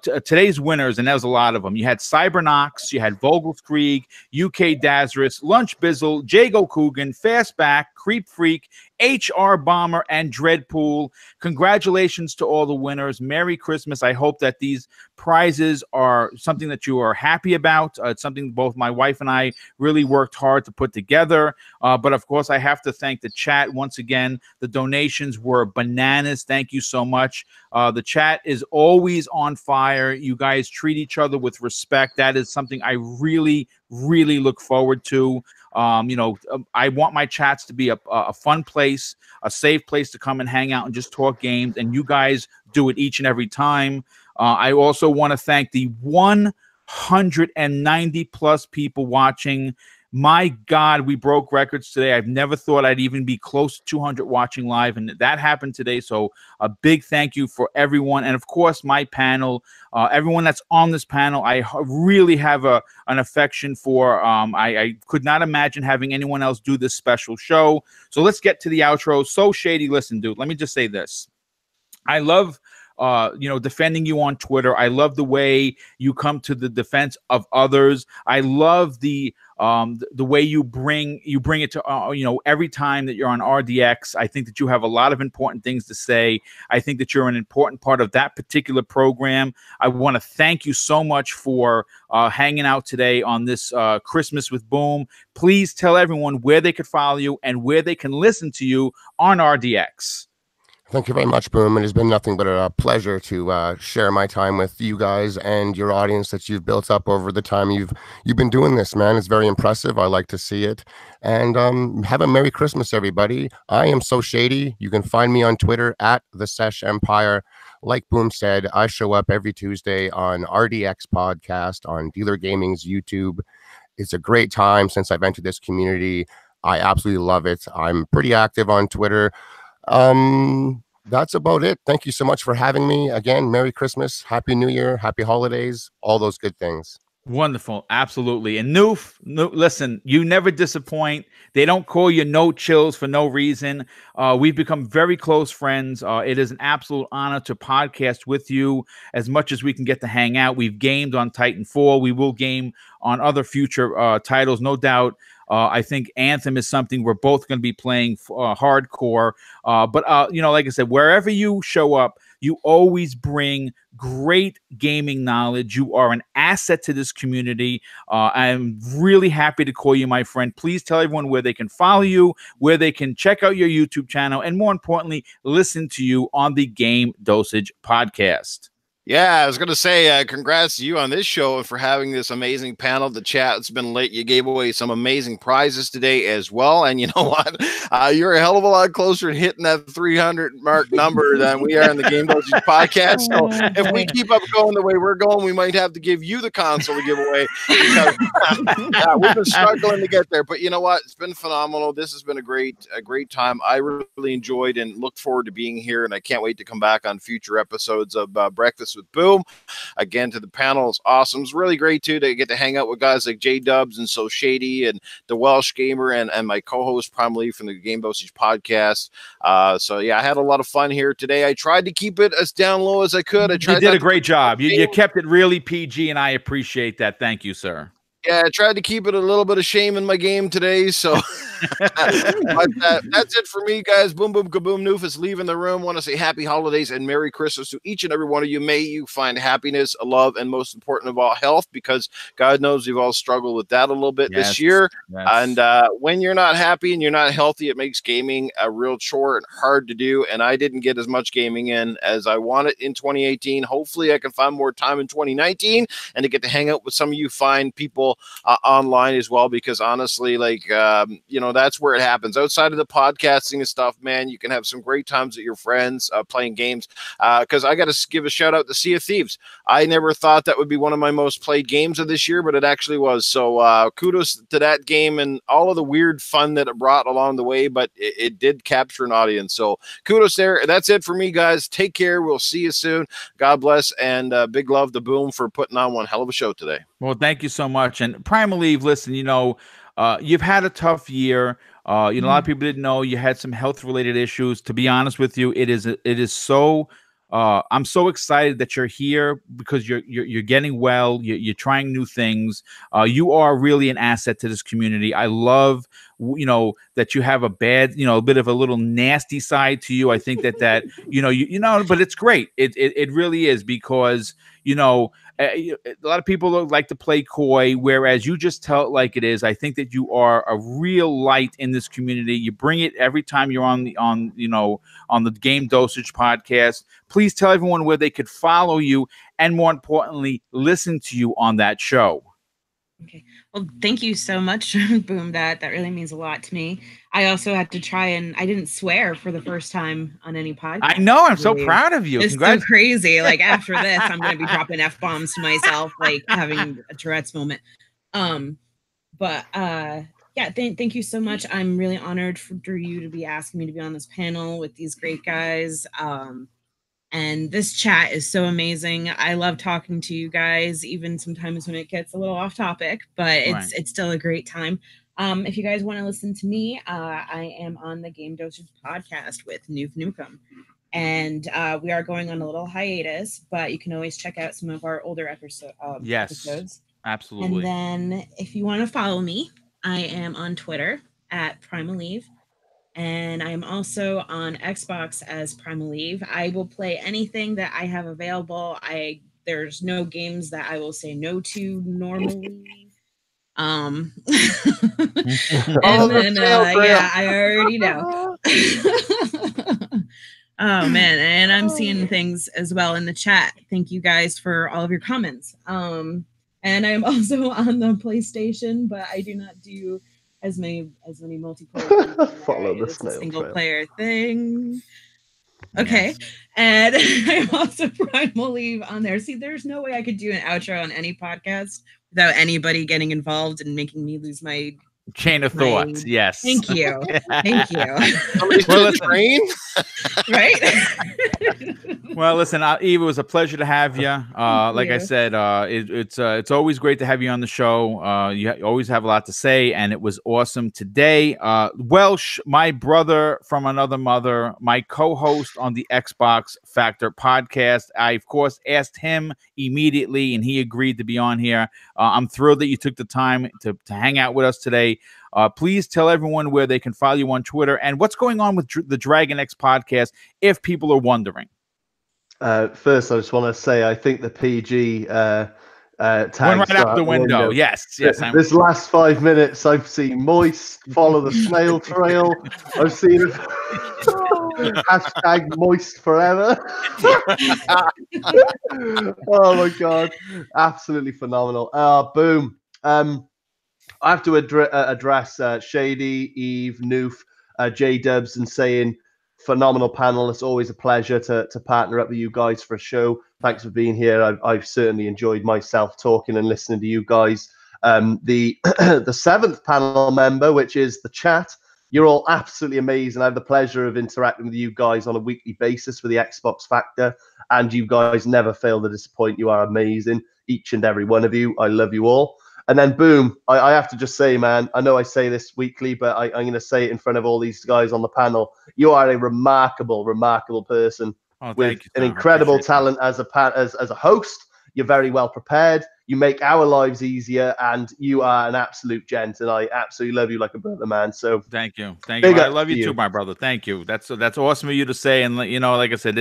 Today's winners, and there was a lot of them. You had Cybernox, you had Vogelskrieg, UK Dazrus, Lunch Bizzle, Jago Coogan, Fastback, Creep Freak, HR Bomber, and Dreadpool. Congratulations to all the winners. Merry Christmas. I hope that these prizes are something that you are happy about. It's something both my wife and I really worked hard to put together. But of course, I have to thank the chat once again. The donations were bananas. Thank you so much. The chat is always on fire. You guys treat each other with respect. That is something I really look forward to. I want my chats to be a fun place, a safe place to come and hang out and just talk games. And you guys do it each and every time. I also want to thank the 190 plus people watching. My God, we broke records today. I've never thought I'd even be close to 200 watching live, and that happened today. So a big thank you for everyone. And of course, my panel, everyone that's on this panel, I really have an affection for. I could not imagine having anyone else do this special show. So let's get to the outro. So Shady, listen, dude, let me just say this. I love defending you on Twitter. I love the way you come to the defense of others. I love the way you bring it to every time that you're on RDX. I think that you have a lot of important things to say. I think that you're an important part of that particular program. I want to thank you so much for hanging out today on this Christmas with Boom. Please tell everyone where they could follow you and where they can listen to you on RDX. Thank you very much, Boom. It has been nothing but a pleasure to share my time with you guys and your audience that you've built up over the time you've been doing this, man. It's very impressive. I like to see it. And have a Merry Christmas, everybody. I am So Shady. You can find me on Twitter at the Sesh Empire. Like Boom said, I show up every Tuesday on RDX Podcast on Dealer Gaming's YouTube. It's a great time since I've entered this community. I absolutely love it. I'm pretty active on Twitter. That's about it. Thank you so much for having me. Again, Merry Christmas, Happy New Year, Happy Holidays, all those good things. Wonderful. Absolutely. And Noof, listen, you never disappoint. They don't call you No Chills for no reason. We've become very close friends. It is an absolute honor to podcast with you as much as we can get to hang out. We've gamed on Titanfall. We will game on other future titles, no doubt. I think Anthem is something we're both going to be playing hardcore. But you know, like I said, wherever you show up, you always bring great gaming knowledge. You are an asset to this community. I'm really happy to call you my friend. Please tell everyone where they can follow you, where they can check out your YouTube channel, and more importantly, listen to you on the Game Dosage podcast. Yeah, I was going to say congrats to you on this show and for having this amazing panel. The chat, it's been late. You gave away some amazing prizes today as well. And you know what? You're a hell of a lot closer to hitting that 300 mark number than we are in the Game Dosage podcast. So if we keep up going the way we're going, we might have to give you the console to give away. Because, we've been struggling to get there. But you know what? It's been phenomenal. This has been a great time. I really enjoyed and look forward to being here. And I can't wait to come back on future episodes of Breakfast with Boom. Again, to the panel, it's awesome. It's really great too to get to hang out with guys like J Dubs and So Shady and the Welsh Gamer and my co-host Prime Lee from the Game Dosage podcast. So yeah, I had a lot of fun here today. I tried to keep it as down low as I could. You did a great job. You kept it really PG, and I appreciate that. Thank you, sir. Yeah, I tried to keep it a little bit of shame in my game today, so but, that's it for me, guys. Boom, boom, kaboom, Noof is leaving the room. Want to say happy holidays and Merry Christmas to each and every one of you. May you find happiness, love, and most important of all, health, because God knows we've all struggled with that a little bit this year. Yes. And when you're not happy and you're not healthy, it makes gaming a real chore and hard to do. And I didn't get as much gaming in as I wanted in 2018. Hopefully, I can find more time in 2019 and to get to hang out with some of you fine people online as well, because honestly, like you know, that's where it happens. Outside of the podcasting and stuff, man, you can have some great times with your friends playing games. Because I got to give a shout out to Sea of Thieves. I never thought that would be one of my most played games of this year, but it actually was. So kudos to that game and all of the weird fun that it brought along the way, but it did capture an audience. So kudos there. That's it for me, guys. Take care. We'll see you soon. God bless, and big love to Boom for putting on one hell of a show today. Well, thank you so much. And Primal Eve, listen, you know, you've had a tough year. You know, a lot of people didn't know you had some health-related issues. To be honest with you, it is so. I'm so excited that you're here because you're getting well. You're trying new things. You are really an asset to this community. I love, you know, that you have a bad, you know, a bit of a little nasty side to you. I think that you know, but it's great. It really is, because you know. A lot of people like to play coy, whereas you just tell it like it is. I think that you are a real light in this community. You bring it every time you're on the Game Dosage podcast. Please tell everyone where they could follow you, and more importantly, listen to you on that show. Okay. Well, thank you so much, Boom. That really means a lot to me. I also had to try, and I didn't swear for the first time on any podcast. I know. I'm so proud of you. It's so crazy. Like after this, I'm going to be dropping F-bombs to myself, like having a Tourette's moment. Yeah, thank you so much. I'm really honored for you to be asking me to be on this panel with these great guys. And this chat is so amazing. I love talking to you guys, even sometimes when it gets a little off topic, but it's still a great time. If you guys want to listen to me, I am on the Game Dosage podcast with Noof Nukem. And we are going on a little hiatus, but you can always check out some of our older episodes. Absolutely. And then if you want to follow me, I am on Twitter at Primal Eve. And I'm also on Xbox as Primal Eve. I will play anything that I have available. There's no games that I will say no to normally. And then, yeah, I already know. Oh man, and I'm seeing things as well in the chat. Thank you guys for all of your comments. And I'm also on the PlayStation, but I do not do as many multiplayer. Follow the It's a snail single trail. player thing. Okay. Yes. And I'm also Primal Leave on there. See, there's no way I could do an outro on any podcast without anybody getting involved and making me lose my Chain of thoughts. Yes. Thank you. Thank you. Somebody Well, said listen. train. Right? Well, listen, Eve, it was a pleasure to have you. Like I you. said, it's always great to have you on the show. You always have a lot to say, and it was awesome today. Welsh, my brother from another mother, my co-host on the Xbox Factor podcast. I, of course, asked him immediately, and he agreed to be on here. I'm thrilled that you took the time to hang out with us today. Please tell everyone where they can follow you on Twitter and what's going on with the Dragon X podcast, if people are wondering. First, I just want to say I think the PG tags Went right out the window. Yes. This last 5 minutes, I've seen Moist follow the snail trail. I've seen hashtag Moist forever. Oh my god, absolutely phenomenal. Boom. I have to address Shady, Eve, Noof, J-Dubs, and saying phenomenal panelists. Always a pleasure to partner up with you guys for a show. Thanks for being here. I've certainly enjoyed myself talking and listening to you guys. The the seventh panel member, which is the chat, you're all absolutely amazing. I have the pleasure of interacting with you guys on a weekly basis for the Xbox Factor, and you guys never fail to disappoint. You are amazing, each and every one of you. I love you all. And then boom, I have to just say, man, I know I say this weekly, but I'm going to say it in front of all these guys on the panel. You are a remarkable, remarkable person with an incredible talent as a host. You're very well prepared. You make our lives easier, and you are an absolute gent. And I absolutely love you like a brother, man. So thank you. I love you too, my brother. Thank you. That's awesome of you to say. And like I said,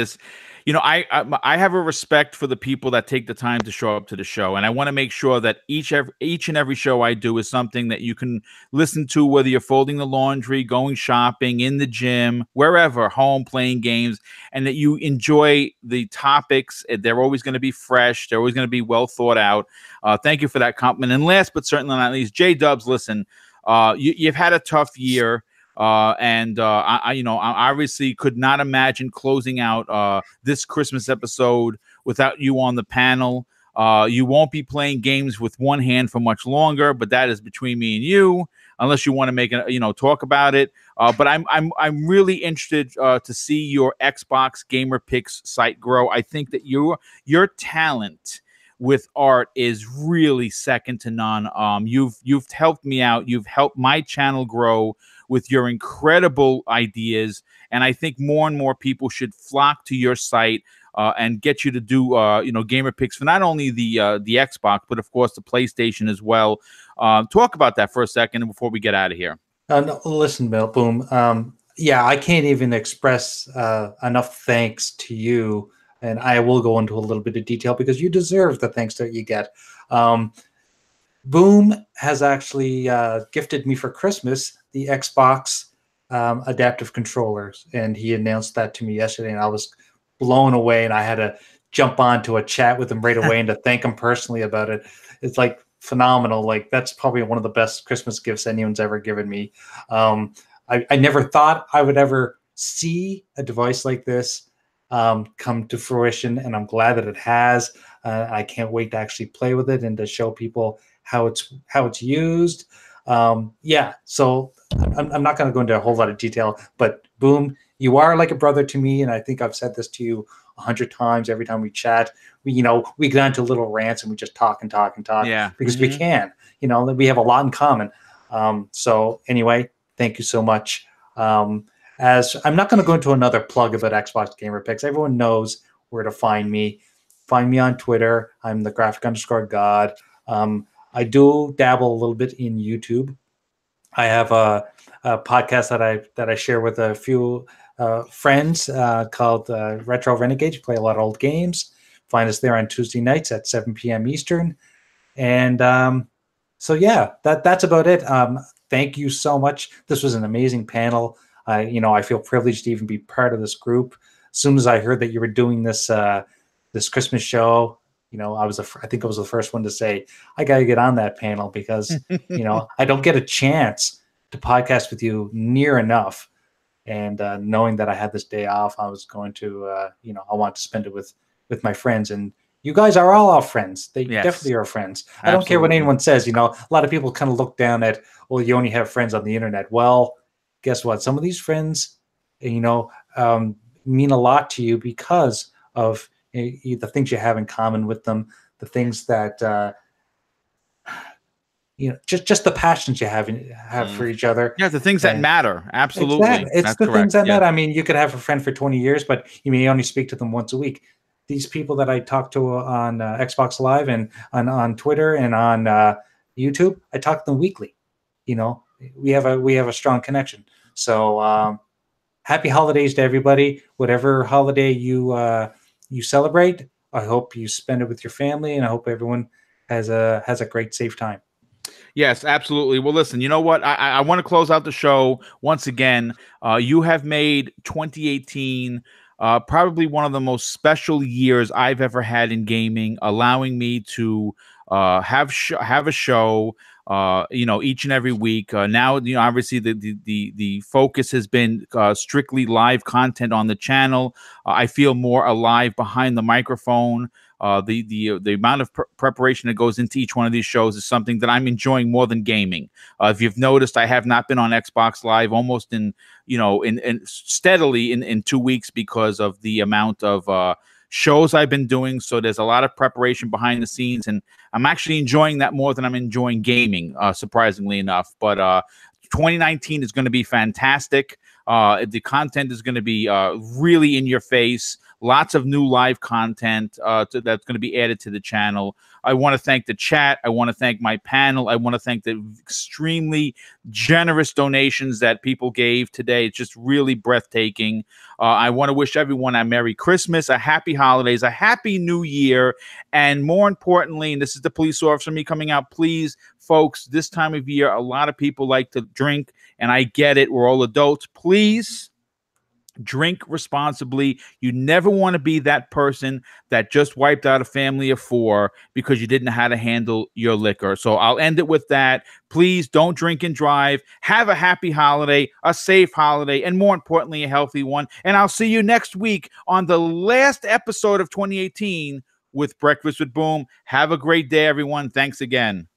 I have a respect for the people that take the time to show up to the show, and I want to make sure that each and every show I do is something that you can listen to, whether you're folding the laundry, going shopping, in the gym, wherever, home, playing games, and that you enjoy the topics. They're always going to be fresh. They're always going to be well thought out. Thank you for that compliment. And last but certainly not least, J-Dubs, listen, you've had a tough year. I obviously could not imagine closing out this Christmas episode without you on the panel. You won't be playing games with one hand for much longer, but that is between me and you, unless you want to make talk about it. But I'm really interested to see your Xbox Gamer Picks site grow. I think that your talent with art is really second to none. You've helped me out. You've helped my channel grow with your incredible ideas, and I think more and more people should flock to your site and get you to do gamer picks for not only the Xbox, but of course the PlayStation as well. Talk about that for a second before we get out of here. No, listen, Boom. I can't even express enough thanks to you, and I will go into a little bit of detail because you deserve the thanks that you get. Boom has actually gifted me for Christmas the Xbox adaptive controllers, and he announced that to me yesterday, and I was blown away, and I had to jump onto a chat with him right away and to thank him personally about it. It's like phenomenal. Like, that's probably one of the best Christmas gifts anyone's ever given me. I never thought I would ever see a device like this come to fruition, and I'm glad that it has. I can't wait to actually play with it and to show people how it's used. So I'm not going to go into a whole lot of detail, but Boom, you are like a brother to me, and I think I've said this to you 100 times every time we chat. We get into little rants and we just talk and talk and talk, because we can. We have a lot in common. So anyway, thank you so much. As I'm not going to go into another plug about Xbox Gamer Picks. Everyone knows where to find me. Find me on Twitter. I'm the graphic_god. I do dabble a little bit in YouTube. I have a podcast that I share with a few friends called Retro Renegades. We play a lot of old games. Find us there on Tuesday nights at 7 p.m. Eastern. And that's about it. Thank you so much. This was an amazing panel. I feel privileged to even be part of this group. as soon as I heard that you were doing this this Christmas show, you know, I think I was the first one to say, I got to get on that panel because, you know, I don't get a chance to podcast with you near enough. And knowing that I had this day off, I was going to, you know, I want to spend it with my friends. And you guys are all our friends. They definitely are friends. I don't care what anyone says. You know, a lot of people kind of look down at, well, you only have friends on the internet. Well, guess what? Some of these friends, you know, mean a lot to you because of the things you have in common with them, the things that, you know, just the passions you have for each other. Yeah, the things that matter. Absolutely. Exactly. It's the things that matter. I mean, you could have a friend for 20 years, but you may only speak to them once a week. These people that I talk to on Xbox Live and on Twitter and on YouTube, I talk to them weekly. You know, we have a strong connection. So happy holidays to everybody. Whatever holiday you celebrate, I hope you spend it with your family, and I hope everyone has a great, safe time. Yes, absolutely. Well, listen, you know what? I want to close out the show once again. You have made 2018 probably one of the most special years I've ever had in gaming, allowing me to have a show, you know, each and every week. Now, you know, obviously the focus has been strictly live content on the channel. I feel more alive behind the microphone. The amount of preparation that goes into each one of these shows is something that I'm enjoying more than gaming. If you've noticed, I have not been on Xbox Live almost in steadily in 2 weeks because of the amount of shows I've been doing. So there's a lot of preparation behind the scenes, and I'm actually enjoying that more than I'm enjoying gaming, surprisingly enough. But 2019 is going to be fantastic. The content is going to be really in your face. Lots of new live content that's going to be added to the channel. I want to thank the chat. I want to thank my panel. I want to thank the extremely generous donations that people gave today. It's just really breathtaking. I want to wish everyone a Merry Christmas, a Happy Holidays, a Happy New Year, and more importantly, and this is the police officer me coming out, please, folks, this time of year, a lot of people like to drink, and I get it. We're all adults. Please drink responsibly. You never want to be that person that just wiped out a family of 4 because you didn't know how to handle your liquor. So I'll end it with that. Please don't drink and drive. Have a happy holiday, a safe holiday, and more importantly, a healthy one. And I'll see you next week on the last episode of 2018 with Breakfast with Boom. Have a great day, everyone. Thanks again.